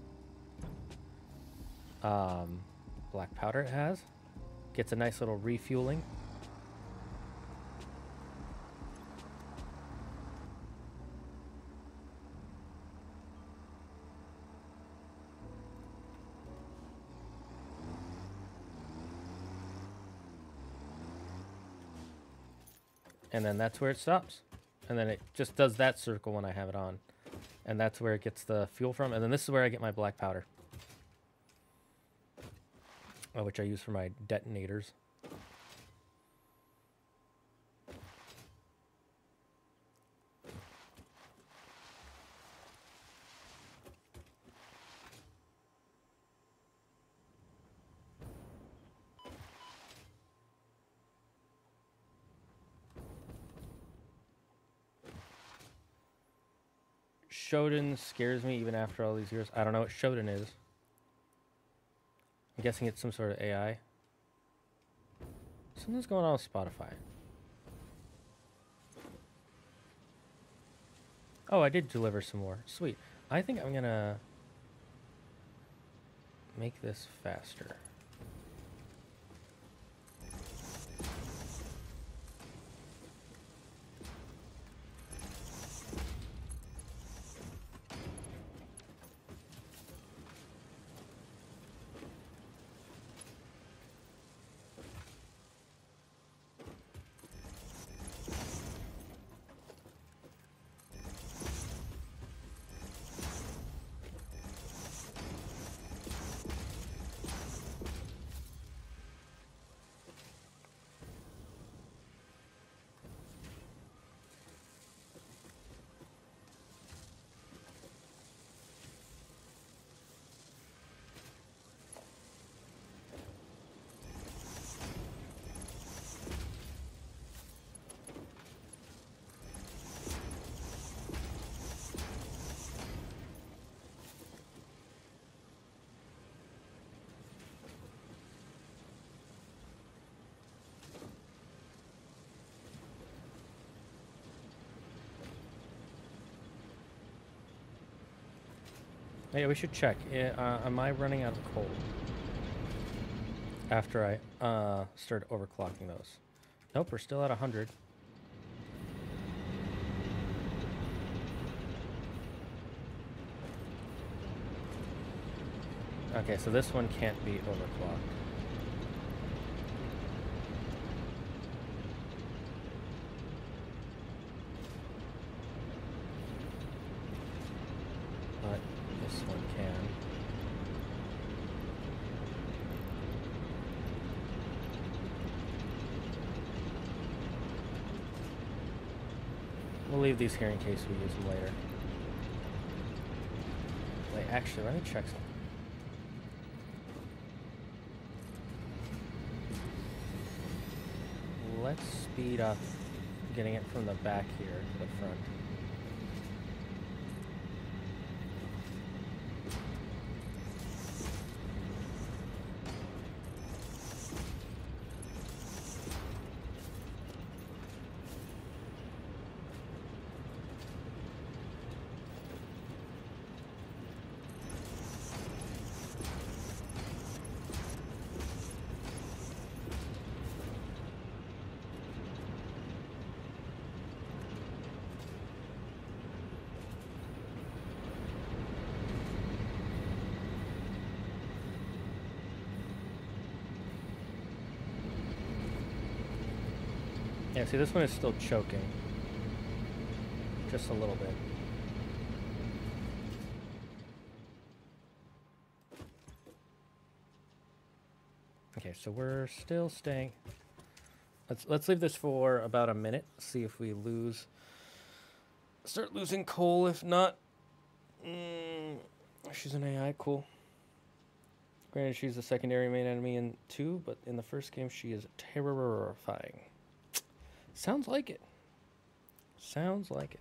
black powder it has. Gets a nice little refueling. And then that's where it stops. And then it just does that circle when I have it on. And that's where it gets the fuel from. And then this is where I get my black powder. Which I use for my detonators. Shodan scares me even after all these years. I don't know what Shodan is. I'm guessing it's some sort of AI. Something's going on with Spotify. Oh, I did deliver some more. Sweet. I think I'm gonna make this faster. Yeah, we should check. Am I running out of coal? After I start overclocking those. Nope, we're still at 100. Okay, so this one can't be overclocked. But this one can. We'll leave these here in case we use them later. Wait, actually, let me check something. Let's speed up getting it from the back here to the front. Yeah, see, this one is still choking. Just a little bit. Okay, so we're still staying. Let's leave this for about a minute. See if we start losing coal. If not, she's an AI. Cool. Granted, she's the secondary main enemy in 2, but in the first game, she is terrifying. Sounds like it. Sounds like it.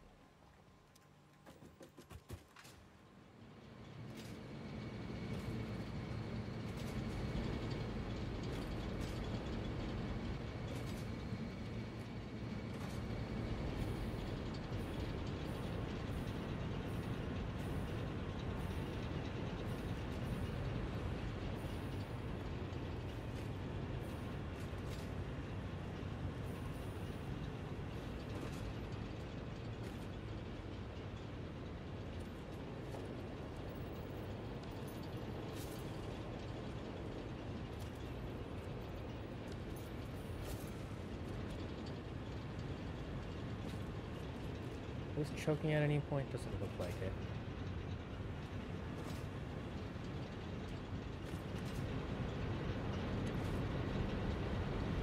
Was choking at any point? Doesn't look like it.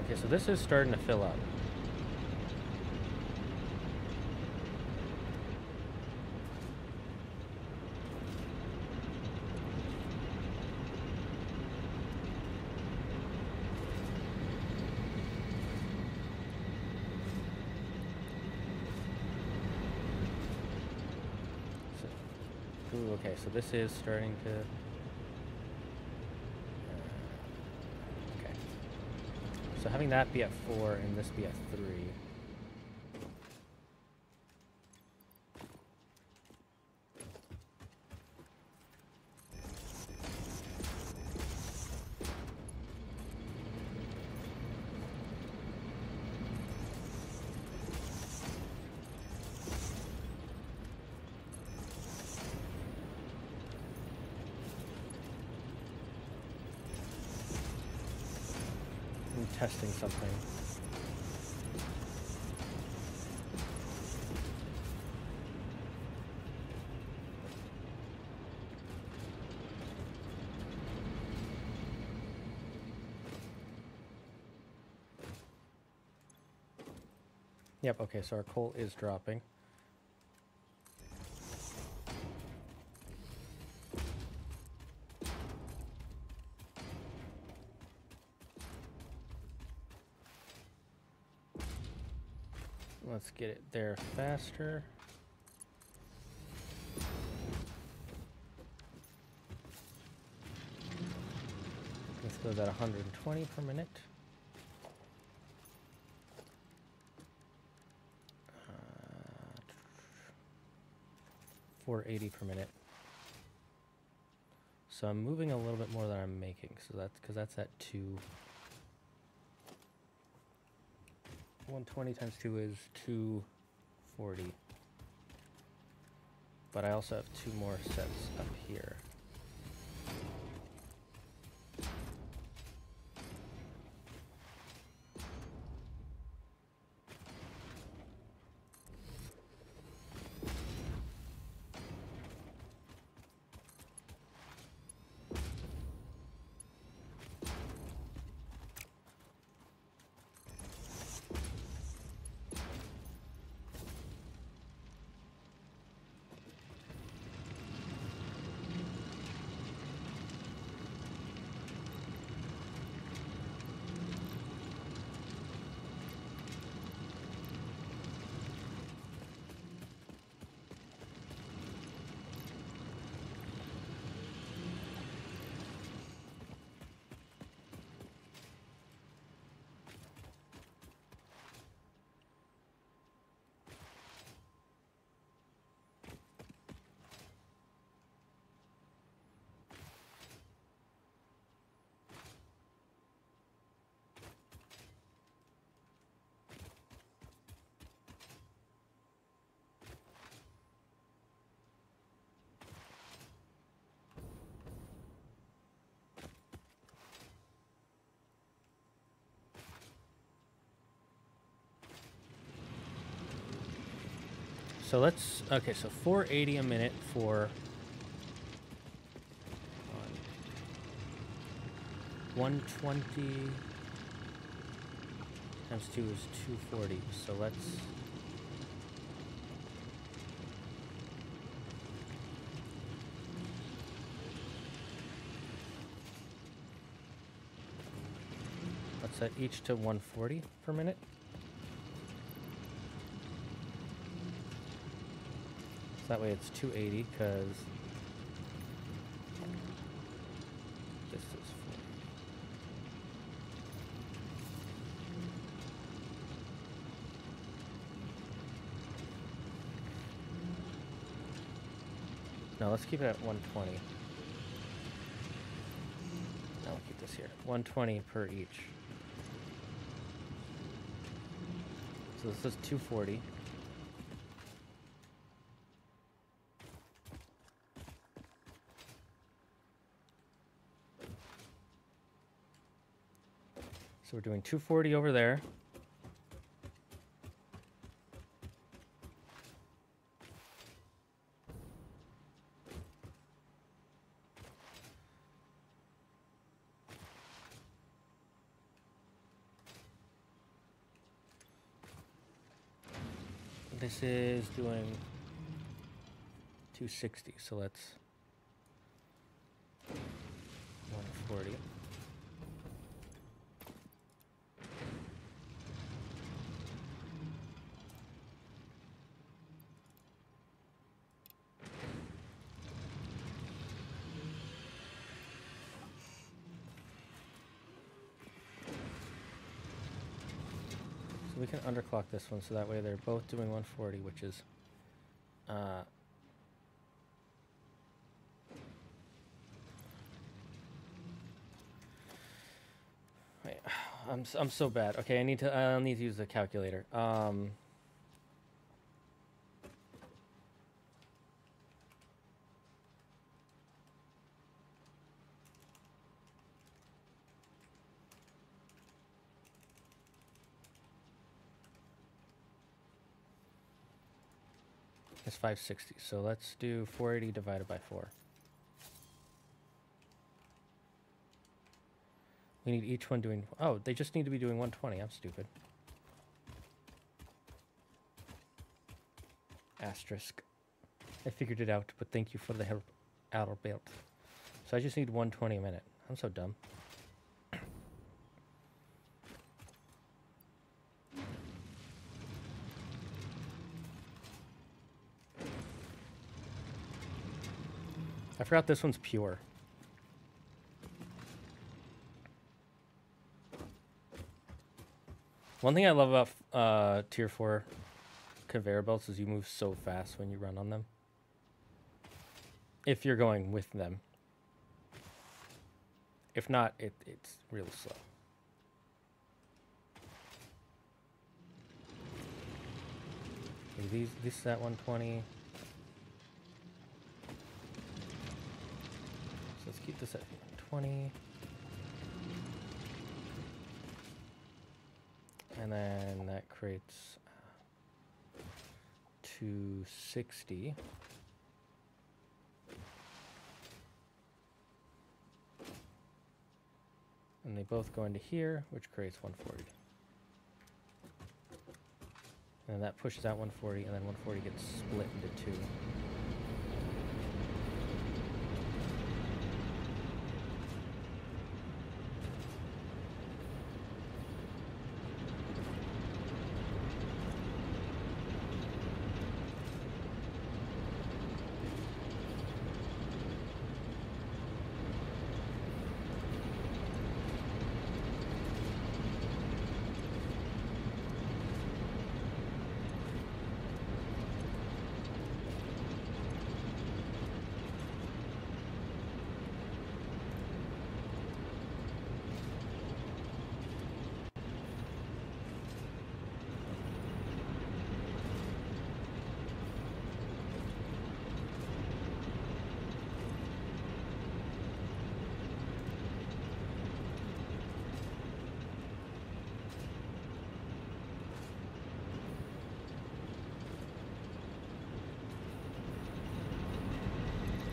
Okay, so this is starting to fill up. Ooh, okay, so this is starting to... okay. So having that be at 4 and this be at 3. Testing something. Yep, okay, so our coal is dropping. Let's get it there faster. This goes at 120 per minute. 480 per minute. So I'm moving a little bit more than I'm making. So that's because that's at 2. 120 times 2 is 240. But I also have 2 more sets up here. So let's, okay, so 480 a minute for 120 times 2 is 240. So let's, set each to 140 per minute. So that way it's 280 because this is 40. No, let's keep it at 120. No, we'll keep this here. 120 per each. So this is 240. So we're doing 240 over there. This is doing 260, so let's 140. So we can underclock this one, so that way they're both doing 140, which is wait, I'm so bad. Okay, I'll need to use the calculator. It's 560, so let's do 480 divided by 4. We need each one doing... Oh, they just need to be doing 120. I'm stupid. Asterisk. I figured it out, but thank you for the help, Albert. So I just need 120 a minute. I'm so dumb. I forgot this one's pure. One thing I love about tier 4 conveyor belts is you move so fast when you run on them. If you're going with them. If not, it's really slow. Okay, this is at 120. So let's keep this at 120. And then that creates 260. And they both go into here, which creates 140. And that pushes out 140, and then 140 gets split into 2.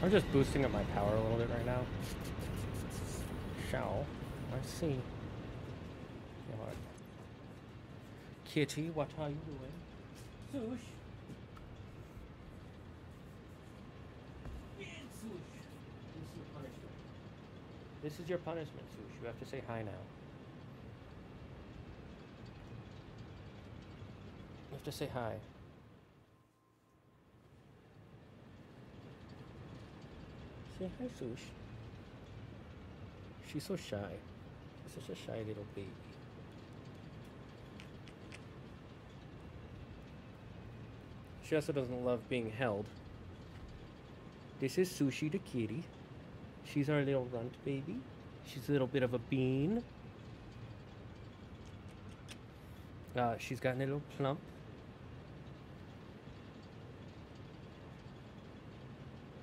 I'm just boosting up my power a little bit right now. Shall I see? What? Kitty, what are you doing? Sush. This is your punishment, Sush. You have to say hi now. You have to say hi. Say hi, Sush. She's so shy. She's such a shy little baby. She also doesn't love being held. This is Sushi the kitty. She's our little runt baby. She's a little bit of a bean. She's got a little plump.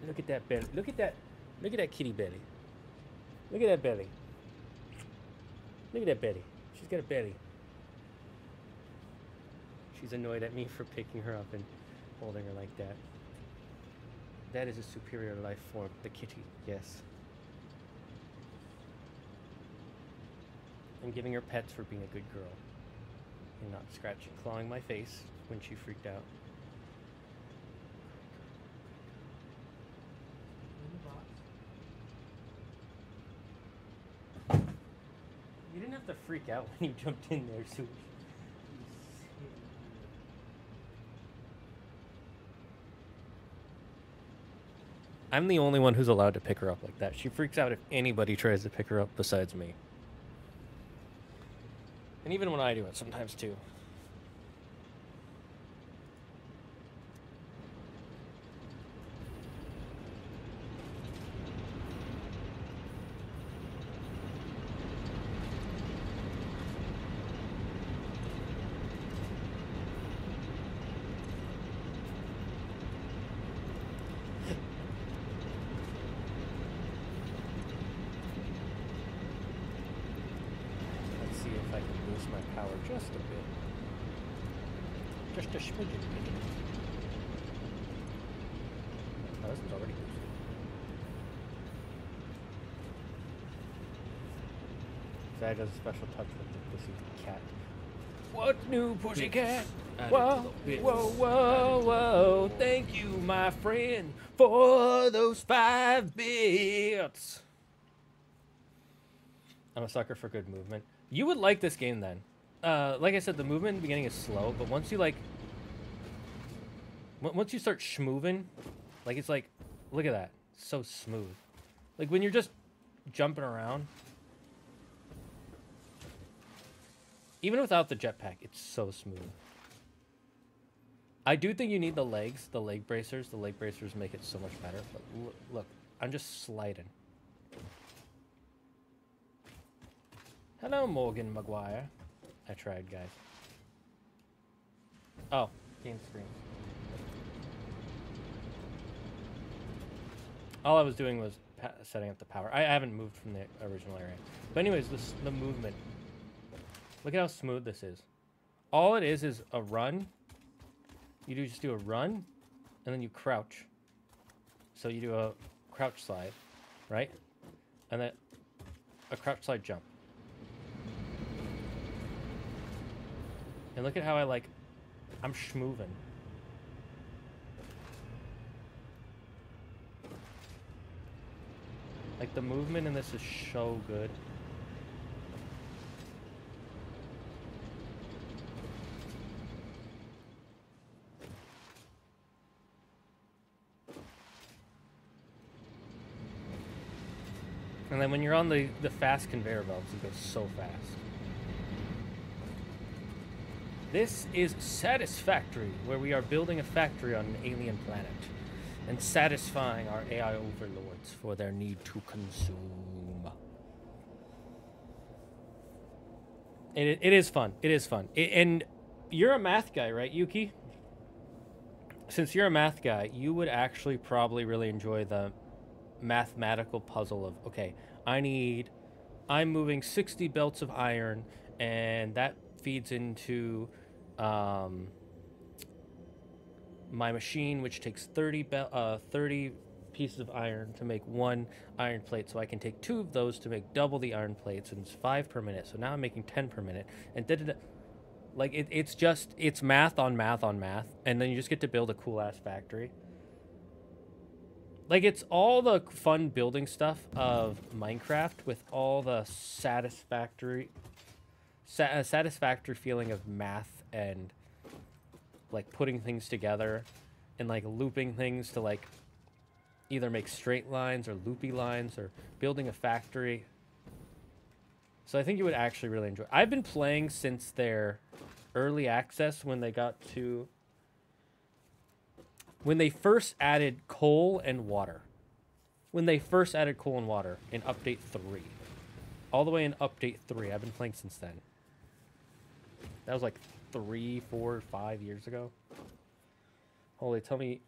Look at that belly. Look at that. Look at that kitty belly. Look at that belly. Look at that belly. She's got a belly. She's annoyed at me for picking her up and holding her like that. That is a superior life form, the kitty, yes. I'm giving her pets for being a good girl. And not scratching, clawing my face when she freaked out. to freak out when you jumped in there, Sue. I'm the only one who's allowed to pick her up like that. She freaks out if anybody tries to pick her up besides me. And even when I do it sometimes too. Just a bit. Just a smidgen. Oh, this one's already boosted. Zag does a special touch with the pussycat. What new pussycat? Whoa, whoa, whoa, whoa. Thank you, my friend, for those 5 bits. I'm a sucker for good movement. You would like this game then. Like I said, the movement in the beginning is slow, but once you once you start schmooving, like it's like, look at that, so smooth. Like when you're just jumping around, even without the jetpack, it's so smooth. I do think you need the legs, the leg bracers. The leg bracers make it so much better. But look, I'm just sliding. Hello, Morgan Maguire. I tried, guys. Oh, game screen. All I was doing was setting up the power. I haven't moved from the original area. But anyways, the movement. Look at how smooth this is. All it is a run. You just do a run, and then you crouch. So you do a crouch slide, right? And then a crouch slide jump. And look at how I'm schmoovin'. Like the movement in this is so good. And then when you're on the fast conveyor belts, it goes so fast. This is Satisfactory, where we are building a factory on an alien planet and satisfying our AI overlords for their need to consume. It is fun. It is fun. And you're a math guy, right, Yuki? Since you're a math guy, you would actually probably really enjoy the mathematical puzzle of, okay, I'm moving 60 belts of iron, and that feeds into my machine, which takes 30 pieces of iron to make 1 iron plate, so I can take 2 of those to make double the iron plates, and it's 5 per minute, so now I'm making 10 per minute, and like it's math on math on math, and then you just get to build a cool ass factory. Like, it's all the fun building stuff of Minecraft with all the satisfactory feeling of math and, like, putting things together and, like, looping things to, like, either make straight lines or loopy lines or building a factory. So I think you would actually really enjoy it. I've been playing since their early access when they first added coal and water. When they first added coal and water in Update 3. All the way in Update 3. I've been playing since then. That was like 3, 4, 5 years ago. Holy, tell me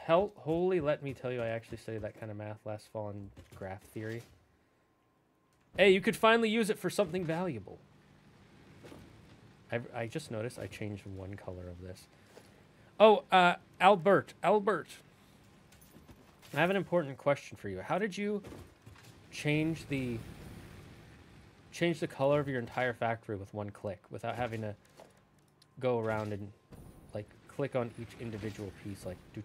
holy, let me tell you I actually studied that kind of math last fall in graph theory. Hey, you could finally use it for something valuable. I just noticed I changed one color of this. Oh, Albert. I have an important question for you. How did you change the color of your entire factory with one click without having to go around and, like, click on each individual piece, like, do.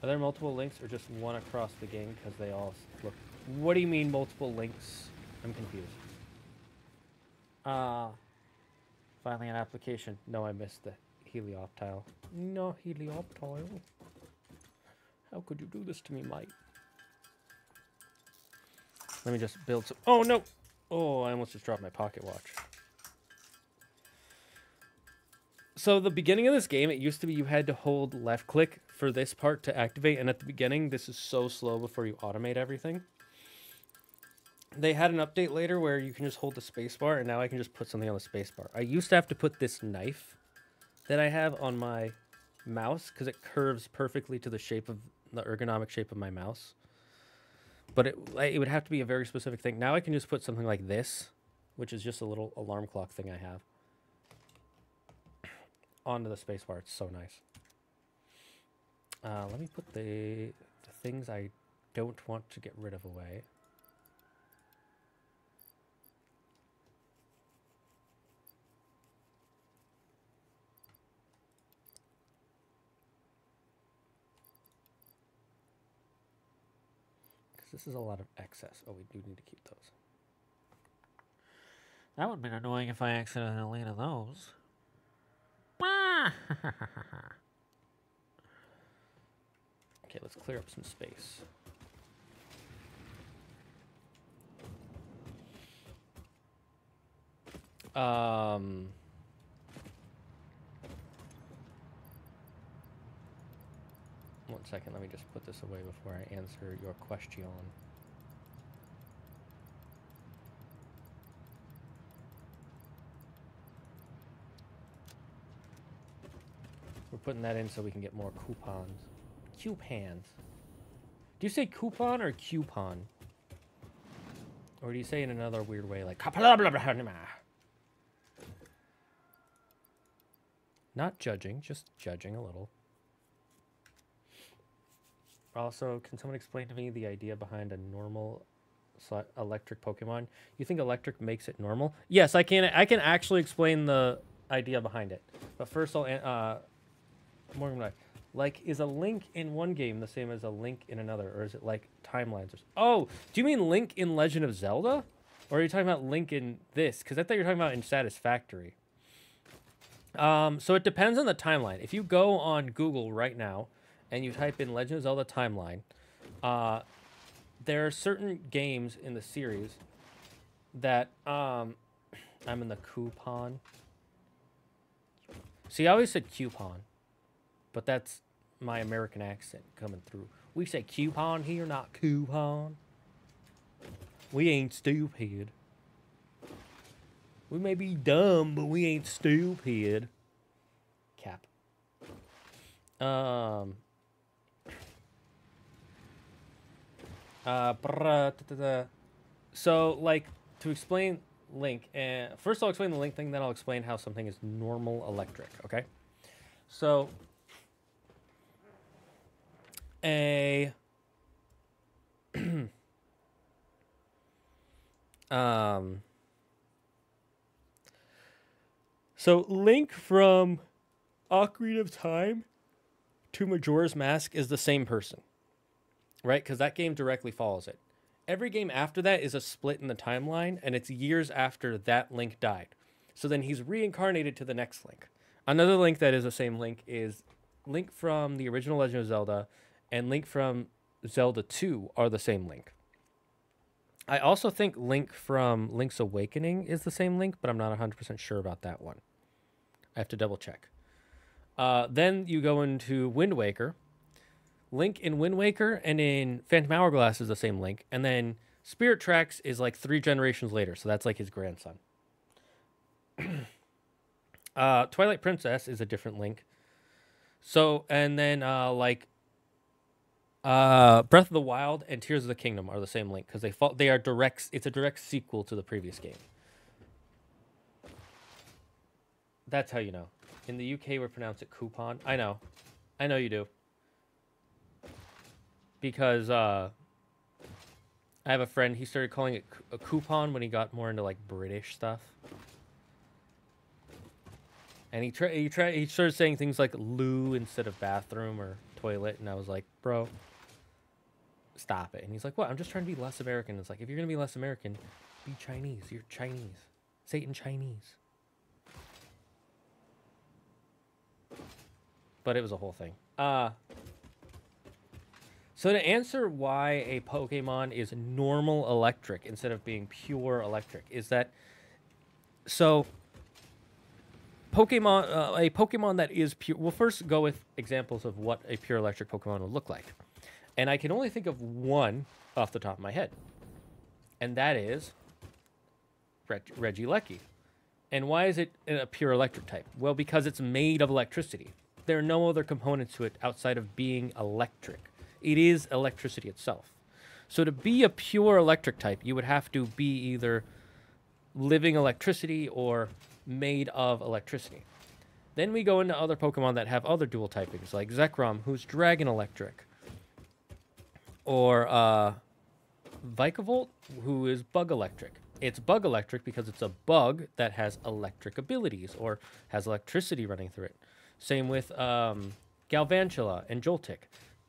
Are there multiple links or just one across the game because they all look... What do you mean multiple links? I'm confused. Finally an application. No, I missed the helioptile. No, helioptile. How could you do this to me, mate? Let me just build some... Oh, no! Oh, I almost just dropped my pocket watch. So the beginning of this game, it used to be you had to hold left click for this part to activate. And at the beginning, this is so slow before you automate everything. They had an update later where you can just hold the spacebar, and now I can just put something on the spacebar. I used to have to put this knife that I have on my mouse because it curves perfectly to the shape of the ergonomic shape of my mouse. But it would have to be a very specific thing. Now I can just put something like this, which is just a little alarm clock thing I have, onto the spacebar. It's so nice. Let me put the things I don't want to get rid of away. This is a lot of excess. Oh, we do need to keep those. That would have been annoying if I accidentally deleted those. Okay, let's clear up some space. One second, let me just put this away before I answer your question. We're putting that in so we can get more coupons. Coupons. Do you say coupon or coupon? Or do you say it in another weird way, like... Not judging, just judging a little. Also, can someone explain to me the idea behind a normal electric Pokemon? You think electric makes it normal? Yes, I can actually explain the idea behind it. But first I'll... Morgan, like, is a link in one game the same as a link in another? Or is it like timelines? Oh, do you mean Link in Legend of Zelda? Or are you talking about Link in this? Because I thought you were talking about in Satisfactory. So it depends on the timeline. If you go on Google right now and you type in Legend of Zelda timeline, there are certain games in the series that I'm in the coupon. See, I always said coupon, but that's my American accent coming through. We say coupon here, not coupon. We ain't stupid. We may be dumb, but we ain't stupid. Cap. So, like, to explain Link, first I'll explain the Link thing, then I'll explain how something is normal electric, okay? So, so Link from Ocarina of Time to Majora's Mask is the same person, right? Because that game directly follows it. Every game after that is a split in the timeline, and it's years after that Link died. So then he's reincarnated to the next Link. Another Link that is the same Link is Link from the original Legend of Zelda and Link from Zelda 2 are the same Link. I also think Link from Link's Awakening is the same Link, but I'm not 100% sure about that one. I have to double check. Then you go into Wind Waker. Link in Wind Waker and in Phantom Hourglass is the same Link. And then Spirit Tracks is like 3 generations later, so that's like his grandson. Twilight Princess is a different Link. So, and then Breath of the Wild and Tears of the Kingdom are the same Link because they are direct. It's a direct sequel to the previous game. That's how you know. In the UK, we pronounce it coupon. I know you do. Because I have a friend. He started calling it a coupon when he got more into like British stuff. And he started saying things like loo instead of bathroom or toilet, and I was like, bro, stop it. And he's like, what? I'm just trying to be less American. It's like, if you're going to be less American, be Chinese. You're Chinese. Say it in Chinese. But it was a whole thing. So to answer why a Pokemon is normal electric instead of being pure electric is that, so Pokemon, a Pokemon that is pure, we'll first go with examples of what a pure electric Pokemon would look like. And I can only think of one off the top of my head. And that is Regieleki. And why is it a pure electric type? Well, because it's made of electricity. There are no other components to it outside of being electric. It is electricity itself. So to be a pure electric type, you would have to be either living electricity or made of electricity. Then we go into other Pokemon that have other dual typings, like Zekrom, who's dragon electric. Or Vikavolt, who is bug electric. It's bug electric because it's a bug that has electric abilities or has electricity running through it. Same with Galvantula and Joltik.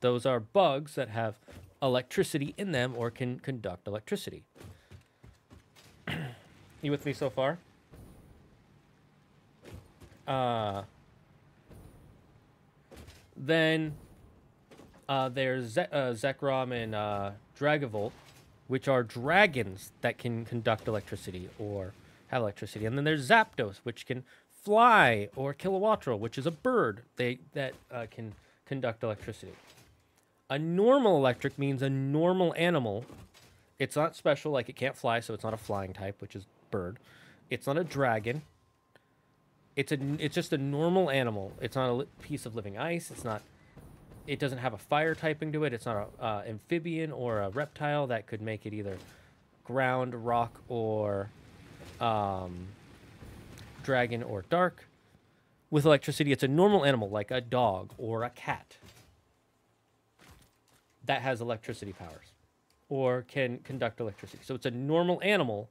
Those are bugs that have electricity in them or can conduct electricity. You with me so far? Then there's Zekrom and Dragavolt, which are dragons that can conduct electricity or have electricity. And then there's Zapdos, which can fly, or Kilowattrel, which is a bird that can conduct electricity. A normal electric means a normal animal. It's not special, like it can't fly, so it's not a flying type, which is bird. It's not a dragon. It's just a normal animal. It's not a piece of living ice. It doesn't have a fire typing to it. It's not a amphibian or a reptile that could make it either ground, rock, or dragon or dark. With electricity, it's a normal animal like a dog or a cat that has electricity powers or can conduct electricity. So it's a normal animal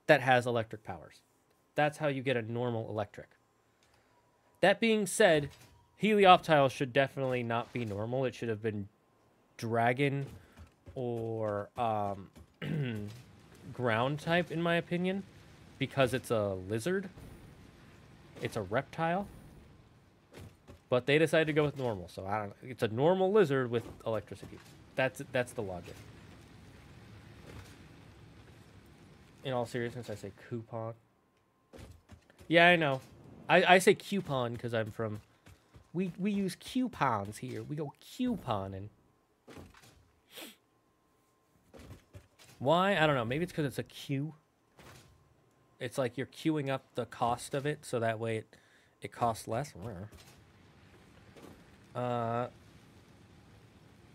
that has electric powers. That's how you get a normal electric. That being said, Helioptile should definitely not be normal. It should have been dragon or ground type, in my opinion, because it's a lizard. It's a reptile. But they decided to go with normal, so I don't know. It's a normal lizard with electricity. That's the logic. In all seriousness, I say coupon. Yeah, I know. I say coupon because I'm from... We use coupons here. We go couponing. Why? I don't know. Maybe it's because it's a queue. It's like you're queuing up the cost of it, so that way it costs less. That's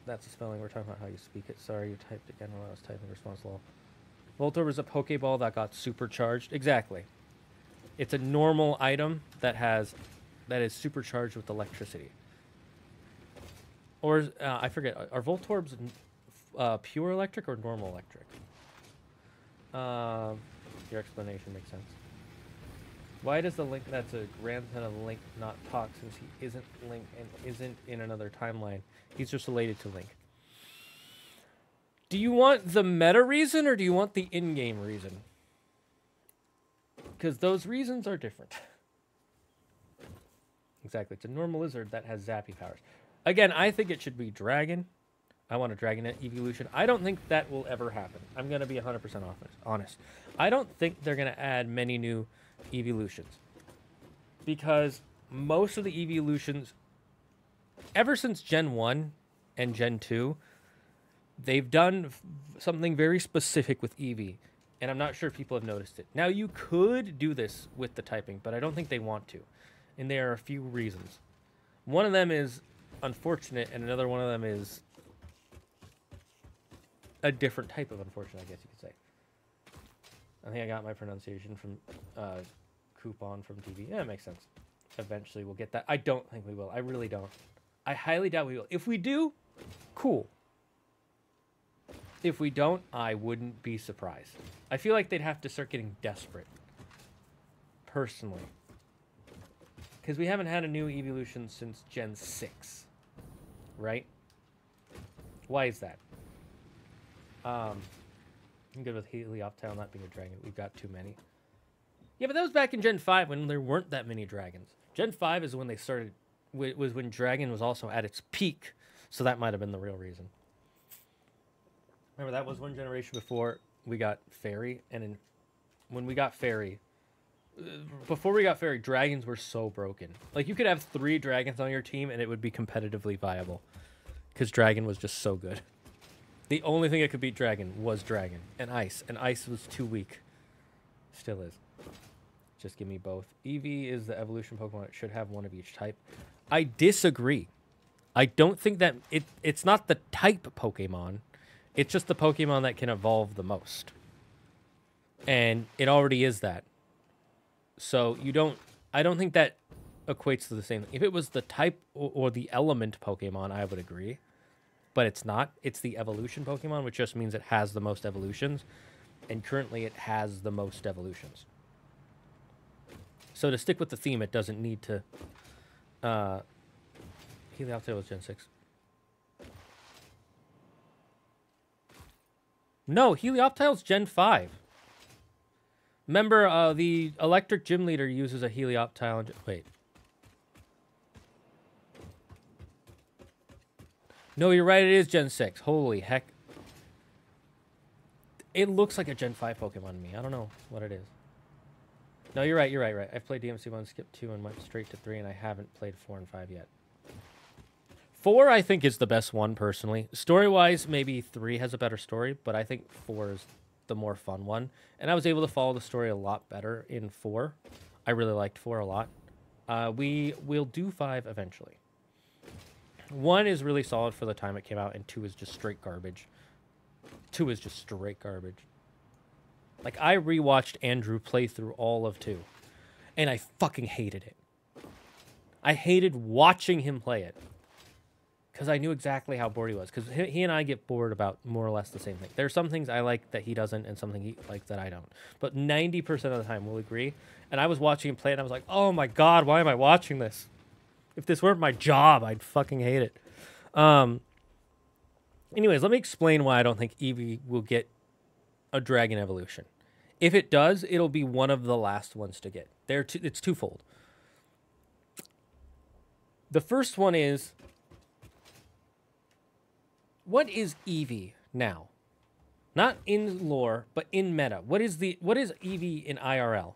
the spelling. We're talking about how you speak it. Sorry, you typed again while I was typing response law. Voltorb is a Pokeball that got supercharged. Exactly. It's a normal item that is supercharged with electricity. Or, I forget, are Voltorbs pure electric or normal electric? Your explanation makes sense. Why does the Link that's a grandson of Link not talk since he isn't Link and isn't in another timeline? He's just related to Link. Do you want the meta reason or do you want the in-game reason? Because those reasons are different. Exactly. It's a normal lizard that has zappy powers. Again, I think it should be dragon. I want a Dragonette evolution. I don't think that will ever happen. I'm going to be 100% honest. I don't think they're going to add many new evolutions. Because most of the evolutions, ever since Gen 1 and Gen 2, they've done something very specific with Eevee. And I'm not sure if people have noticed it. Now, you could do this with the typing, but I don't think they want to. And there are a few reasons. One of them is unfortunate, and another one of them is a different type of unfortunate, I guess you could say. I think I got my pronunciation from coupon from TV. Yeah, it makes sense. Eventually we'll get that. I don't think we will. I really don't. I highly doubt we will. If we do, cool. If we don't, I wouldn't be surprised. I feel like they'd have to start getting desperate. Personally. Because we haven't had a new evolution since Gen 6. right? Why is that? I'm good with Helioptile not being a dragon. We've got too many. Yeah, but that was back in Gen 5 when there weren't that many dragons. Gen 5 is when they started, was when dragon was also at its peak. So that might have been the real reason. Remember, that was one generation before we got fairy. And when we got fairy, before we got fairy, dragons were so broken. Like, you could have 3 dragons on your team and it would be competitively viable. Because dragon was just so good. The only thing that could beat dragon was dragon and ice. And ice was too weak. Still is. Just give me both. Eevee is the evolution Pokemon. It should have one of each type. I disagree. I don't think that it's not the type Pokemon. It's just the Pokemon that can evolve the most. And it already is that. So I don't think that equates to the same thing. If it was the type or the element Pokemon, I would agree. But it's not. It's the evolution Pokemon, which just means it has the most evolutions. And currently it has the most evolutions. So to stick with the theme, it doesn't need to... Helioptile was Gen 6. No, Helioptile's Gen 5. Remember, the electric gym leader uses a Helioptile... Wait. No, you're right, it is Gen 6. Holy heck. It looks like a Gen 5 Pokemon to me. I don't know what it is. No, you're right, right. I've played DMC 1, skipped 2, and went straight to 3, and I haven't played 4 and 5 yet. 4, I think, is the best one, personally. Story-wise, maybe 3 has a better story, but I think 4 is the more fun one. And I was able to follow the story a lot better in 4. I really liked 4 a lot. We will do 5 eventually. 1 is really solid for the time it came out, and 2 is just straight garbage. 2 is just straight garbage. Like, I rewatched Andrew play through all of 2, and I fucking hated it. I hated watching him play it, because I knew exactly how bored he was, because he and I get bored about more or less the same thing. There are some things I like that he doesn't, and something he likes that I don't. But 90% of the time, we'll agree. And I was watching him play it, and I was like, oh my god, why am I watching this? If this weren't my job, I'd fucking hate it. Anyways, let me explain why I don't think Eevee will get a dragon evolution. If it does, it'll be one of the last ones to get. It's twofold. The first one is, what is Eevee now? Not in lore, but in meta. What is Eevee in IRL?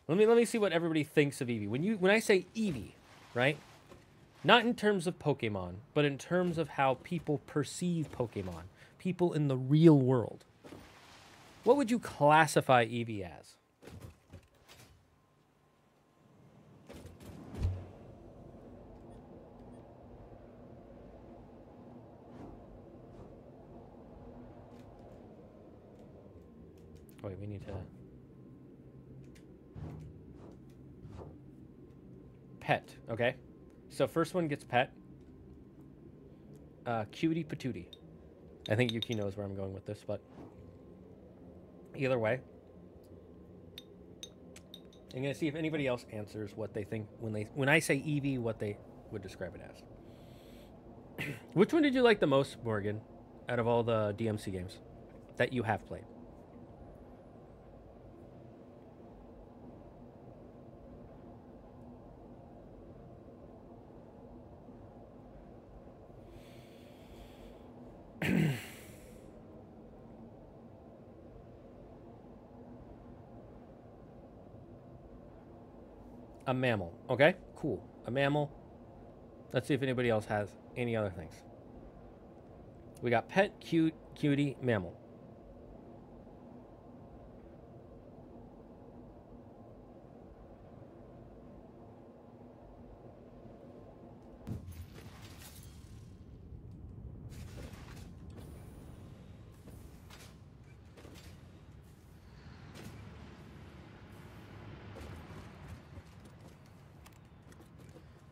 Let me see what everybody thinks of Eevee. When I say Eevee, right? Not in terms of Pokemon, but in terms of how people perceive Pokemon. People in the real world. What would you classify Eevee as? Wait, we need to... Pet, okay? So first one gets pet. Cutie Patootie. I think Yuki knows where I'm going with this, but either way, I'm gonna see if anybody else answers what they think when I say Eevee, what they would describe it as. Which one did you like the most, Morgan, out of all the DMC games that you have played? A mammal. Okay, cool. A mammal. Let's see if anybody else has any other things. We got pet, cute, cutie, mammal.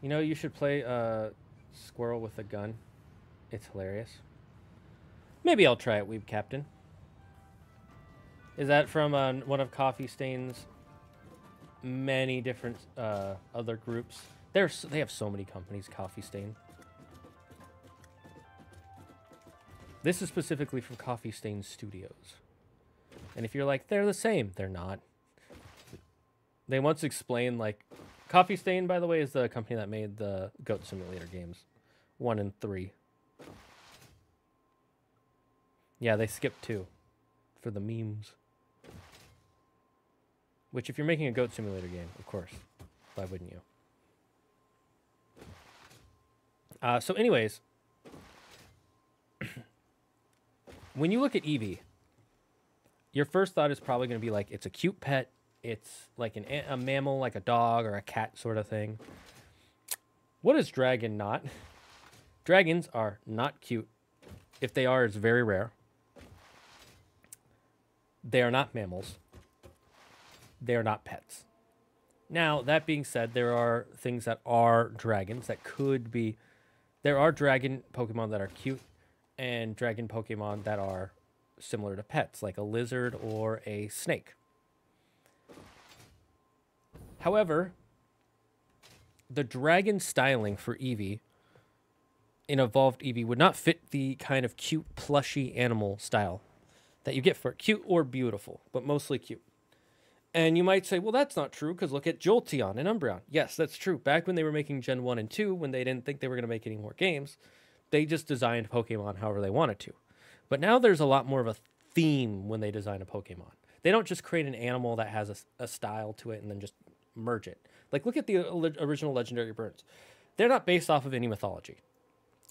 You know, you should play Squirrel with a Gun. It's hilarious. Maybe I'll try it, Weeb Captain. Is that from one of Coffee Stain's many different other groups They have so many companies, Coffee Stain. This is specifically from Coffee Stain Studios. And if you're like, they're the same, they're not. They once explained, like, Coffee Stain, by the way, is the company that made the Goat Simulator games. 1 and 3. Yeah, they skipped 2 for the memes. Which, if you're making a Goat Simulator game, of course, why wouldn't you? So anyways, when you look at Eevee, your first thought is probably going to be like, it's a cute pet. It's like a mammal, like a dog or a cat sort of thing. What is dragon not? Dragons are not cute. If they are, it's very rare. They are not mammals. They are not pets. Now, that being said, there are things that are dragons that could be... There are dragon Pokemon that are cute and dragon Pokemon that are similar to pets, like a lizard or a snake. However, the dragon styling for Eevee, in evolved Eevee, would not fit the kind of cute, plushy animal style that you get for it. Cute or beautiful, but mostly cute. And you might say, well, that's not true, because look at Jolteon and Umbreon. Yes, that's true. Back when they were making Gen 1 and 2, when they didn't think they were going to make any more games, they just designed Pokemon however they wanted to. But now there's a lot more of a theme when they design a Pokemon. They don't just create an animal that has a style to it and then just merge it. Like, look at the original Legendary Birds. They're not based off of any mythology,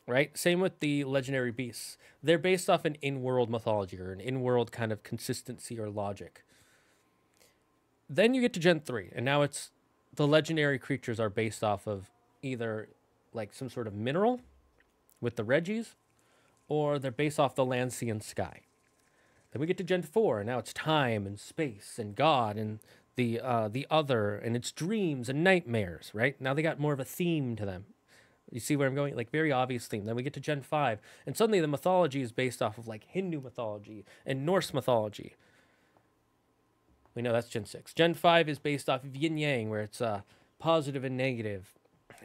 right? Same with the Legendary Beasts. They're based off an in-world mythology or an in-world kind of consistency or logic. Then you get to Gen 3, and now it's the legendary creatures are based off of either like some sort of mineral with the Reggies, or they're based off the land, sea, and sky. Then we get to Gen 4, and now it's time and space and God and the other, and it's dreams and nightmares, right? Now they got more of a theme to them. You see where I'm going? Like, very obvious theme. Then we get to Gen 5, and suddenly the mythology is based off of like Hindu mythology and Norse mythology. We know that's Gen 6. Gen 5 is based off of yin yang, where it's positive and negative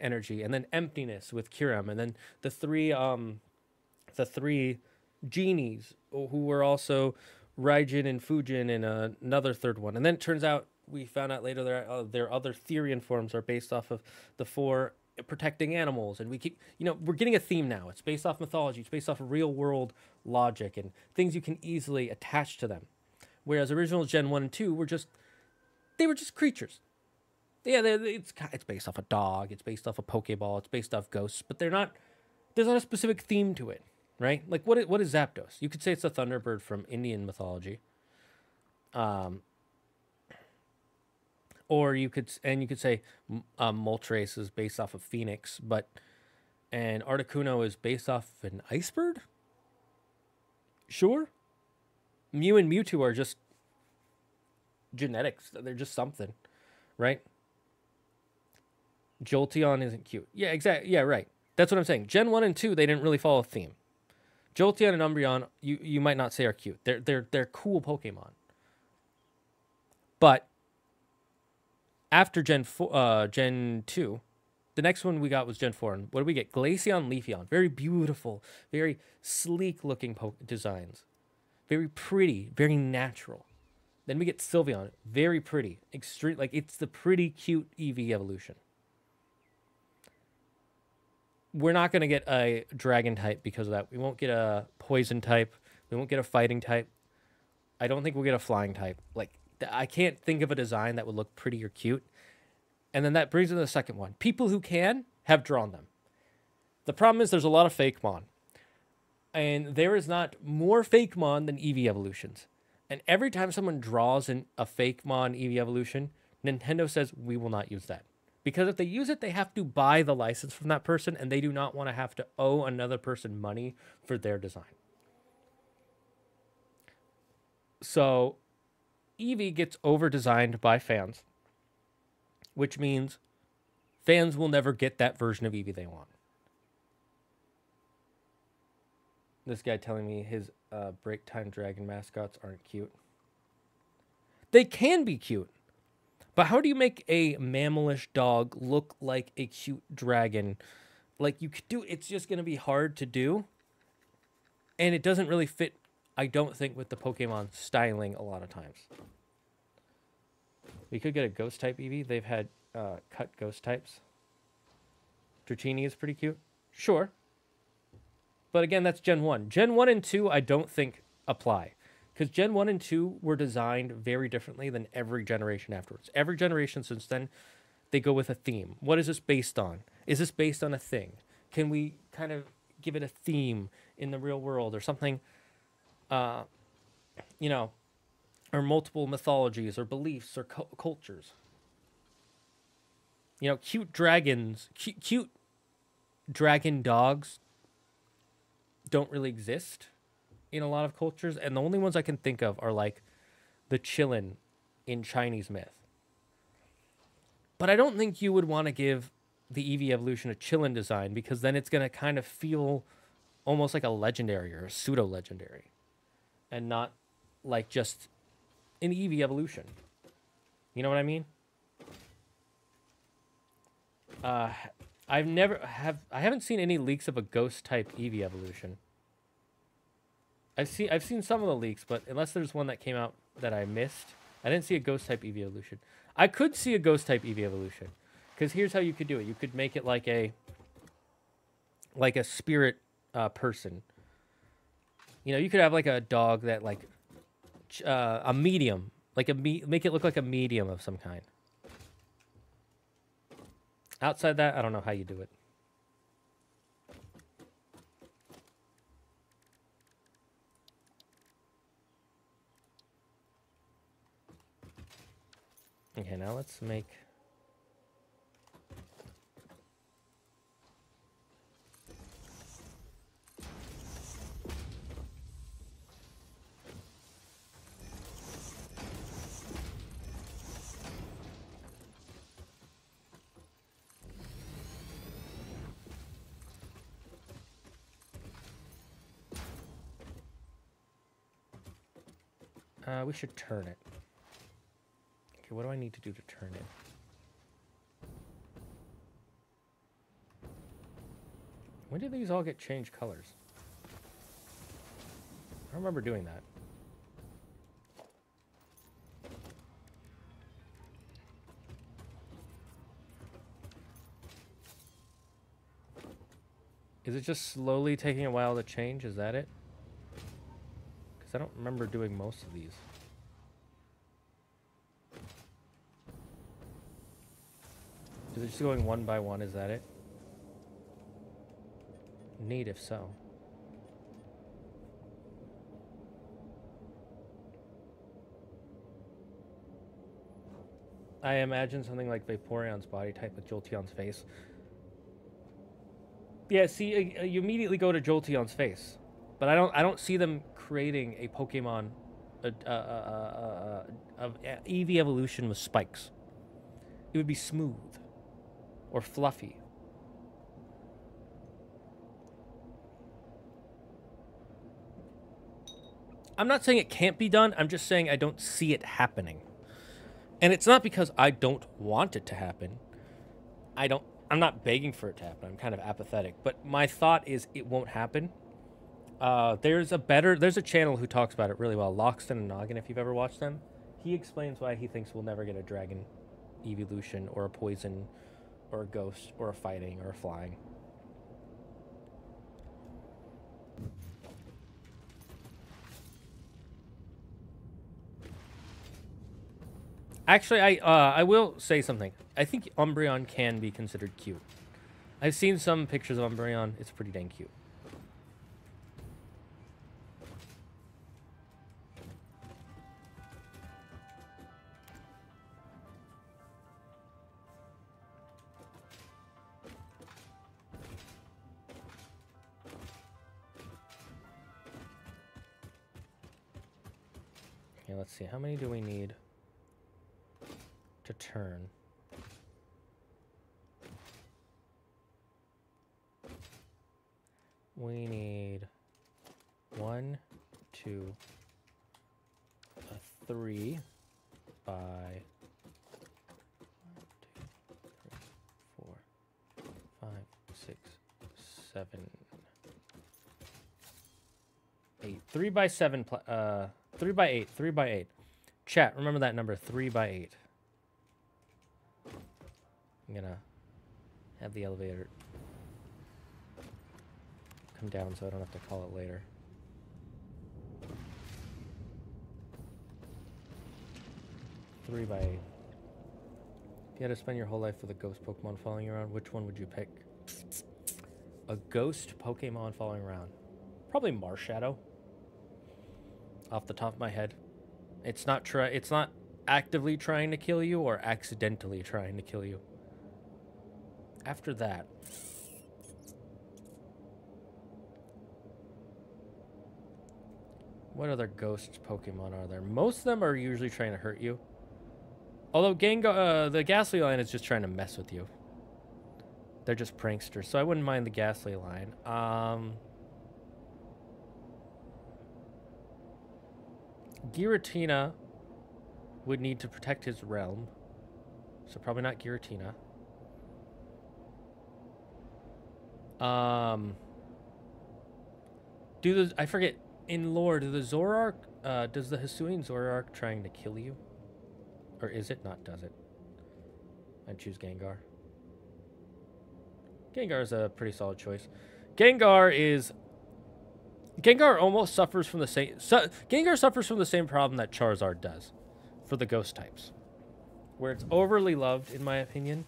energy, and then emptiness with Kyurem, and then the three genies who were also Raijin and Fujin, and another third one. And then it turns out, we found out later, their other Therian forms are based off of the 4 protecting animals, and we keep, we're getting a theme now. It's based off mythology. It's based off of real world logic and things you can easily attach to them. Whereas original Gen 1 and 2 were just creatures. Yeah, it's based off a dog, it's based off a Pokeball, it's based off ghosts, but there's not a specific theme to it, right? Like, what is Zapdos? You could say it's a Thunderbird from Indian mythology. Or you could say Moltres is based off of Phoenix, and Articuno is based off an ice bird? Sure. Mew and Mewtwo are just genetics. They're just something, right? Jolteon isn't cute. Yeah, exactly. Yeah, right. That's what I'm saying. Gen 1 and 2, they didn't really follow a theme. Jolteon and Umbreon, you might not say are cute. They're cool Pokemon. But after Gen 2, the next one we got was Gen 4. And what did we get? Glaceon, Leafeon. Very beautiful, very sleek looking designs. Very pretty, very natural. Then we get Sylveon, very pretty, extreme, like it's the pretty cute Eevee evolution. We're not going to get a dragon type because of that. We won't get a poison type. We won't get a fighting type. I don't think we'll get a flying type. Like, I can't think of a design that would look pretty or cute. And then that brings us to the second one. People who can have drawn them. The problem is there's a lot of fake mon. And there is not more fake mon than Eevee evolutions. And every time someone draws a fake mon Eevee evolution, Nintendo says, we will not use that. Because if they use it, they have to buy the license from that person, and they do not want to have to owe another person money for their design. So, Eevee gets over-designed by fans, which means fans will never get that version of Eevee they want. This guy telling me his break time dragon mascots aren't cute. They can be cute, But how do you make a mammalish dog look like a cute dragon? Like, you could do, it's just going to be hard to do. And it doesn't really fit, I don't think, with the Pokemon styling a lot of times. We could get a ghost type Eevee. They've had cut ghost types. Dratini is pretty cute. Sure. But again, that's Gen 1. Gen 1 and 2, I don't think apply. Because Gen 1 and 2 were designed very differently than every generation afterwards. Every generation since then, they go with a theme. What is this based on? Is this based on a thing? Can we kind of give it a theme in the real world or something, you know, or multiple mythologies or beliefs or cultures? You know, cute dragons, cute dragon dogs don't really exist in a lot of cultures, and the only ones I can think of are like the Qilin in Chinese myth. But I don't think you would want to give the Eevee evolution a Qilin design, because then it's going to kind of feel almost like a legendary or a pseudo-legendary, and not like just an Eevee evolution. You know what I mean? I haven't seen any leaks of a ghost type Eevee evolution. I've seen some of the leaks, but unless there's one that came out that I missed, I didn't see a ghost type Eevee evolution. I could see a ghost type Eevee evolution, because here's how you could do it. You could make it like a spirit person. You know, you could have like a dog that like a medium, like make it look like a medium of some kind. Outside that, I don't know how you do it. Okay, now let's make... we should turn it. Okay, what do I need to do to turn it? When did these all get changed colors? I don't remember doing that. Is it just slowly taking a while to change? Is that it? Because I don't remember doing most of these. Is it just going one by one? Is that it? Neat if so. I imagine something like Vaporeon's body type with Jolteon's face. Yeah, see, you immediately go to Jolteon's face, but I don't see them creating a Pokemon of Eevee evolution with spikes. It would be smooth or fluffy. I'm not saying it can't be done. I'm just saying I don't see it happening. And it's not because I don't want it to happen. I'm not begging for it to happen. I'm kind of apathetic. But my thought is it won't happen. There's a channel who talks about it really well. Loxton and Noggin, if you've ever watched them. He explains why he thinks we'll never get a dragon evolution or a poison or a ghost or a fighting or a flying. Actually, I will say something. I think Umbreon can be considered cute. I've seen some pictures of Umbreon. It's pretty dang cute. Okay, let's see. How many do we need to turn? We need 1, 2, 3 by 7, 8. 3 by 7. 3 by 8. 3 by 8. Chat, remember that number. 3 by 8. I'm gonna have the elevator come down so I don't have to call it later. Three by 8. If you had to spend your whole life with a ghost Pokemon following you around, which one would you pick? A ghost Pokemon following around. Probably Marshadow. Off the top of my head. It's not actively trying to kill you or accidentally trying to kill you. After that, what other ghost Pokemon are there? Most of them are usually trying to hurt you. Although the Ghastly line is just trying to mess with you. They're just pranksters, so I wouldn't mind the Ghastly line. Giratina would need to protect his realm, so probably not Giratina. I forget, in lore, do the Zoroark, does the Hisuian Zoroark trying to kill you? Or is it not, does it? I'd choose Gengar. Gengar is a pretty solid choice. Gengar almost suffers from the same... Gengar suffers from the same problem that Charizard does for the ghost types. Where it's overly loved, in my opinion.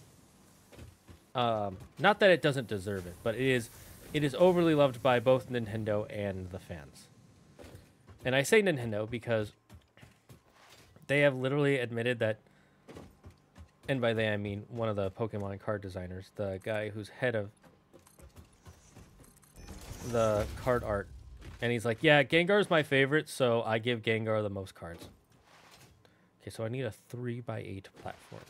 Not that it doesn't deserve it, but it is overly loved by both Nintendo and the fans. And I say Nintendo because they have literally admitted that, and by they I mean one of the Pokemon card designers, the guy who's head of the card art, and he's like, yeah, Gengar's my favorite, so I give Gengar the most cards. Okay, so I need a 3 by 8 platform.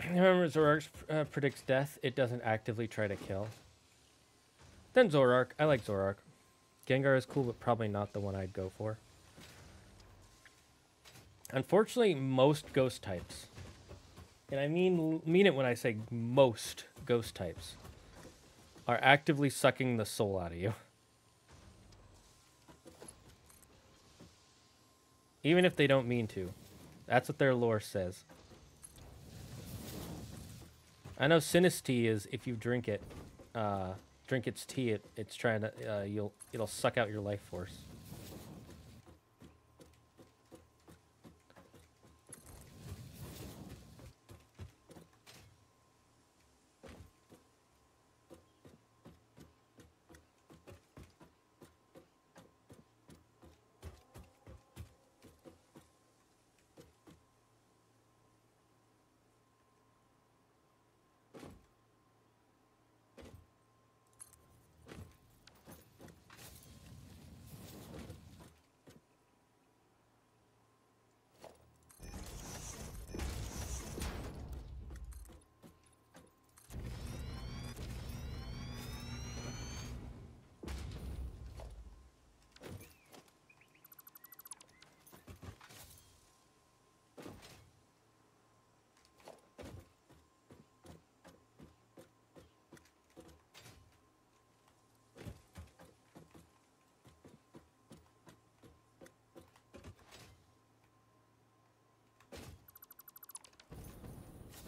Remember, Zoroark predicts death. It doesn't actively try to kill. Then Zoroark. I like Zoroark. Gengar is cool, but probably not the one I'd go for. Unfortunately, most ghost types, and I mean it when I say most ghost types, are actively sucking the soul out of you. Even if they don't mean to. That's what their lore says. I know Sinistea is, if you drink it, drink its tea, it's trying to, it'll suck out your life force.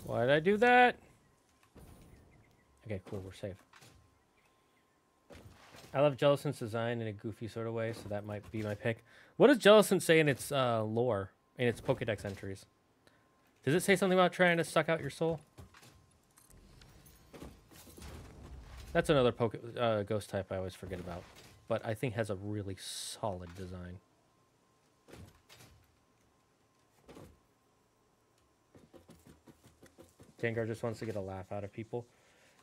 Why did I do that? Okay, cool, we're safe. I love Jellicent's design in a goofy sort of way, so that might be my pick. What does Jellicent say in its lore, in its Pokedex entries? Does it say something about trying to suck out your soul? That's another ghost type I always forget about, but I think has a really solid design. Zagard just wants to get a laugh out of people.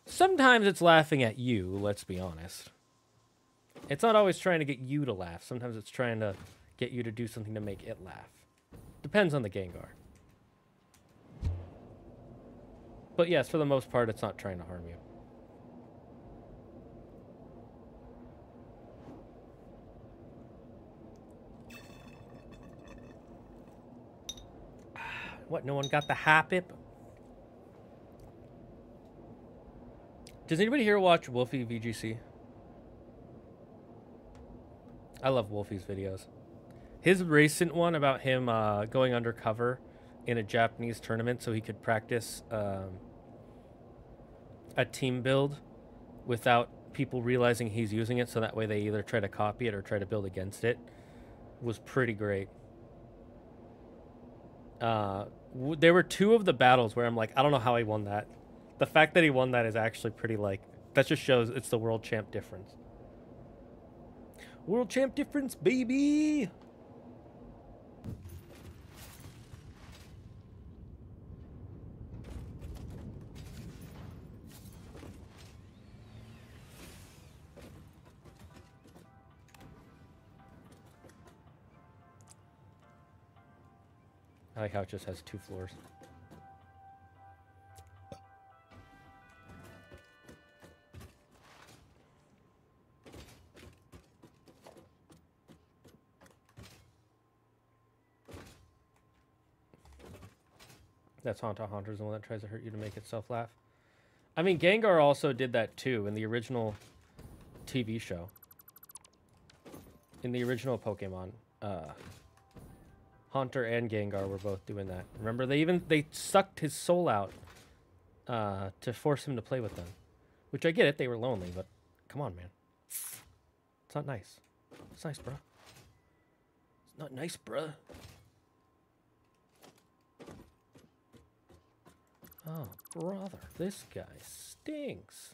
Sometimes it's laughing at you, let's be honest. It's not always trying to get you to laugh. Sometimes it's trying to get you to do something to make it laugh. Depends on the Gengar. But yes, for the most part, it's not trying to harm you. What, no one got the Happip? Does anybody here watch Wolfie VGC? I love Wolfie's videos. His recent one about him going undercover in a Japanese tournament so he could practice a team build without people realizing he's using it, so that way they either try to copy it or try to build against it, was pretty great. There were two of the battles where I'm like, I don't know how he won that. The fact that he won that is actually pretty, like, that just shows it's the world champ difference. World champ difference, baby! I like how it just has 2 floors. That's Haunter's the one that tries to hurt you to make itself laugh. I mean, Gengar also did that too in the original TV show. In the original Pokemon, Haunter and Gengar were both doing that. Remember, they sucked his soul out to force him to play with them. Which I get it, they were lonely, but come on, man. It's not nice. It's nice, bruh. It's not nice, bruh. Oh, brother, this guy stinks.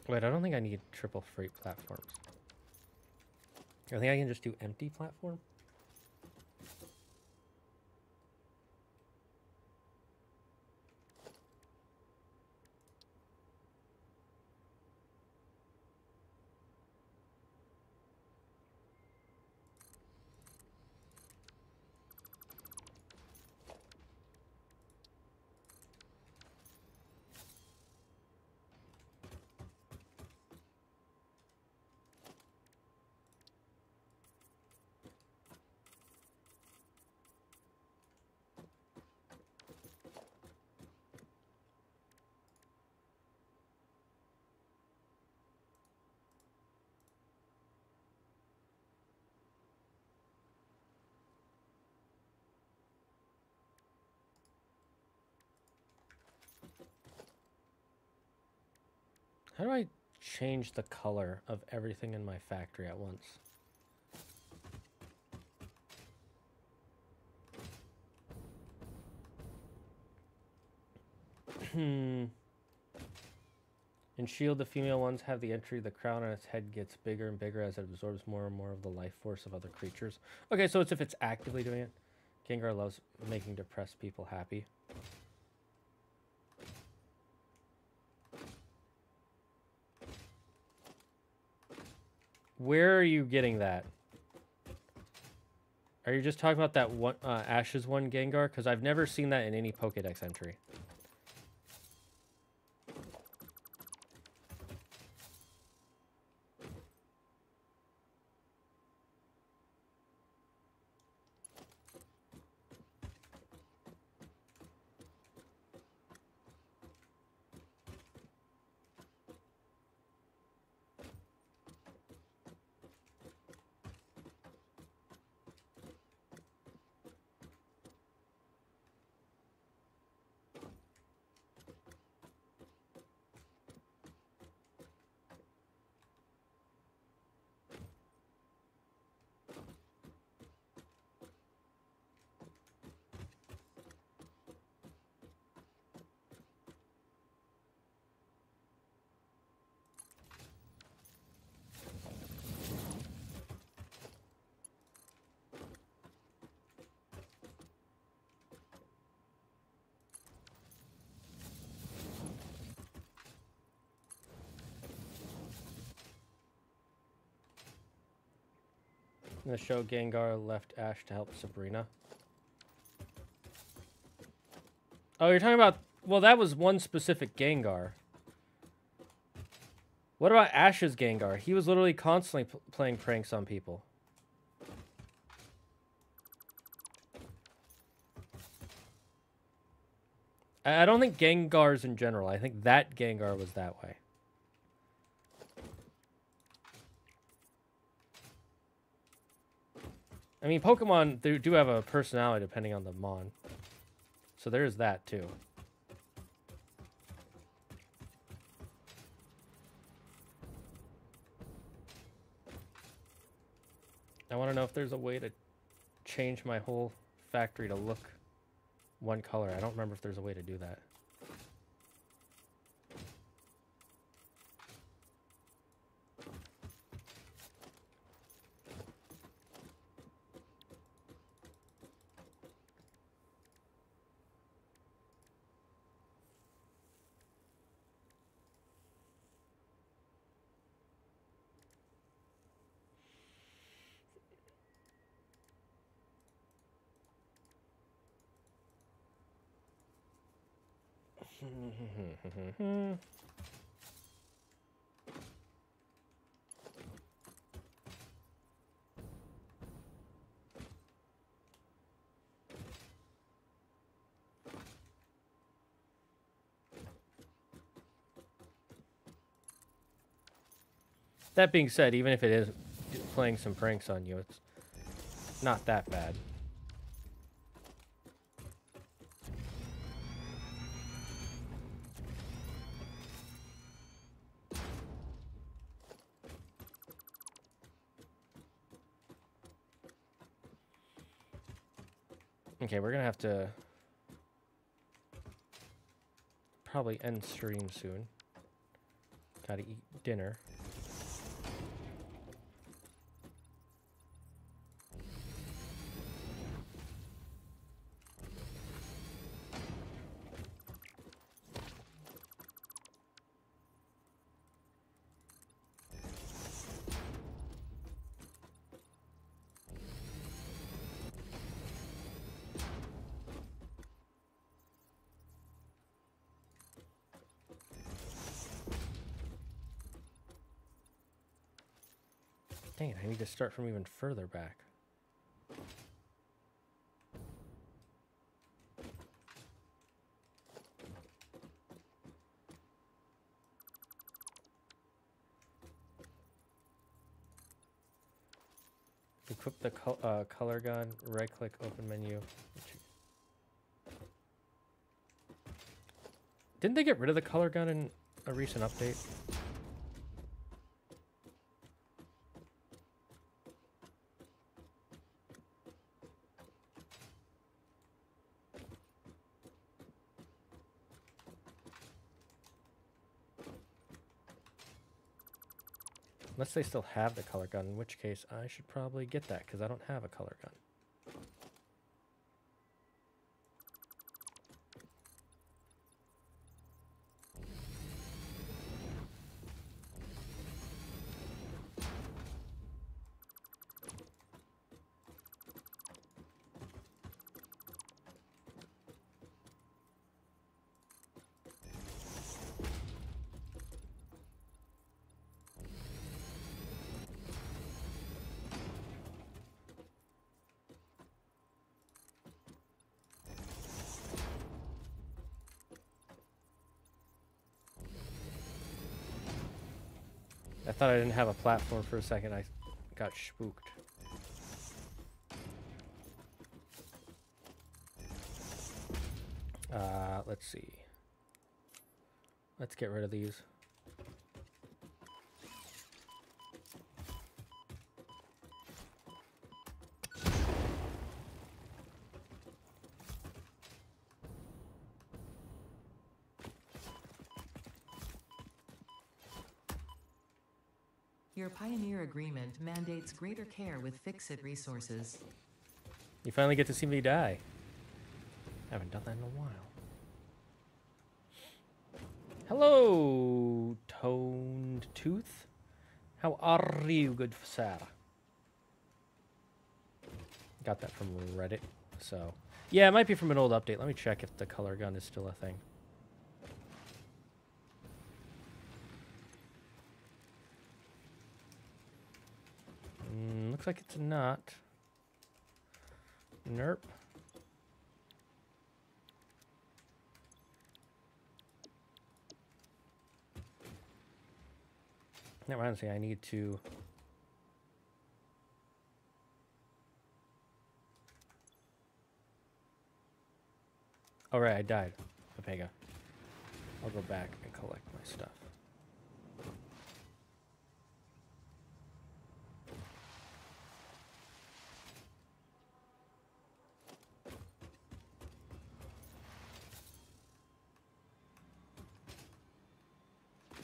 Wait, I don't think I need triple freight platforms. I think I can just do empty platform. How do I change the color of everything in my factory at once? In Shield, the female ones have the entry, the crown on its head gets bigger and bigger as it absorbs more and more of the life force of other creatures. Okay, so it's if it's actively doing it. Gengar loves making depressed people happy. Where are you getting that? Are you just talking about that one, Ash's one Gengar? Because I've never seen that in any Pokedex entry. In the show, Gengar left Ash to help Sabrina. Oh, you're talking about... Well, that was one specific Gengar. What about Ash's Gengar? He was literally constantly playing pranks on people. I don't think Gengars in general. I think that Gengar was that way. I mean, Pokemon do have a personality depending on the Mon. So there's that, too. I want to know if there's a way to change my whole factory to look one color. I don't remember if there's a way to do that. That being said, even if it is playing some pranks on you, it's not that bad. Okay, we're gonna have to probably end stream soon. Gotta eat dinner. Dang it, I need to start from even further back. Equip the color gun, right-click, open menu. Didn't they get rid of the color gun in a recent update? Unless they still have the color gun, in which case I should probably get that, because I don't have a color gun. I thought I didn't have a platform for a second. I got spooked. Let's see. Let's get rid of these. Your Pioneer Agreement mandates greater care with fix-it resources. You finally get to see me die. I haven't done that in a while. Hello, Toned Tooth. How are you, good sir? Got that from Reddit. So, yeah, it might be from an old update. Let me check if the color gun is still a thing. Looks like it's not. Nerp. That reminds me, I need to... Oh, right, I died. Pepega. I'll go back and collect my stuff.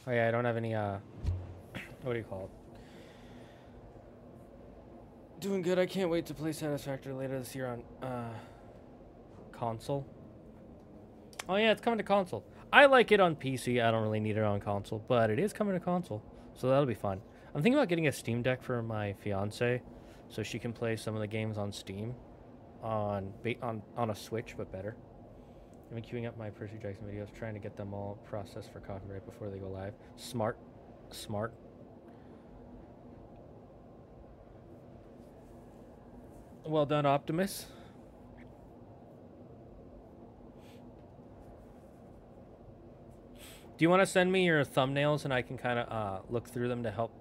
Oh yeah, I don't have any, what do you call it? Doing good. I can't wait to play Satisfactory later this year on, console. Oh yeah, it's coming to console. I like it on PC. I don't really need it on console, but it is coming to console, so that'll be fun. I'm thinking about getting a Steam Deck for my fiance, so she can play some of the games on Steam, on a Switch, but better. I've been queuing up my Percy Jackson videos, trying to get them all processed for copyright before they go live. Smart. Smart. Well done, Optimus. Do you want to send me your thumbnails and I can kind of look through them to help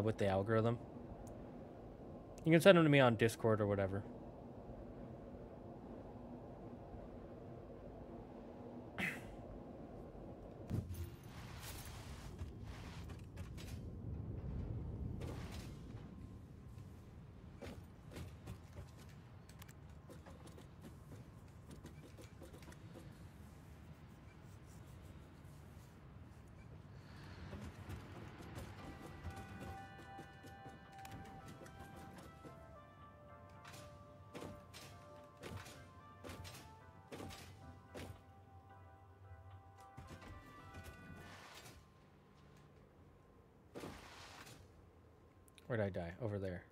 with the algorithm? You can send them to me on Discord or whatever. Where'd I die? Over there.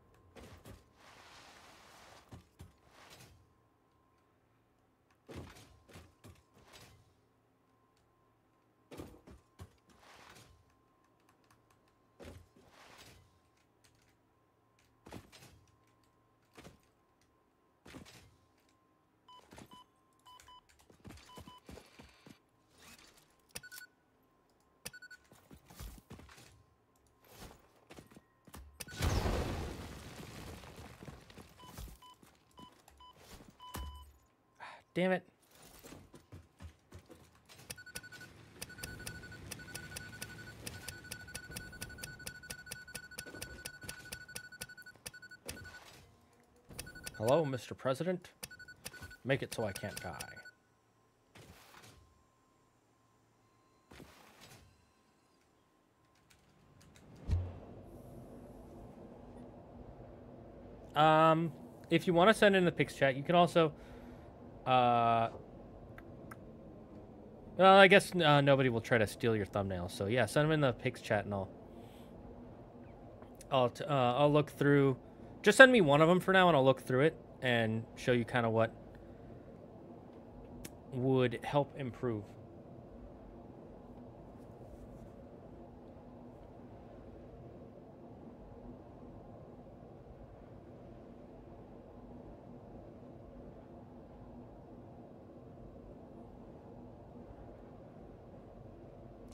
Damn it. Hello, Mr. President. Make it so I can't die. If you want to send in the pics chat, you can also... well, I guess nobody will try to steal your thumbnail. So yeah, send them in the pics chat, and I'll look through. Just send me one of them for now, and I'll look through it and show you kind of what would help improve.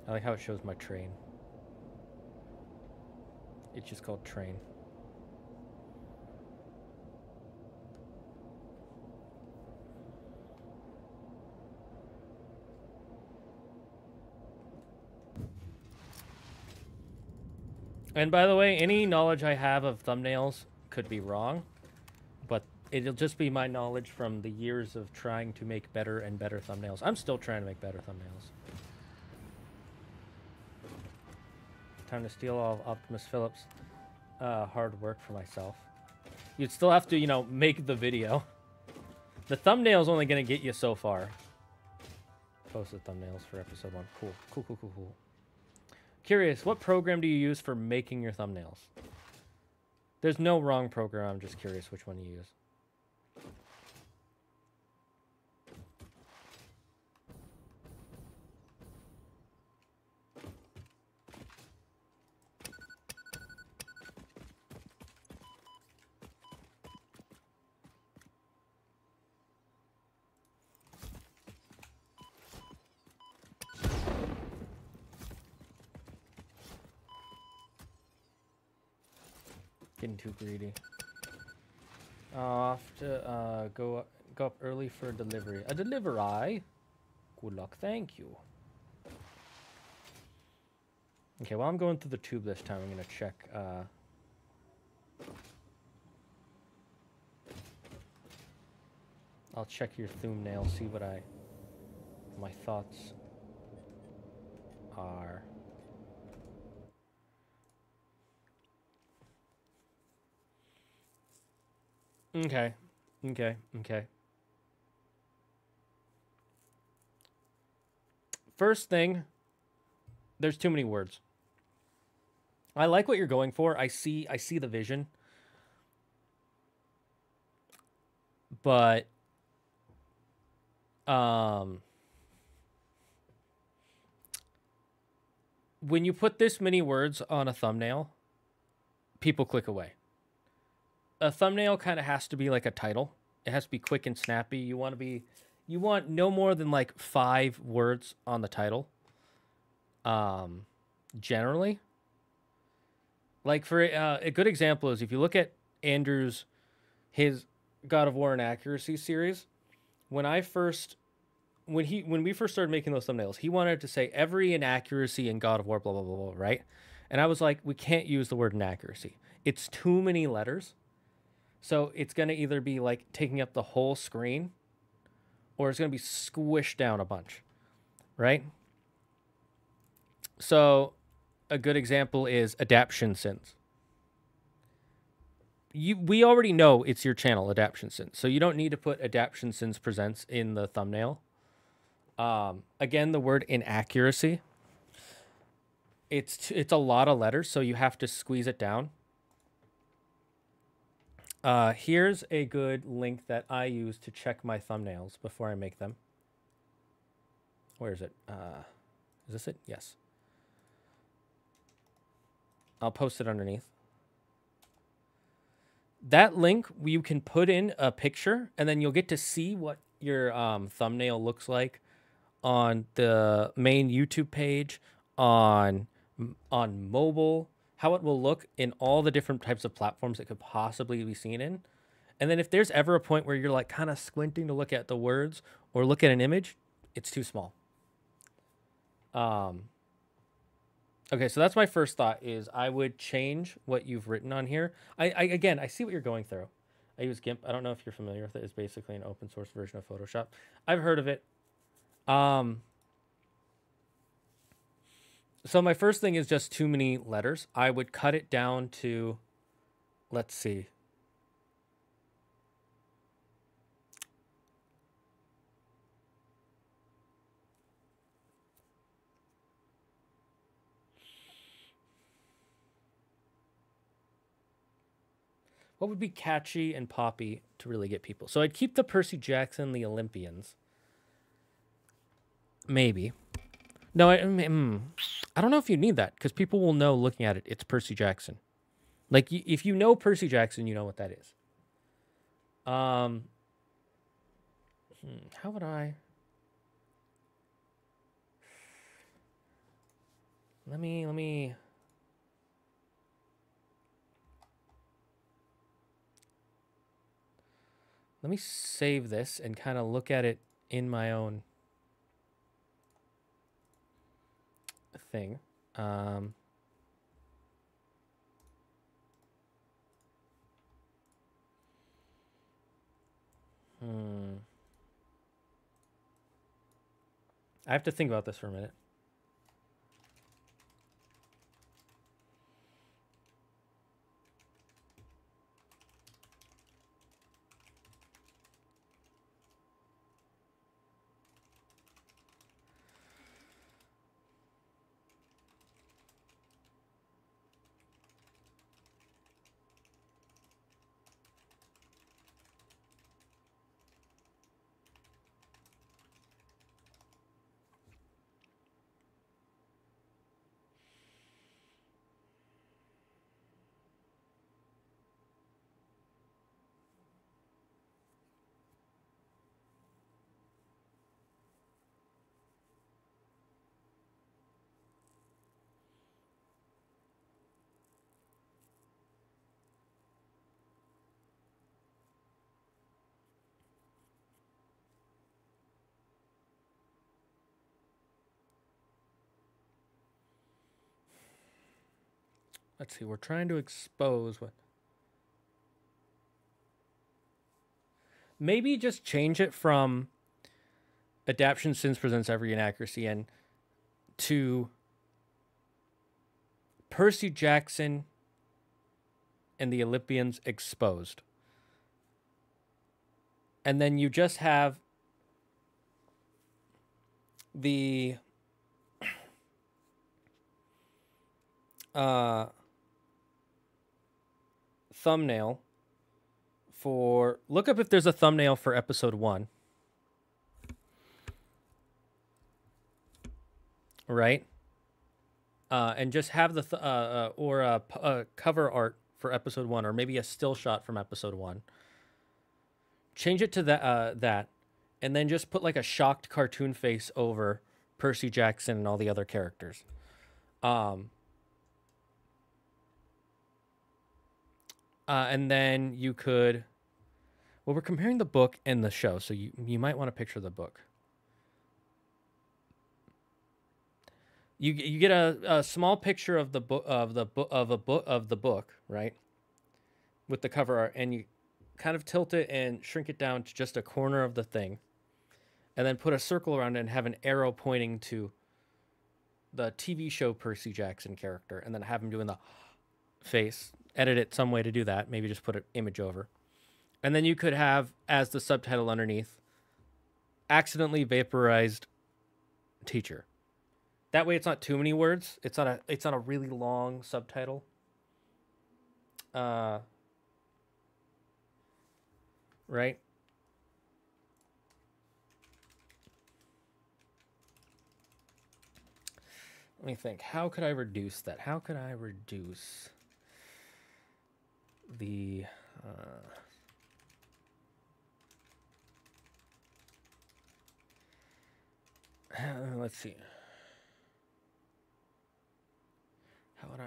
I like how it shows my train. It's just called train. And by the way, any knowledge I have of thumbnails could be wrong, but it'll just be my knowledge from the years of trying to make better and better thumbnails. I'm still trying to make better thumbnails. Time to steal all of Optimus Phillips' hard work for myself. You'd still have to, you know, make the video. The thumbnail's only going to get you so far. Post the thumbnails for episode 1. Cool. Cool, cool, cool, cool. Curious, what program do you use for making your thumbnails? There's no wrong program. I'm just curious which one you use. Getting too greedy. Off to go up early for a delivery. A delivery? Good luck, thank you. Okay, while I'm going through the tube this time, I'm gonna check. I'll check your thumbnail, see what my thoughts are. Okay. First thing, there's too many words. I like what you're going for. I see the vision. But when you put this many words on a thumbnail, people click away. A thumbnail kind of has to be like a title. It has to be quick and snappy. You want no more than like 5 words on the title. Generally. Like for a good example is if you look at Andrew's, his God of War Inaccuracy series, when we first started making those thumbnails, he wanted to say every inaccuracy in God of War, blah, blah, blah, blah, right? And I was like, we can't use the word inaccuracy. It's too many letters. So it's going to either be like taking up the whole screen or it's going to be squished down a bunch, right? So a good example is Adaption Sins. We already know it's your channel, Adaption Sins. So you don't need to put Adaption Sins Presents in the thumbnail. Again, the word inaccuracy. It's a lot of letters, so you have to squeeze it down. Here's a good link that I use to check my thumbnails before I make them. Where is it? Is this it? Yes. I'll post it underneath. That link, you can put in a picture, and then you'll get to see what your thumbnail looks like on the main YouTube page, on mobile, how it will look in all the different types of platforms it could possibly be seen in. And then if there's ever a point where you're like kind of squinting to look at the words or look at an image, it's too small. Okay, so that's my first thought is I would change what you've written on here. Again, I see what you're going through. I use GIMP. I don't know if you're familiar with it. It's basically an open source version of Photoshop. I've heard of it. So my first thing is just too many letters. I would cut it down to, let's see. What would be catchy and poppy to really get people? So I'd keep the Percy Jackson, the Olympians. Maybe. No, I don't know if you need that because people will know looking at it, it's Percy Jackson. Like, if you know Percy Jackson, you know what that is. How would I... Let me save this and kind of look at it in my own thing. I have to think about this for a minute. let's see, we're trying to expose what. Maybe just change it from Adaption Sins Presents Every Inaccuracy and to Percy Jackson and the Olympians exposed. And then you just have the thumbnail for, look up if there's a thumbnail for episode 1. Right? And just have the or a cover art for episode 1, or maybe a still shot from episode 1. Change it to that, and then just put like a shocked cartoon face over Percy Jackson and all the other characters. And then you could, well, we're comparing the book and the show, so you might want to picture the book. You get a small picture of the book of the book, right? With the cover art, and you kind of tilt it and shrink it down to just a corner of the thing, and then put a circle around it and have an arrow pointing to the TV show Percy Jackson character, and then have him doing the face. Edit it some way to do that. Maybe just put an image over, and then you could have as the subtitle underneath, "Accidentally vaporized teacher." That way, it's not too many words. It's not a really long subtitle. Right? Let me think. How could I reduce that? How could I reduce the... let's see. How would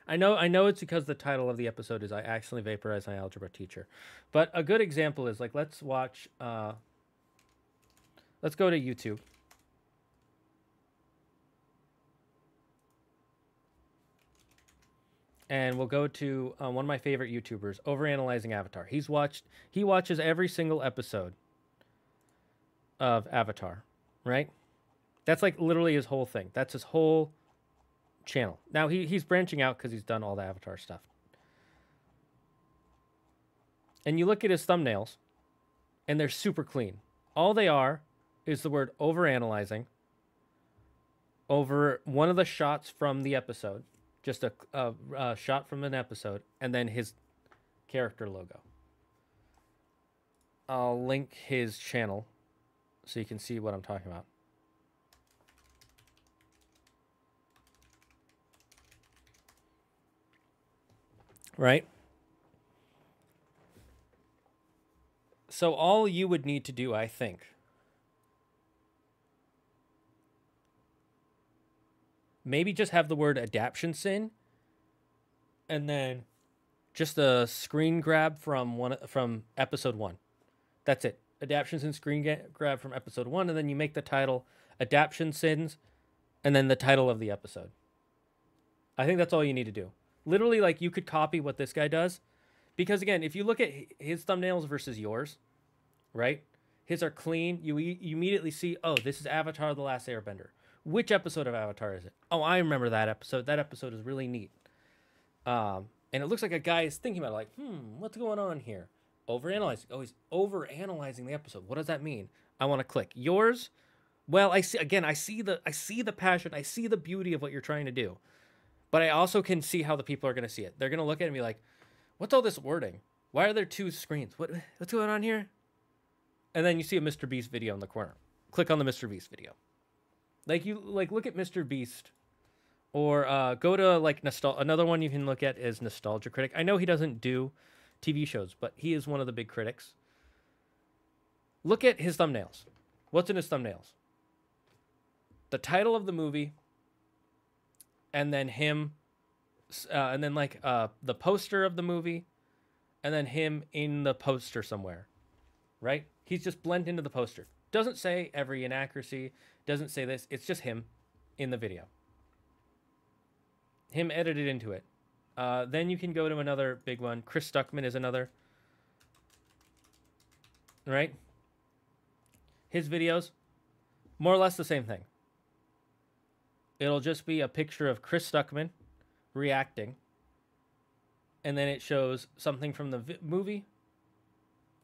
I know it's because the title of the episode is "I Accidentally Vaporized My Algebra Teacher." But a good example is, like, let's watch, let's go to YouTube. And we'll go to one of my favorite YouTubers, Overanalyzing Avatar. He watches every single episode of Avatar, right? That's like literally his whole thing. That's his whole channel. Now he's branching out because he's done all the Avatar stuff. And you look at his thumbnails, and they're super clean. All they are is the word overanalyzing over one of the shots from the episode, just a shot from an episode, and then his character logo. I'll link his channel so you can see what I'm talking about. Right? So all you would need to do, I think, maybe just have the word adaption sin, and then just a screen grab from episode 1. That's it. Adaption sin screen grab from episode 1, and then you make the title Adaption Sins, and then the title of the episode. I think that's all you need to do. Literally, like, you could copy what this guy does. Because, again, if you look at his thumbnails versus yours, right? His are clean. You immediately see, oh, this is Avatar The Last Airbender. Which episode of Avatar is it? Oh, I remember that episode. That episode is really neat. And it looks like a guy is thinking about it, like, what's going on here? Overanalyzing. Oh, he's overanalyzing the episode. What does that mean? I want to click. Yours, well, I see the passion. I see the beauty of what you're trying to do. But I also can see how the people are going to see it. They're going to look at it and be like, what's all this wording? Why are there 2 screens? What's going on here? And then you see a Mr. Beast video in the corner. Click on the Mr. Beast video. Look at Mr. Beast. Or go to, like, another one you can look at is Nostalgia Critic. I know he doesn't do TV shows, but he is one of the big critics. Look at his thumbnails. What's in his thumbnails? The title of the movie, and then him, and then the poster of the movie, and then him in the poster somewhere, right? He's just blended into the poster. Doesn't say every inaccuracy. Doesn't say this. It's just him in the video. Him edited into it. Then you can go to another big one. Chris Stuckman is another. Right? His videos, more or less the same thing. It'll just be a picture of Chris Stuckman reacting. And then it shows something from the movie.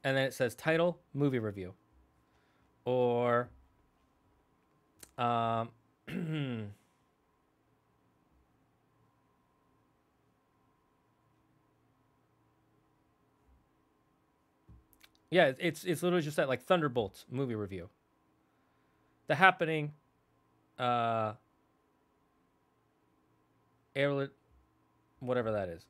And then it says title, movie review. Or... yeah, it's literally just that, like, Thunderbolts movie review. The Happening, Airlet, whatever that is.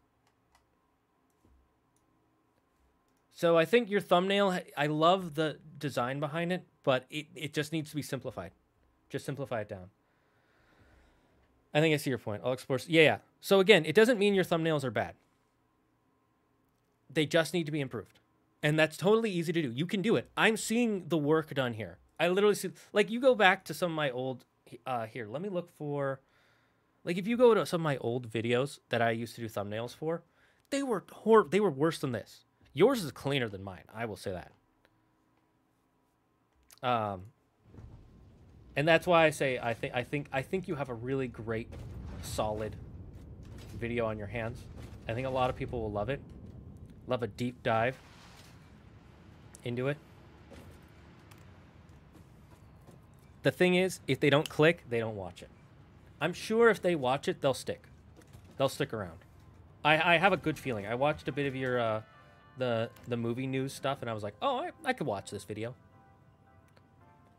So I think your thumbnail, I love the design behind it, but it just needs to be simplified. Just simplify it down. I think I see your point. I'll explore. Yeah. So again, it doesn't mean your thumbnails are bad. They just need to be improved. And that's totally easy to do. You can do it. I'm seeing the work done here. I literally see, like, you go back to some of my old, here, let me look for, like, if you go to some of my old videos that I used to do thumbnails for, they were worse than this. Yours is cleaner than mine. I will say that. And that's why I say, I think you have a really great, solid video on your hands. I think a lot of people will love it. Love a deep dive into it. The thing is, if they don't click, they don't watch it. I'm sure if they watch it, they'll stick. They'll stick around. I have a good feeling. I watched a bit of your the movie news stuff, and I was like, oh, I could watch this video.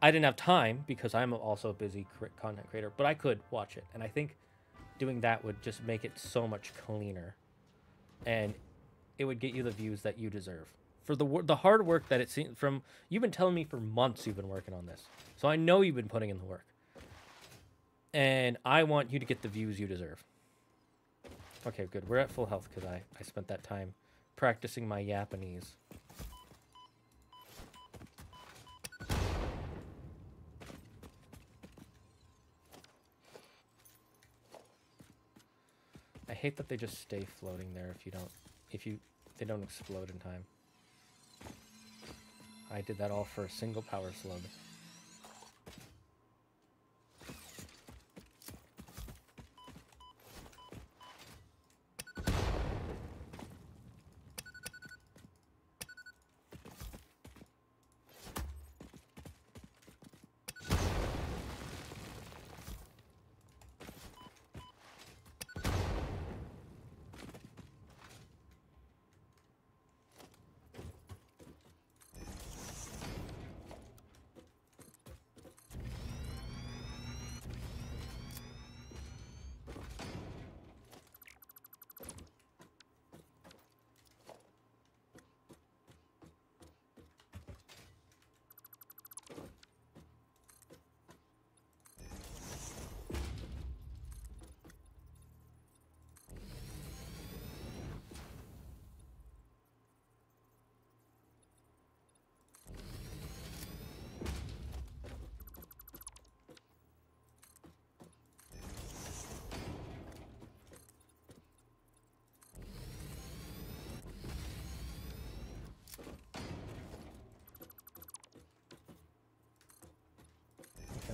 I didn't have time because I'm also a busy content creator, but I could watch it. And I think doing that would just make it so much cleaner. And it would get you the views that you deserve. For the hard work that it seems from, you've been telling me for months you've been working on this. So I know you've been putting in the work. And I want you to get the views you deserve. Okay, good. We're at full health because I spent that time practicing my Japanese. I hate that they just stay floating there they don't explode in time. I did that all for a single power slug.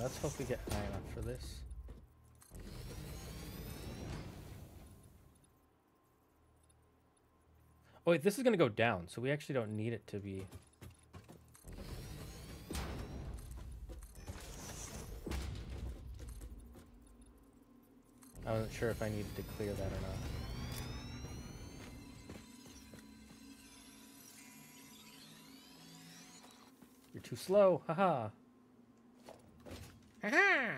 Let's hope we get high enough for this. Oh wait, this is going to go down, so we actually don't need it to be... I wasn't sure if I needed to clear that or not. You're too slow, haha. Haha!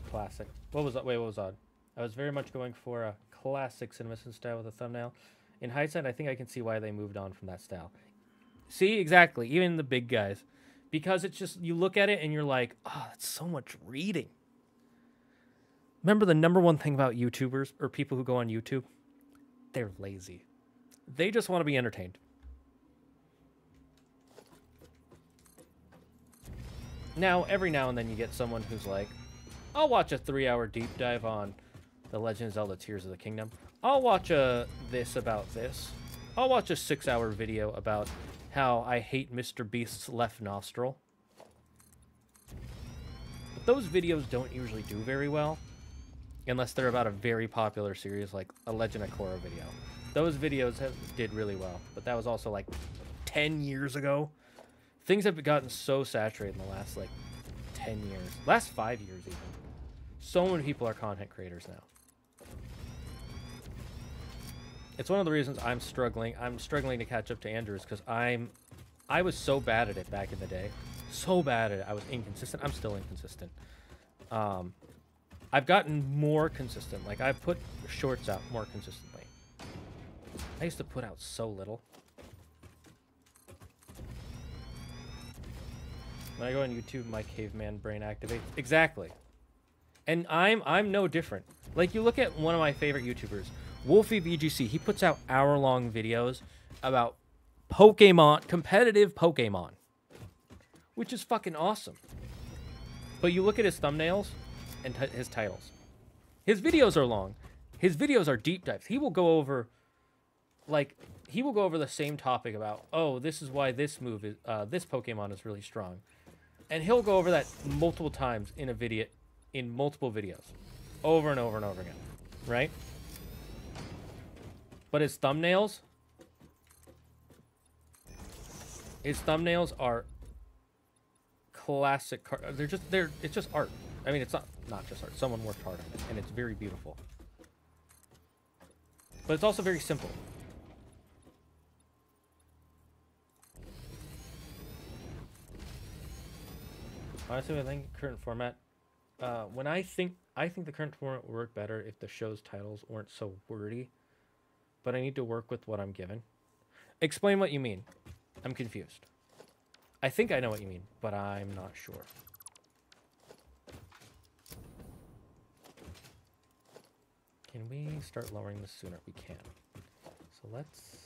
Classic. What was that? Wait, what was odd? I was very much going for a classic CinemaSin style with a thumbnail. In hindsight, I think I can see why they moved on from that style. See, exactly. Even the big guys. Because it's just, you look at it and you're like, oh, that's so much reading. Remember the number one thing about YouTubers or people who go on YouTube? They're lazy. They just want to be entertained. Now, every now and then you get someone who's like, I'll watch a 3-hour deep dive on The Legend of Zelda Tears of the Kingdom. I'll watch a this about this. I'll watch a 6-hour video about how I hate Mr. Beast's left nostril. But those videos don't usually do very well. Unless they're about a very popular series like a Legend of Korra video. Those videos did really well. But that was also like 10 years ago. Things have gotten so saturated in the last like 10 years. Last 5 years even. So many people are content creators now. It's one of the reasons I'm struggling. I'm struggling to catch up to Andrews because I was so bad at it back in the day. So bad at it. I was inconsistent. I'm still inconsistent. I've gotten more consistent. Like, I've put shorts out more consistently. I used to put out so little. When I go on YouTube, my caveman brain activates. Exactly. And I'm no different. Like, you look at one of my favorite YouTubers, Wolfie VGC. He puts out hour-long videos about Pokemon, competitive Pokemon. Which is fucking awesome. But you look at his thumbnails and his titles. His videos are long. His videos are deep dives. He will go over, like, he will go over the same topic about, oh, this is why this move is, this Pokemon is really strong. And he'll go over that multiple times in a video, in multiple videos. Over and over and over again. Right? But his thumbnails are classic. It's just art. I mean, it's not just art. Someone worked hard on it, and it's very beautiful. But it's also very simple. Honestly, I think current format. I think the current format would work better if the show's titles weren't so wordy. But I need to work with what I'm given. Explain what you mean. I'm confused. I think I know what you mean, but I'm not sure. Can we start lowering this sooner? We can. So let's...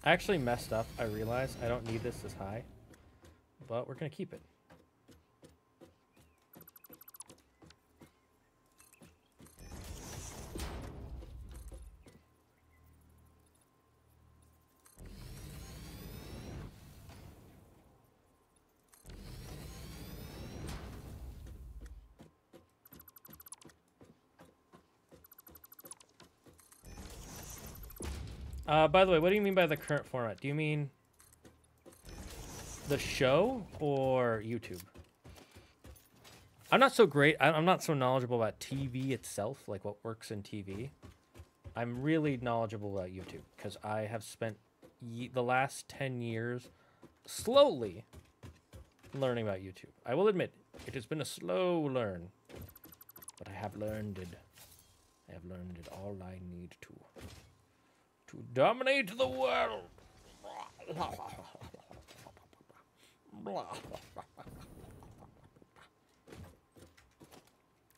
I actually messed up. I realized I don't need this high, but we're going to keep it. By the way, what do you mean by the current format? Do you mean the show or YouTube? I'm not so great. I'm not so knowledgeable about TV itself, like what works in TV. I'm really knowledgeable about YouTube because I have spent the last 10 years slowly learning about YouTube. I will admit, it has been a slow learn, but I have learned it. I have learned it all I need to dominate the world.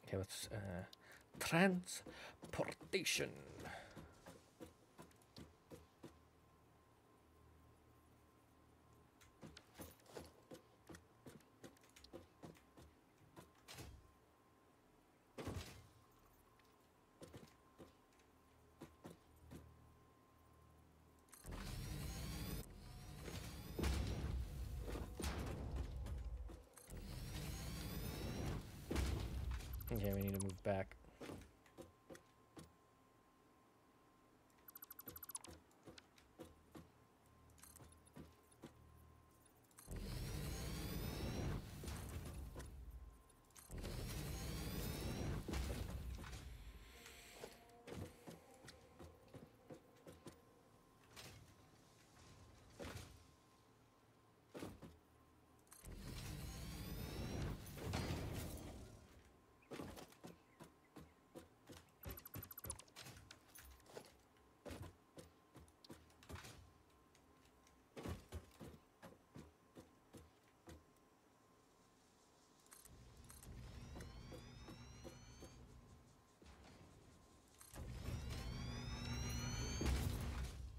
Okay, let's transportation. Okay, we need to move back.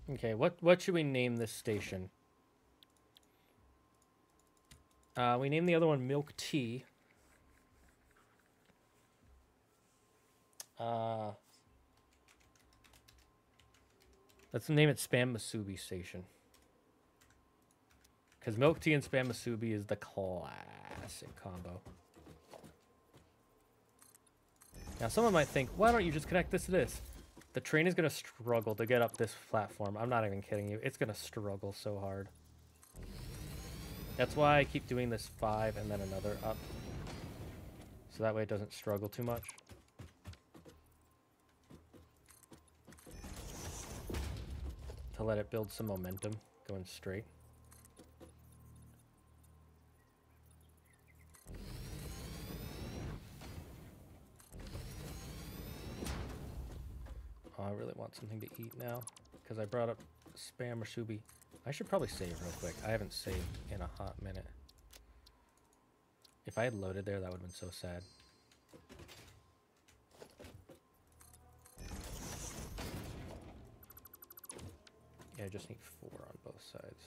Okay, what should we name this station? We named the other one Milk Tea. Let's name it Spam Masubi Station. Because Milk Tea and Spam Masubi is the classic combo. Now, someone might think, why don't you just connect this to this? The train is going to struggle to get up this platform. I'm not even kidding you. It's going to struggle so hard. That's why I keep doing this 5 and then another up. So that way it doesn't struggle too much. To let it build some momentum going straight. Oh, I really want something to eat now because I brought up Spam or Subi. I should probably save real quick. I haven't saved in a hot minute. If I had loaded there, that would have been so sad. Yeah, I just need 4 on both sides.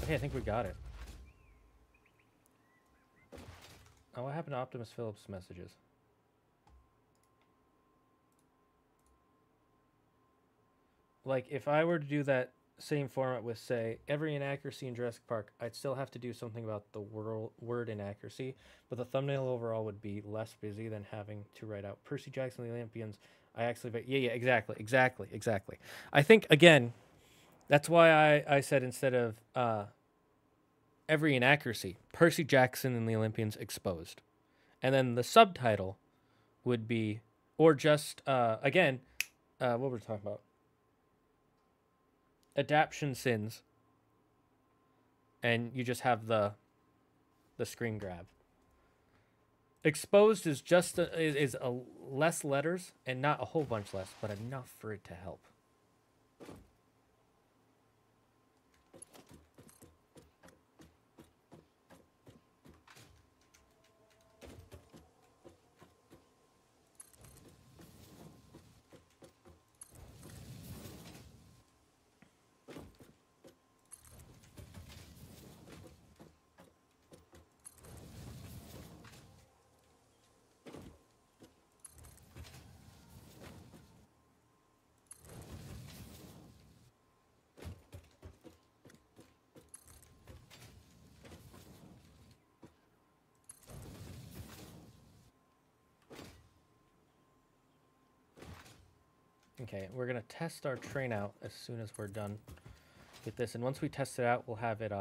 Okay, I think we got it. Oh, what happened to Optimus Phillips' messages? Like, if I were to do that same format with, say, every inaccuracy in Jurassic Park, I'd still have to do something about the word inaccuracy, but the thumbnail overall would be less busy than having to write out Percy Jackson and the Olympians. I actually, yeah, exactly. I think, again, that's why I said instead of every inaccuracy, Percy Jackson and the Olympians exposed. And then the subtitle would be, or just, again, what were we talking about? Adaption sins. And you just have the screen grab. Exposed is just is less letters and not a whole bunch less, but enough for it to help. Okay, we're going to test our train out as soon as we're done with this. And once we test it out, we'll have it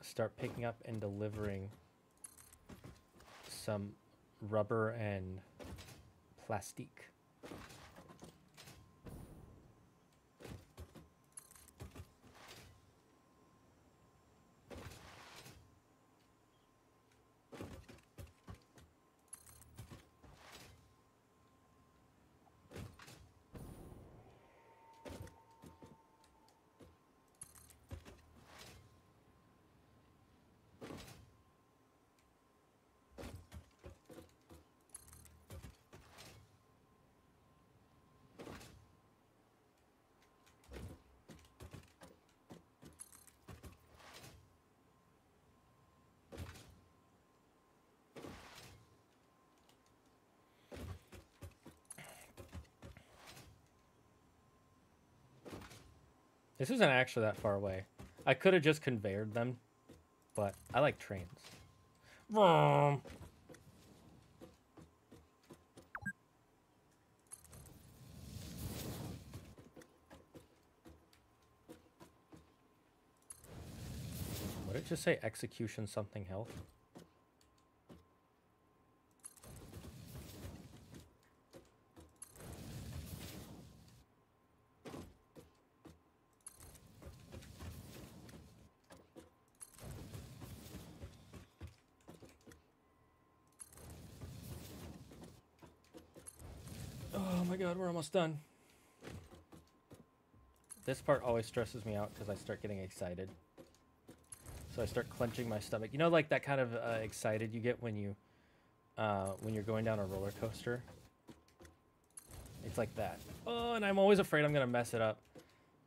start picking up and delivering some rubber and plastique. This isn't actually that far away. I could have just conveyored them, but I like trains. Vroom. Would it just say execution something health? Oh my god, we're almost done. This part always stresses me out because I start getting excited. So I start clenching my stomach. You know, like that kind of excited you get when you're going down a roller coaster? It's like that. Oh, and I'm always afraid I'm going to mess it up.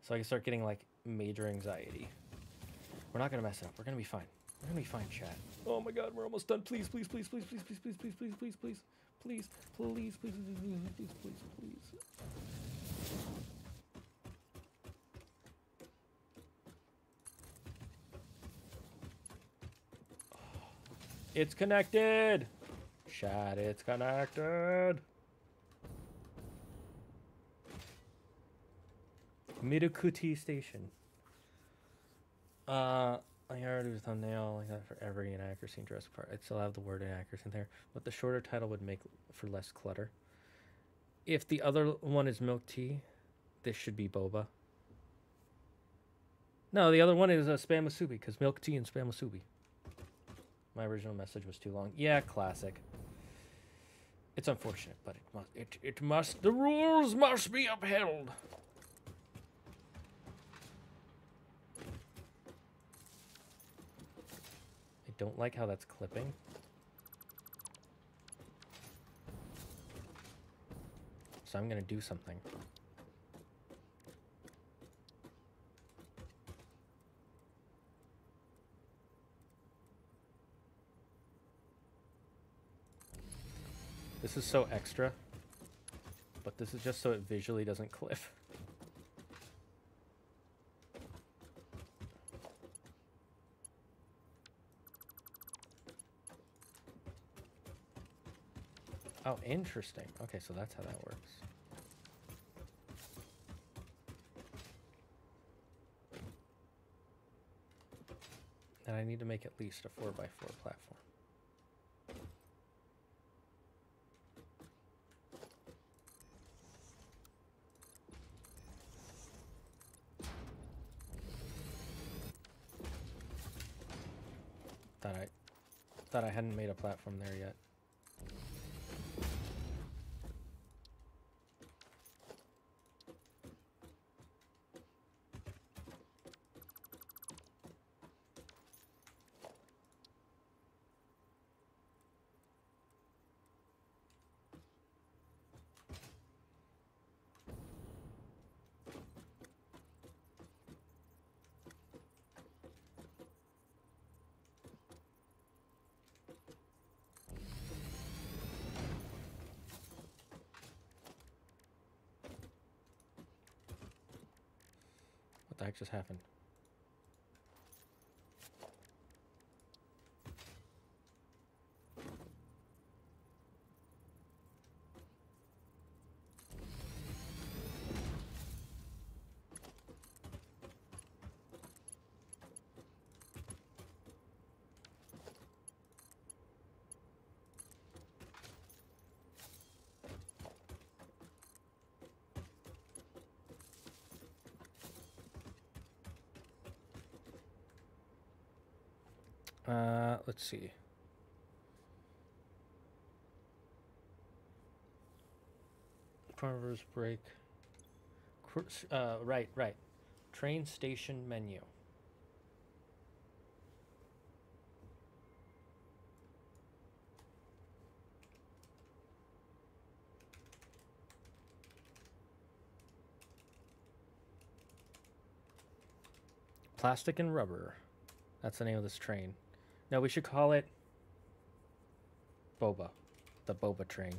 So I can start getting like major anxiety. We're not going to mess it up. We're going to be fine. We're going to be fine, chat. Oh my god, we're almost done. Please, please, please, please, please, please, please, please, please, please, please. Please, please, please, please, please, please. It's connected. Chat, it's connected. Midokuti Station. I already do a thumbnail like that for every inaccuracy and Jurassic Park. I'd still have the word inaccuracy in there, but the shorter title would make for less clutter. If the other one is milk tea, this should be boba. No, the other one is spam musubi, because milk tea and spam musubi. My original message was too long. Yeah, classic. It's unfortunate, but it must. The rules must be upheld. I don't like how that's clipping. So I'm gonna do something. This is so extra, but this is just so it visually doesn't clip. Oh, interesting. Okay, so that's how that works. And I need to make at least a 4x4 platform. Thought I hadn't made a platform there yet. What the heck just happened? Let's see. Carver's break. Right. Train station menu. Plastic and rubber. That's the name of this train. No, we should call it Boba. The Boba train.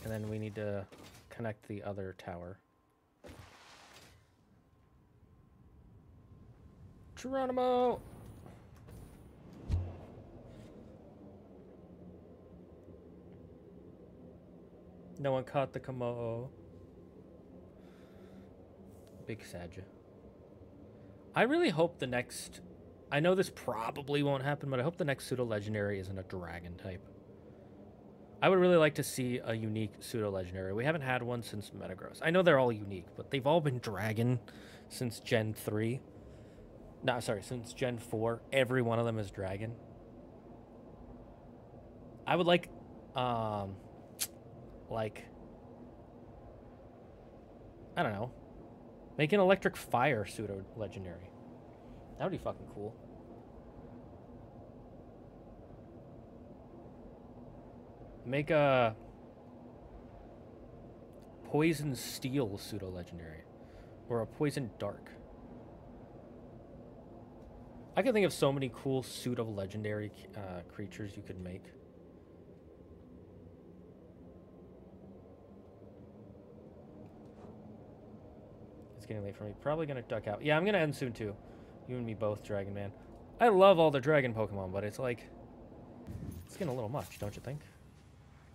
And then we need to connect the other tower. Geronimo! No one caught the Komodo. Big Sag. I really hope the next... I know this probably won't happen, but I hope the next pseudo-legendary isn't a dragon type. I would really like to see a unique pseudo-legendary. We haven't had one since Metagross. I know they're all unique, but they've all been dragon since Gen 3. No, sorry, since Gen 4. Every one of them is dragon. I would like, I don't know, make an electric fire pseudo-legendary. That would be fucking cool. Make a poison steel pseudo-legendary. Or a poison dark. I can think of so many cool pseudo-legendary creatures you could make. It's getting late for me. Probably going to duck out. Yeah, I'm going to end soon too. You and me both, Dragon Man. I love all the dragon Pokemon, but it's like... It's getting a little much, don't you think?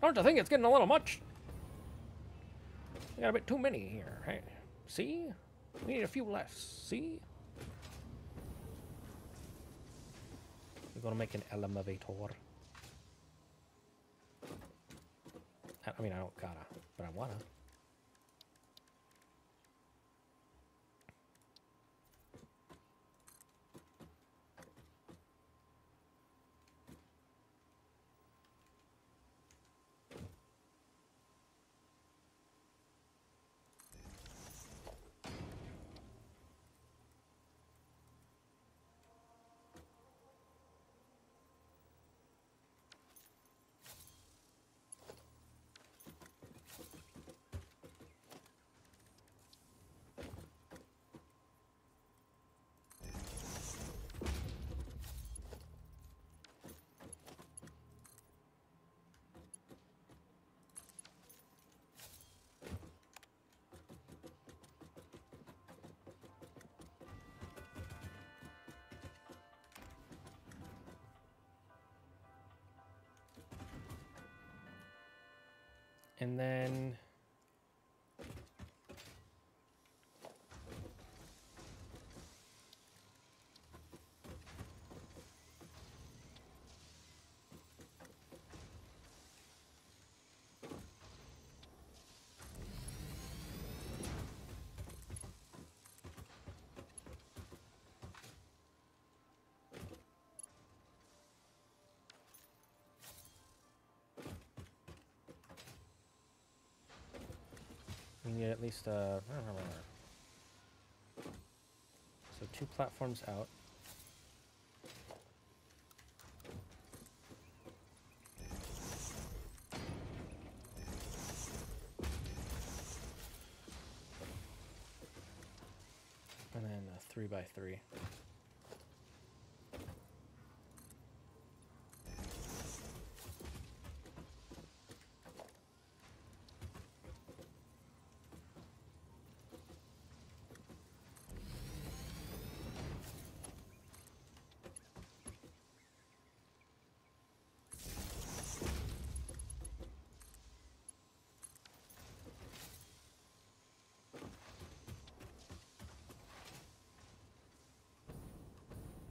Don't you think it's getting a little much? We got a bit too many here, right? See? We need a few less. See? We're gonna make an elevator. I mean, I don't gotta, but I wanna. And then... We need at least so 2 platforms out. And then a 3x3.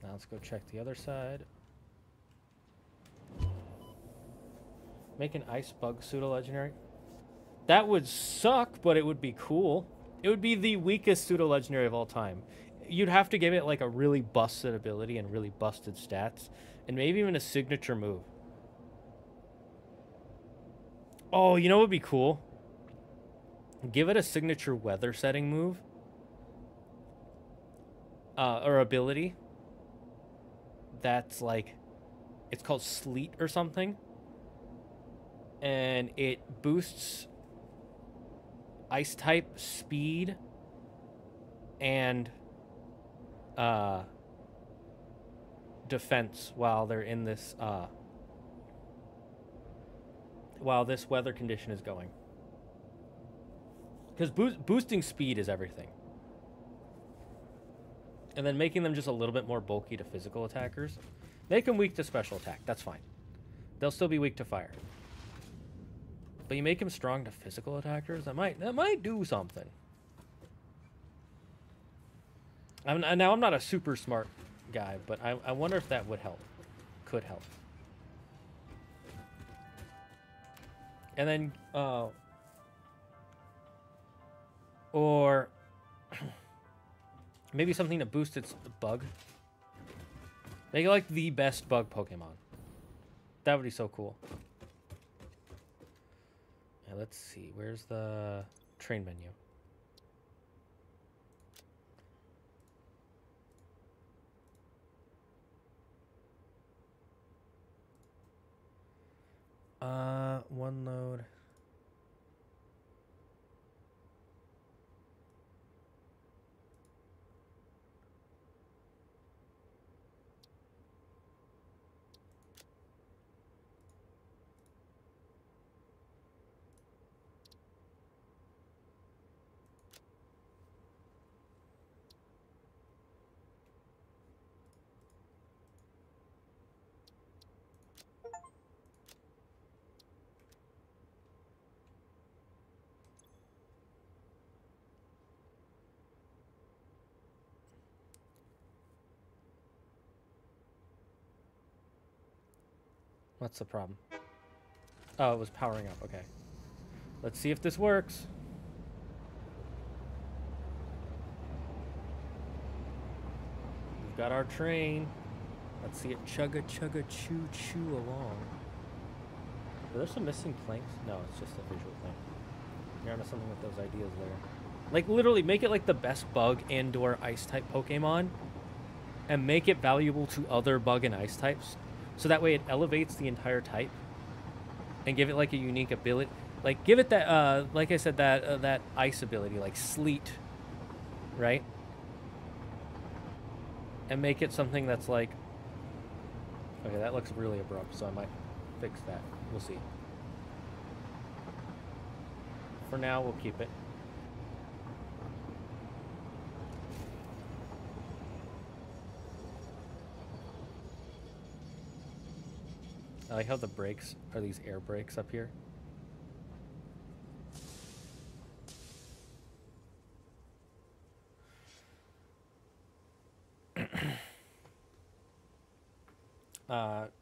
Now let's go check the other side. Make an ice bug pseudo-legendary. That would suck, but it would be cool. It would be the weakest pseudo-legendary of all time. You'd have to give it like a really busted ability and really busted stats. And maybe even a signature move. Oh, you know what would be cool? Give it a signature weather setting move. Or ability. That's like, it's called Sleet or something, and it boosts ice type speed and defense while they're in this while this weather condition is going. Because boosting speed is everything. And then making them just a little bit more bulky to physical attackers. Make them weak to special attack. That's fine. They'll still be weak to fire. But you make them strong to physical attackers, that might do something. Now, I'm not a super smart guy, but I wonder if that would help. Could help. And then, or maybe something to boost its bug. Make it like the best bug Pokemon. That would be so cool. Yeah, let's see. Where's the train menu? One load. What's the problem? Oh, it was powering up. Okay. Let's see if this works. We've got our train. Let's see it chugga chugga choo choo along. Are there some missing planks? No, it's just a visual thing. You're onto something with those ideas there. Like, literally, make it like the best bug and/or ice-type Pokemon. And make it valuable to other bug and ice types. So that way it elevates the entire type. And give it, like, a unique ability. Like, give it that, like I said, that ice ability, like Sleet. Right? And make it something that's, like... Okay, that looks really abrupt, so I might fix that. We'll see. For now, we'll keep it. I like how the brakes are these air brakes up here.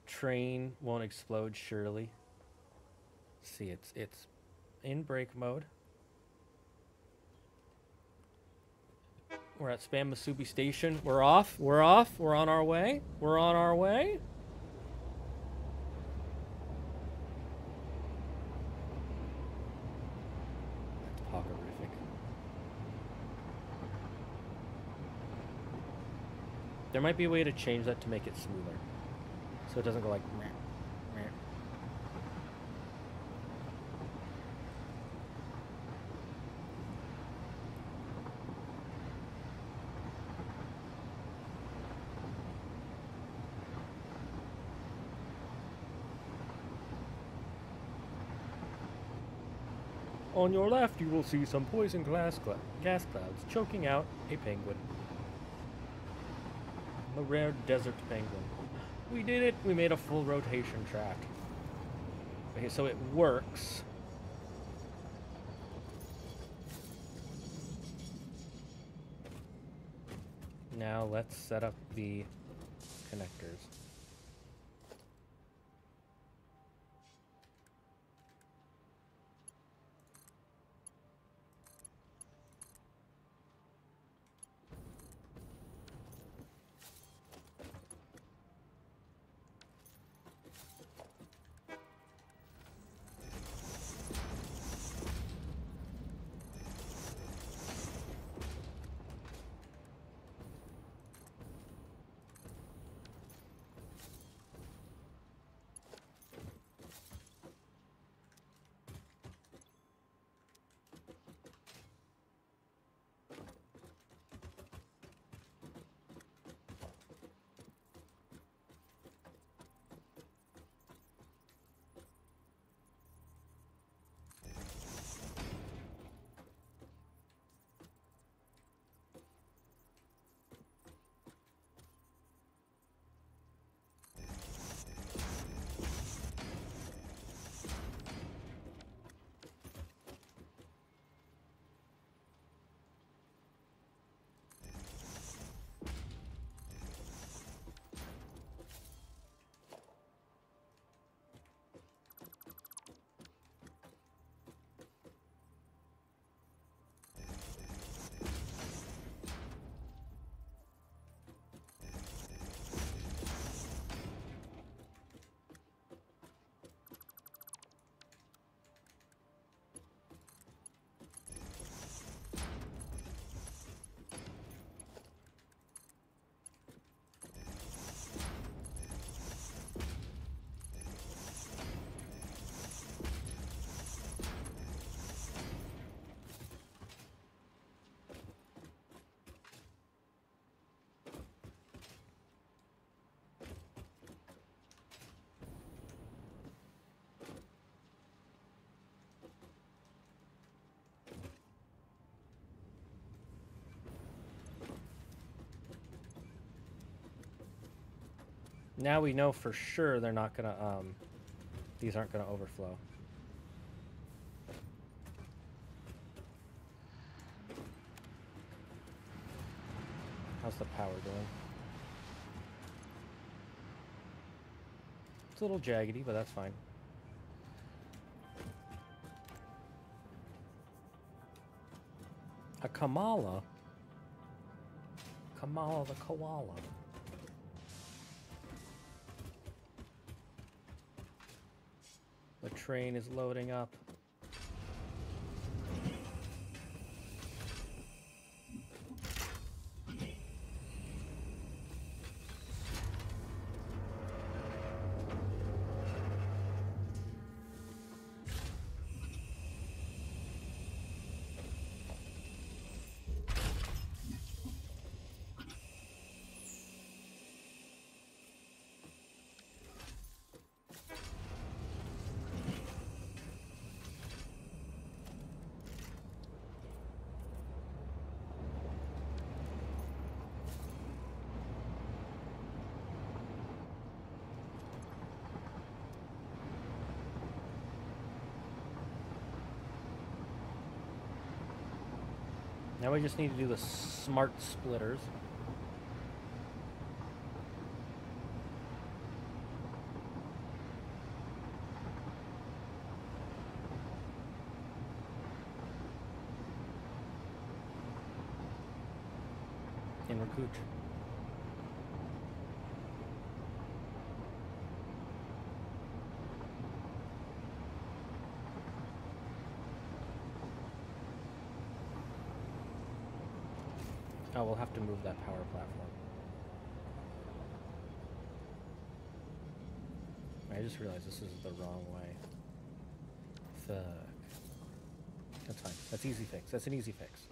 Train won't explode, surely. See, it's in brake mode. We're at Spam Masubi Station. We're off. We're off. We're on our way. We're on our way. That's horrific. There might be a way to change that to make it smoother. So it doesn't go like meh, meh. On your left, you will see some poison gas clouds choking out a penguin. A rare desert penguin. We did it! We made a full rotation track. Okay, so it works. Now let's set up the connectors. Now we know for sure they're not gonna, these aren't gonna overflow. How's the power doing? It's a little jaggedy, but that's fine. A Kamala? Kamala the koala. The train is loading up. Now we just need to do the smart splitters. In Rakooch. Oh, we'll have to move that power platform. I just realized this is the wrong way. Fuck. That's fine. That's easy fix. That's an easy fix.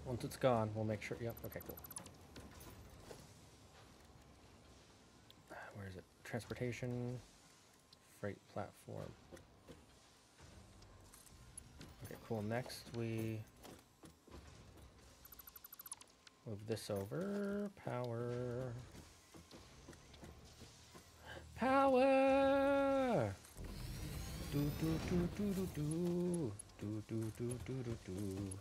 Once it's gone, we'll make sure. Yep. Okay, cool. Where is it? Transportation, freight platform. Okay, cool. Next, we move this over. Power. Power. Do do do do do do do do do do do do.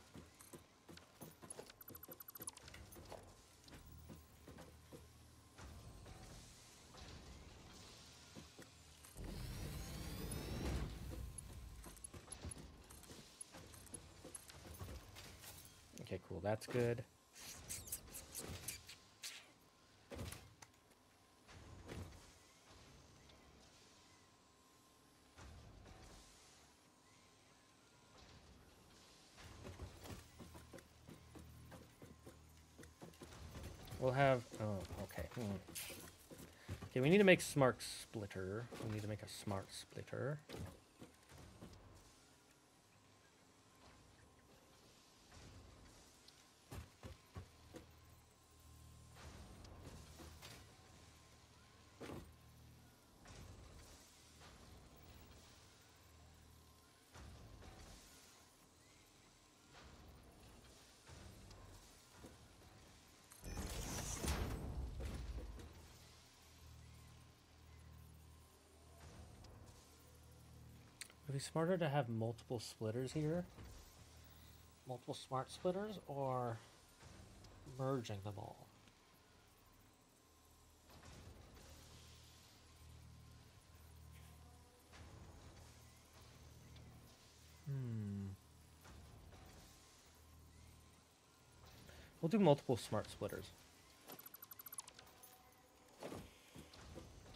Okay, cool. That's good. We'll have... Oh, okay. Okay, we need to make smart splitter. We need to make a smart splitter. Would it be smarter to have multiple splitters here? Multiple smart splitters, or merging them all? We'll do multiple smart splitters.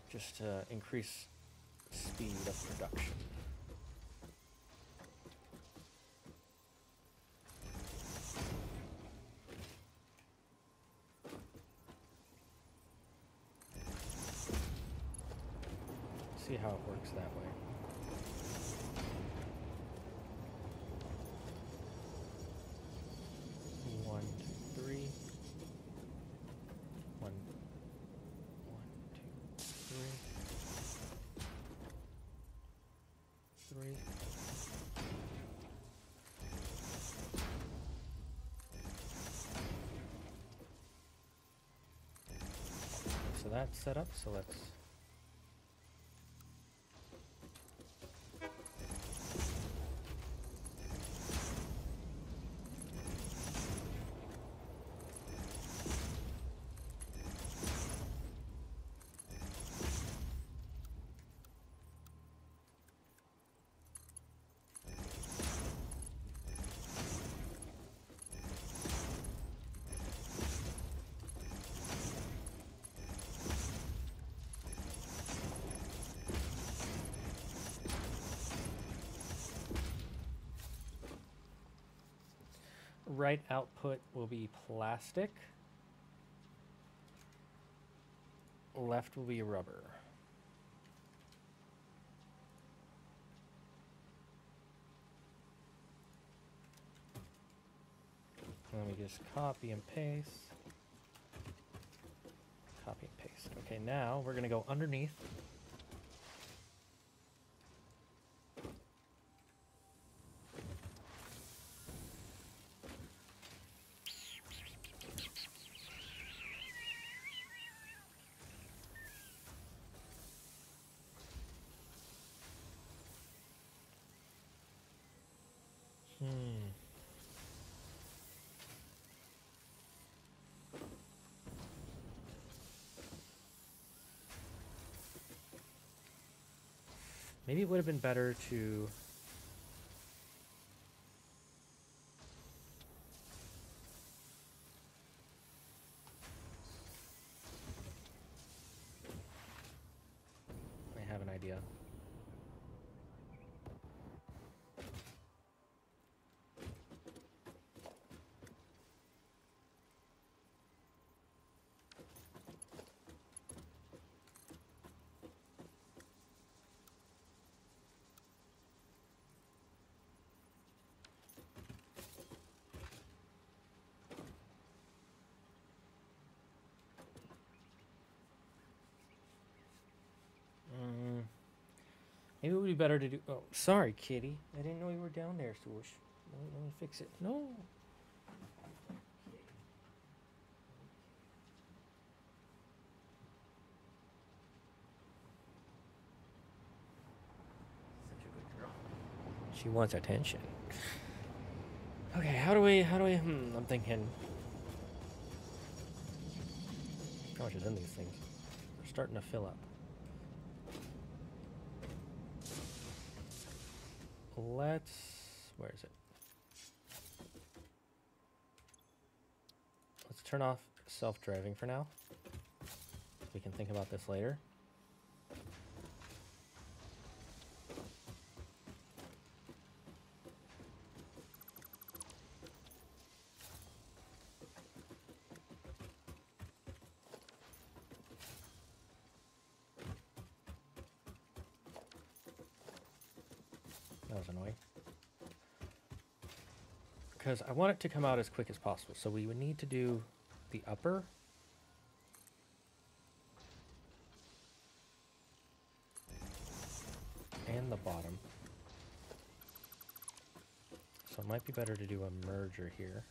Just to increase speed of production. See how it works that way. that's set up, so let's... Right output will be plastic. Left will be rubber. Let me just copy and paste. Copy and paste. Okay, now we're going to go underneath. Maybe it would have been better to... I have an idea. Maybe it would be better to do... Oh, sorry, kitty. I didn't know you were down there, Swoosh. Let me fix it. No. Such a good girl. She wants attention. Okay, how do we... I'm thinking... How much is in these things? They're starting to fill up. Let's... Where is it? Let's turn off self-driving for now. We can think about this later. That was annoying. Because I want it to come out as quick as possible. So we would need to do the upper. And the bottom. So it might be better to do a merger here.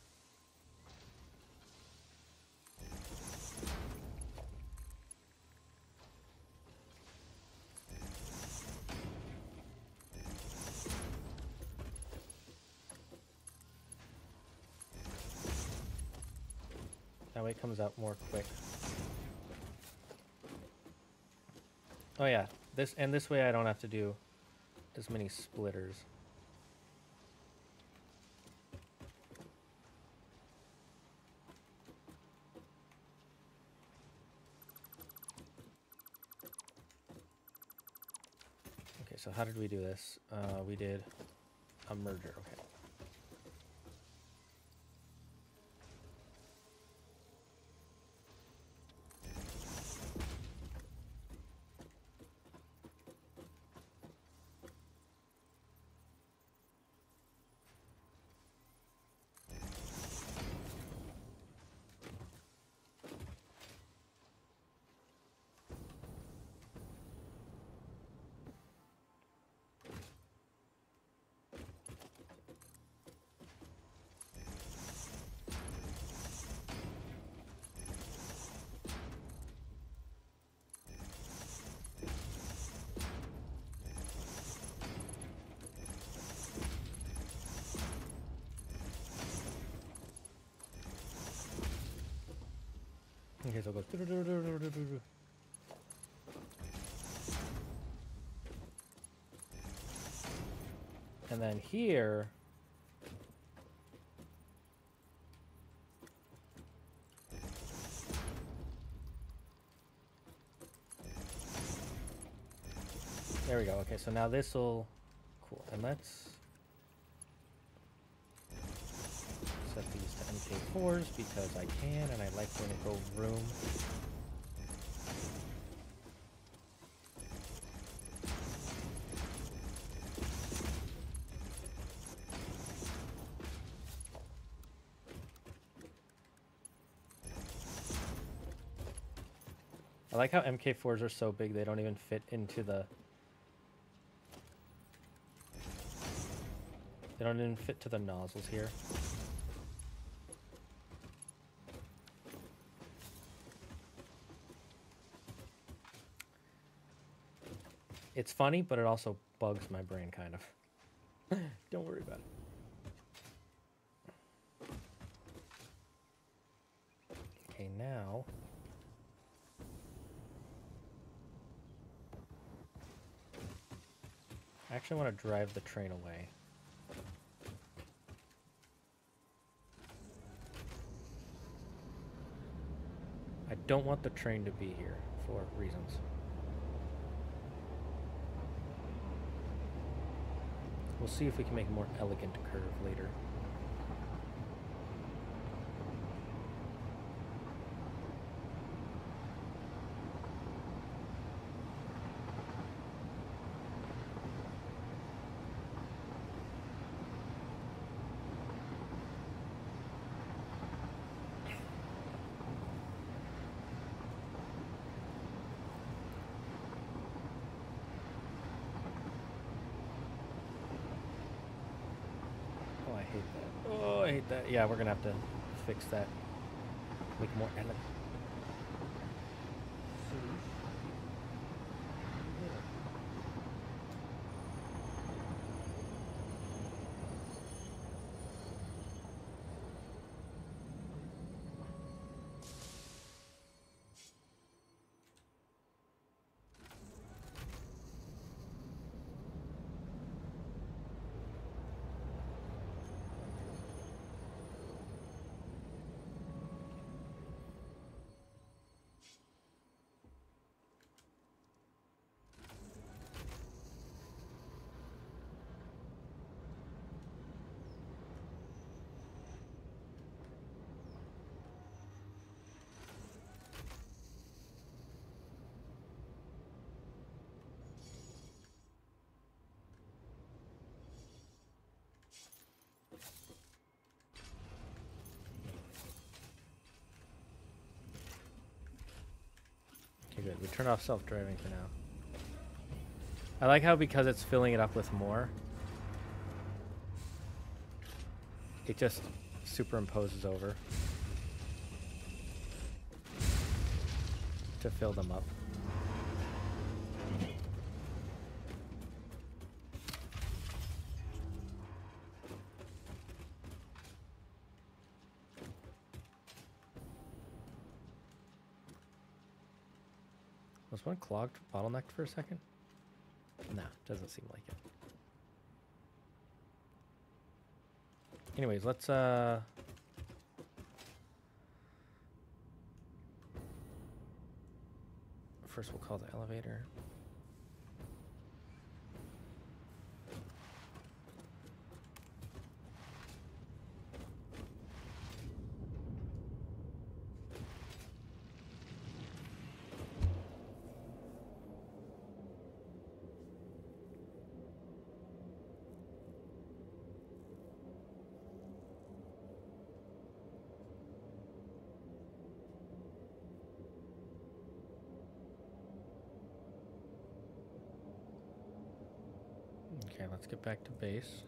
That way it comes out more quick. Oh yeah, this way I don't have to do as many splitters. Okay, so how did we do this? We did a merger, okay. Okay, so it goes. And then here, there we go. Okay, so now this will, cool. And let's set these to MK4s because I can, and I like when it go room. I like how MK4s are so big they don't even fit into the... They don't even fit to the nozzles here. It's funny, but it also bugs my brain, kind of. Don't worry about it. Okay, now... I actually want to drive the train away. I don't want the train to be here for reasons. We'll see if we can make a more elegant curve later. Oh, I hate that. Yeah, we're gonna have to fix that. Make more elegant. Okay, good. We turn off self-driving for now. I like how because it's filling it up with more, it just superimposes over to fill them up. Was one clogged, bottlenecked for a second? Nah, doesn't seem like it. Anyways, let's first we'll call the elevator. Okay, let's get back to base.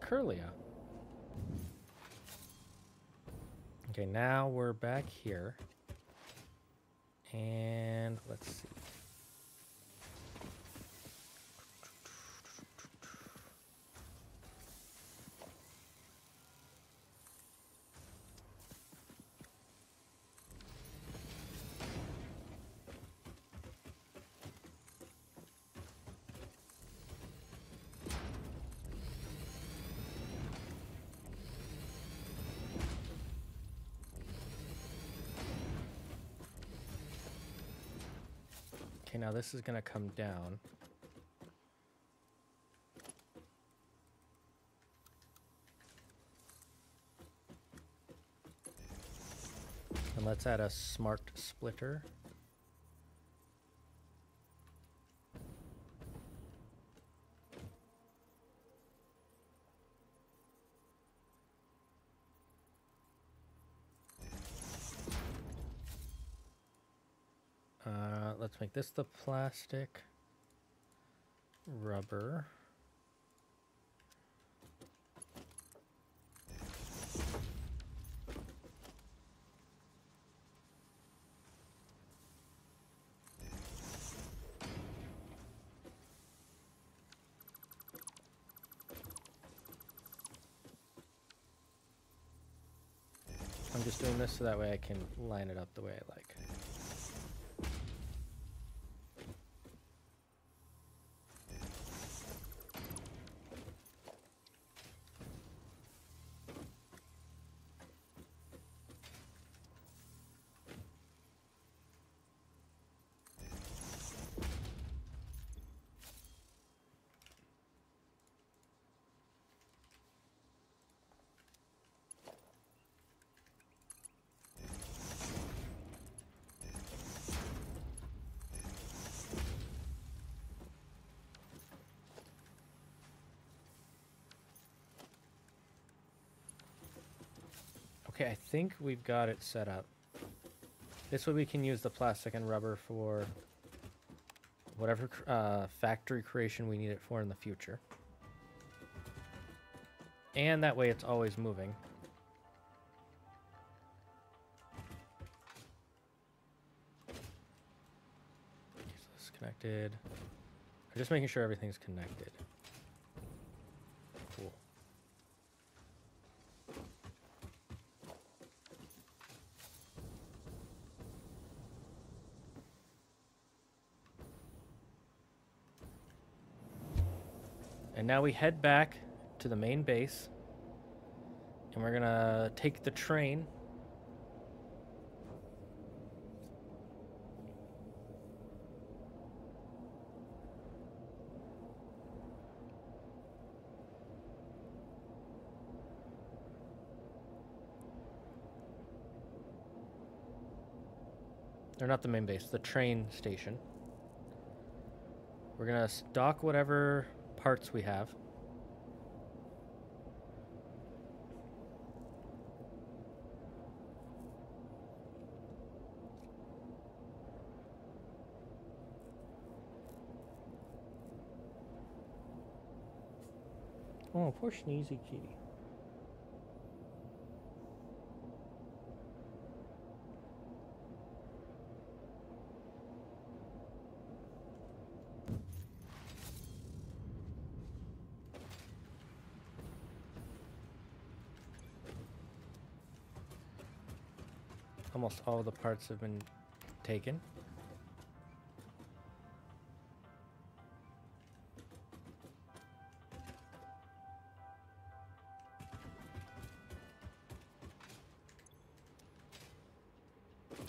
Curlia. Okay, now we're back here. And let's see. Okay, now this is going to come down. And let's add a smart splitter. Let's make this the plastic rubber. I'm just doing this so that way I can line it up the way I like. Okay, I think we've got it set up. This way we can use the plastic and rubber for whatever factory creation we need it for in the future. And that way it's always moving. Okay, so this is connected. I'm just making sure everything's connected. Cool. And now we head back to the main base, and we're gonna take the train. Or not the main base, the train station. We're gonna stock whatever parts we have. Oh, poor Sneezy kitty. Almost all the parts have been taken.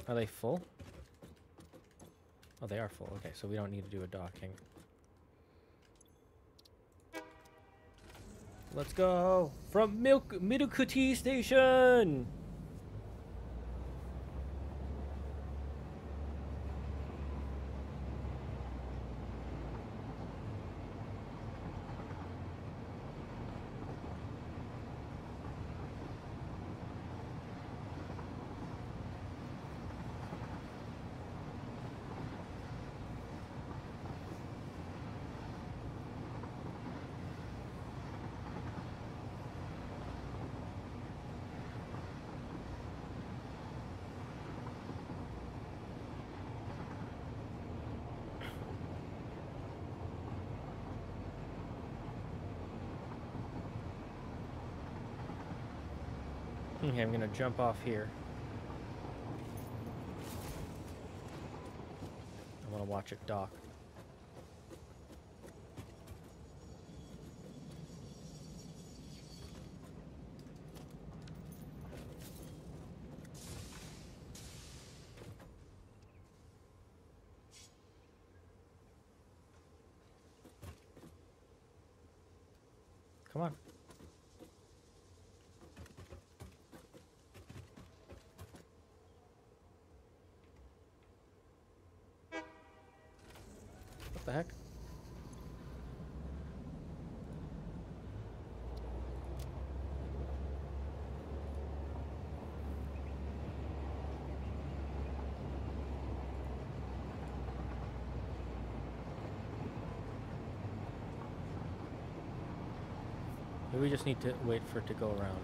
Are they full? Oh, they are full. Okay, so we don't need to do a docking. Let's go from Midukuti Station. Okay, I'm gonna jump off here. I want to watch it dock. Come on. What the heck? Maybe we just need to wait for it to go around.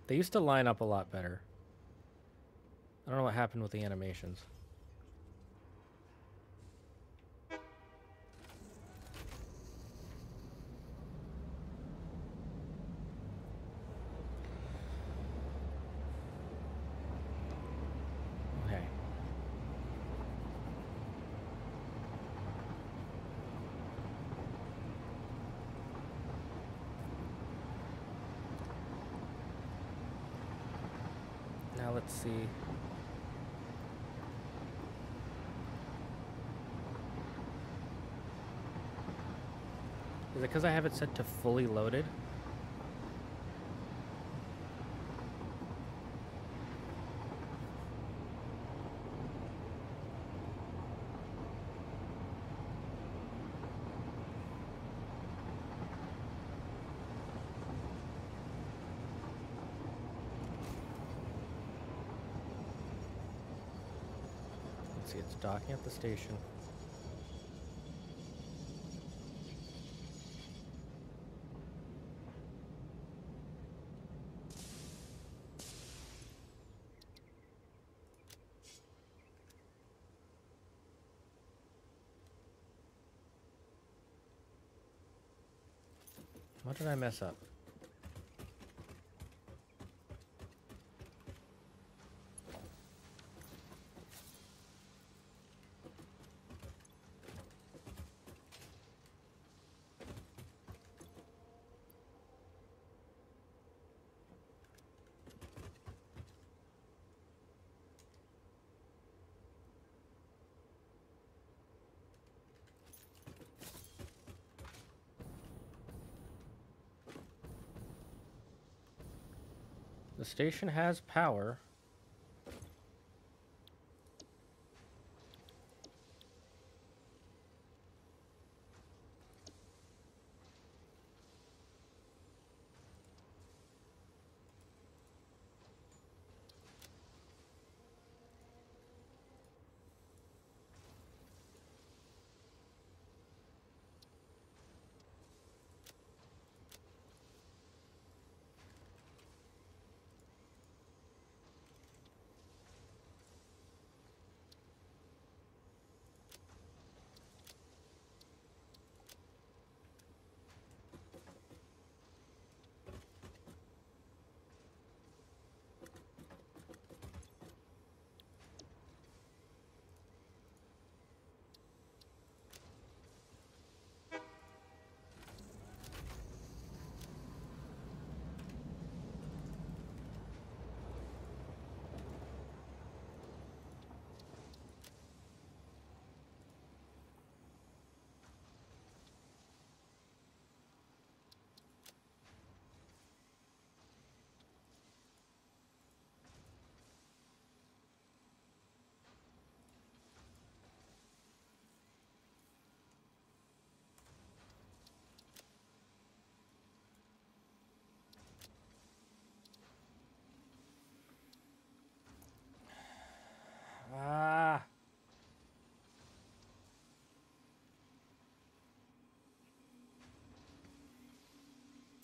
They used to line up a lot better. I don't know what happened with the animations. Okay. Now let's see. Is it because I have it set to fully loaded? Let's see, it's docking at the station. What did I mess up? The station has power.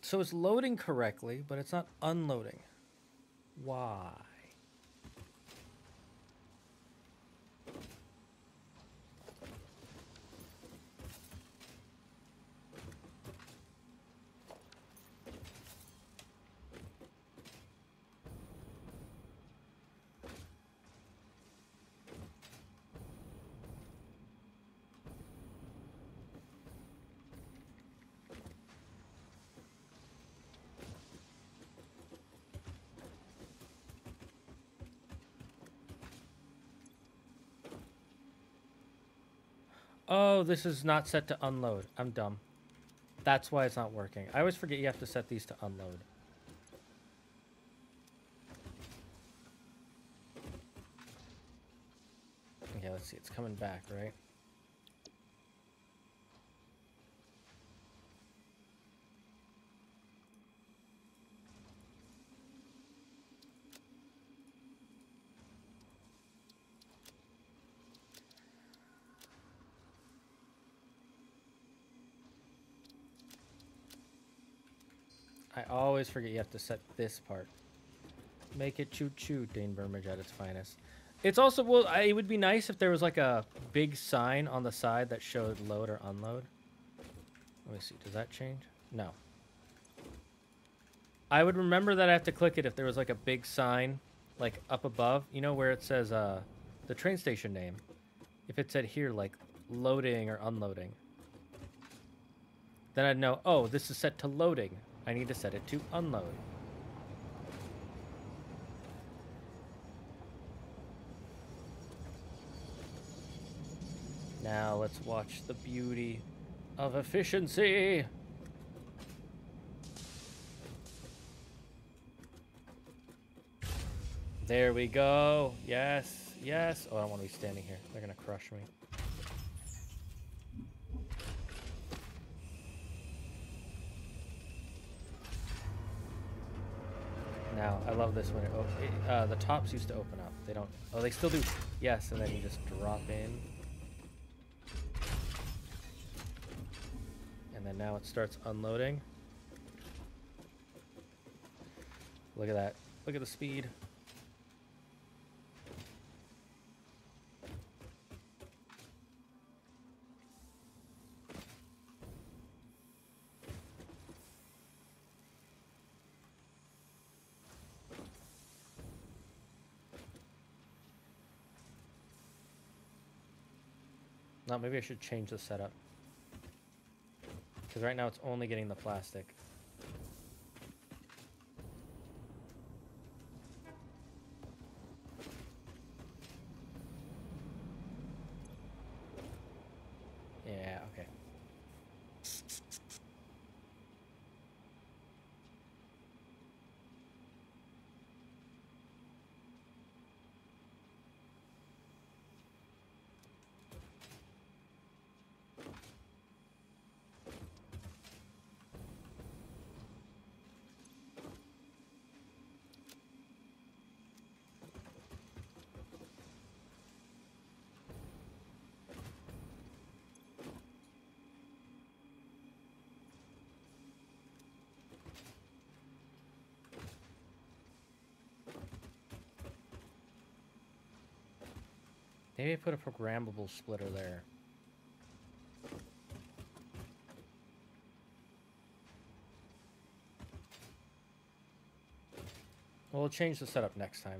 So it's loading correctly, but it's not unloading. Why? Oh, this is not set to unload. I'm dumb. That's why it's not working. I always forget you have to set these to unload. Okay, let's see. It's coming back, right? I always forget you have to set this part. Make it choo-choo, Dane Burmage at its finest. It's also, well, it would be nice if there was like a big sign on the side that showed load or unload. Let me see, does that change? No. I would remember that I have to click it if there was like a big sign, like up above, you know, where it says the train station name. If it said here, like loading or unloading, then I'd know, oh, this is set to loading. I need to set it to unload. Now let's watch the beauty of efficiency. There we go. Yes, yes. Oh, I don't want to be standing here. They're going to crush me. Now, I love this one. The tops used to open up. They don't. Oh, they still do. Yes, and then you just drop in. And then now it starts unloading. Look at that. Look at the speed. No, maybe I should change the setup. Because right now it's only getting the plastic. Yeah, okay. Maybe I put a programmable splitter there. We'll change the setup next time.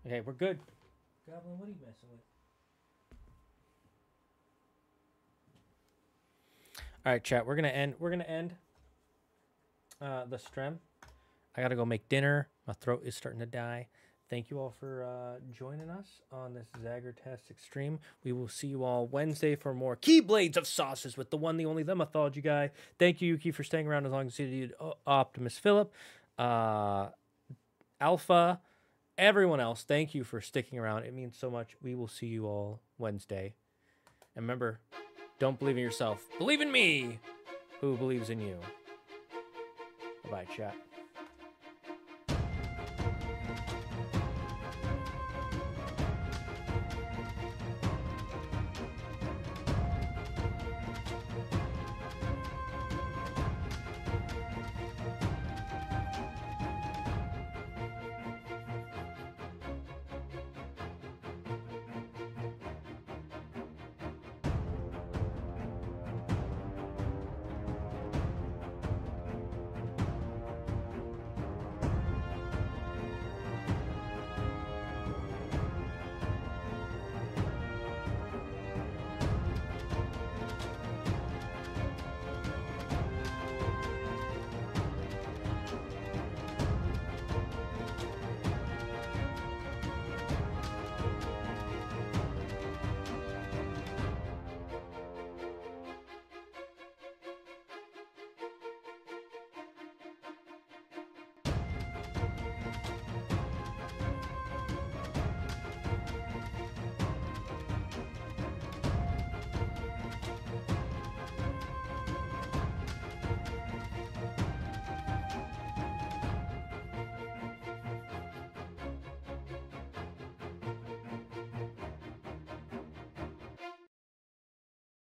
Okay, we're good. Goblin, what are you messing with? All right, chat. We're gonna end the stream. I gotta go make dinner. My throat is starting to die. thank you all for joining us on this Zagard-tastic stream. We will see you all Wednesday for more Keyblades of Sauces with the one, the only, the mythology guy. Thank you, Yuki, for staying around as long as you did. Optimus Philip, Alpha, everyone else, thank you for sticking around. It means so much. We will see you all Wednesday. And remember, don't believe in yourself. Believe in me, who believes in you. Bye-bye, chat.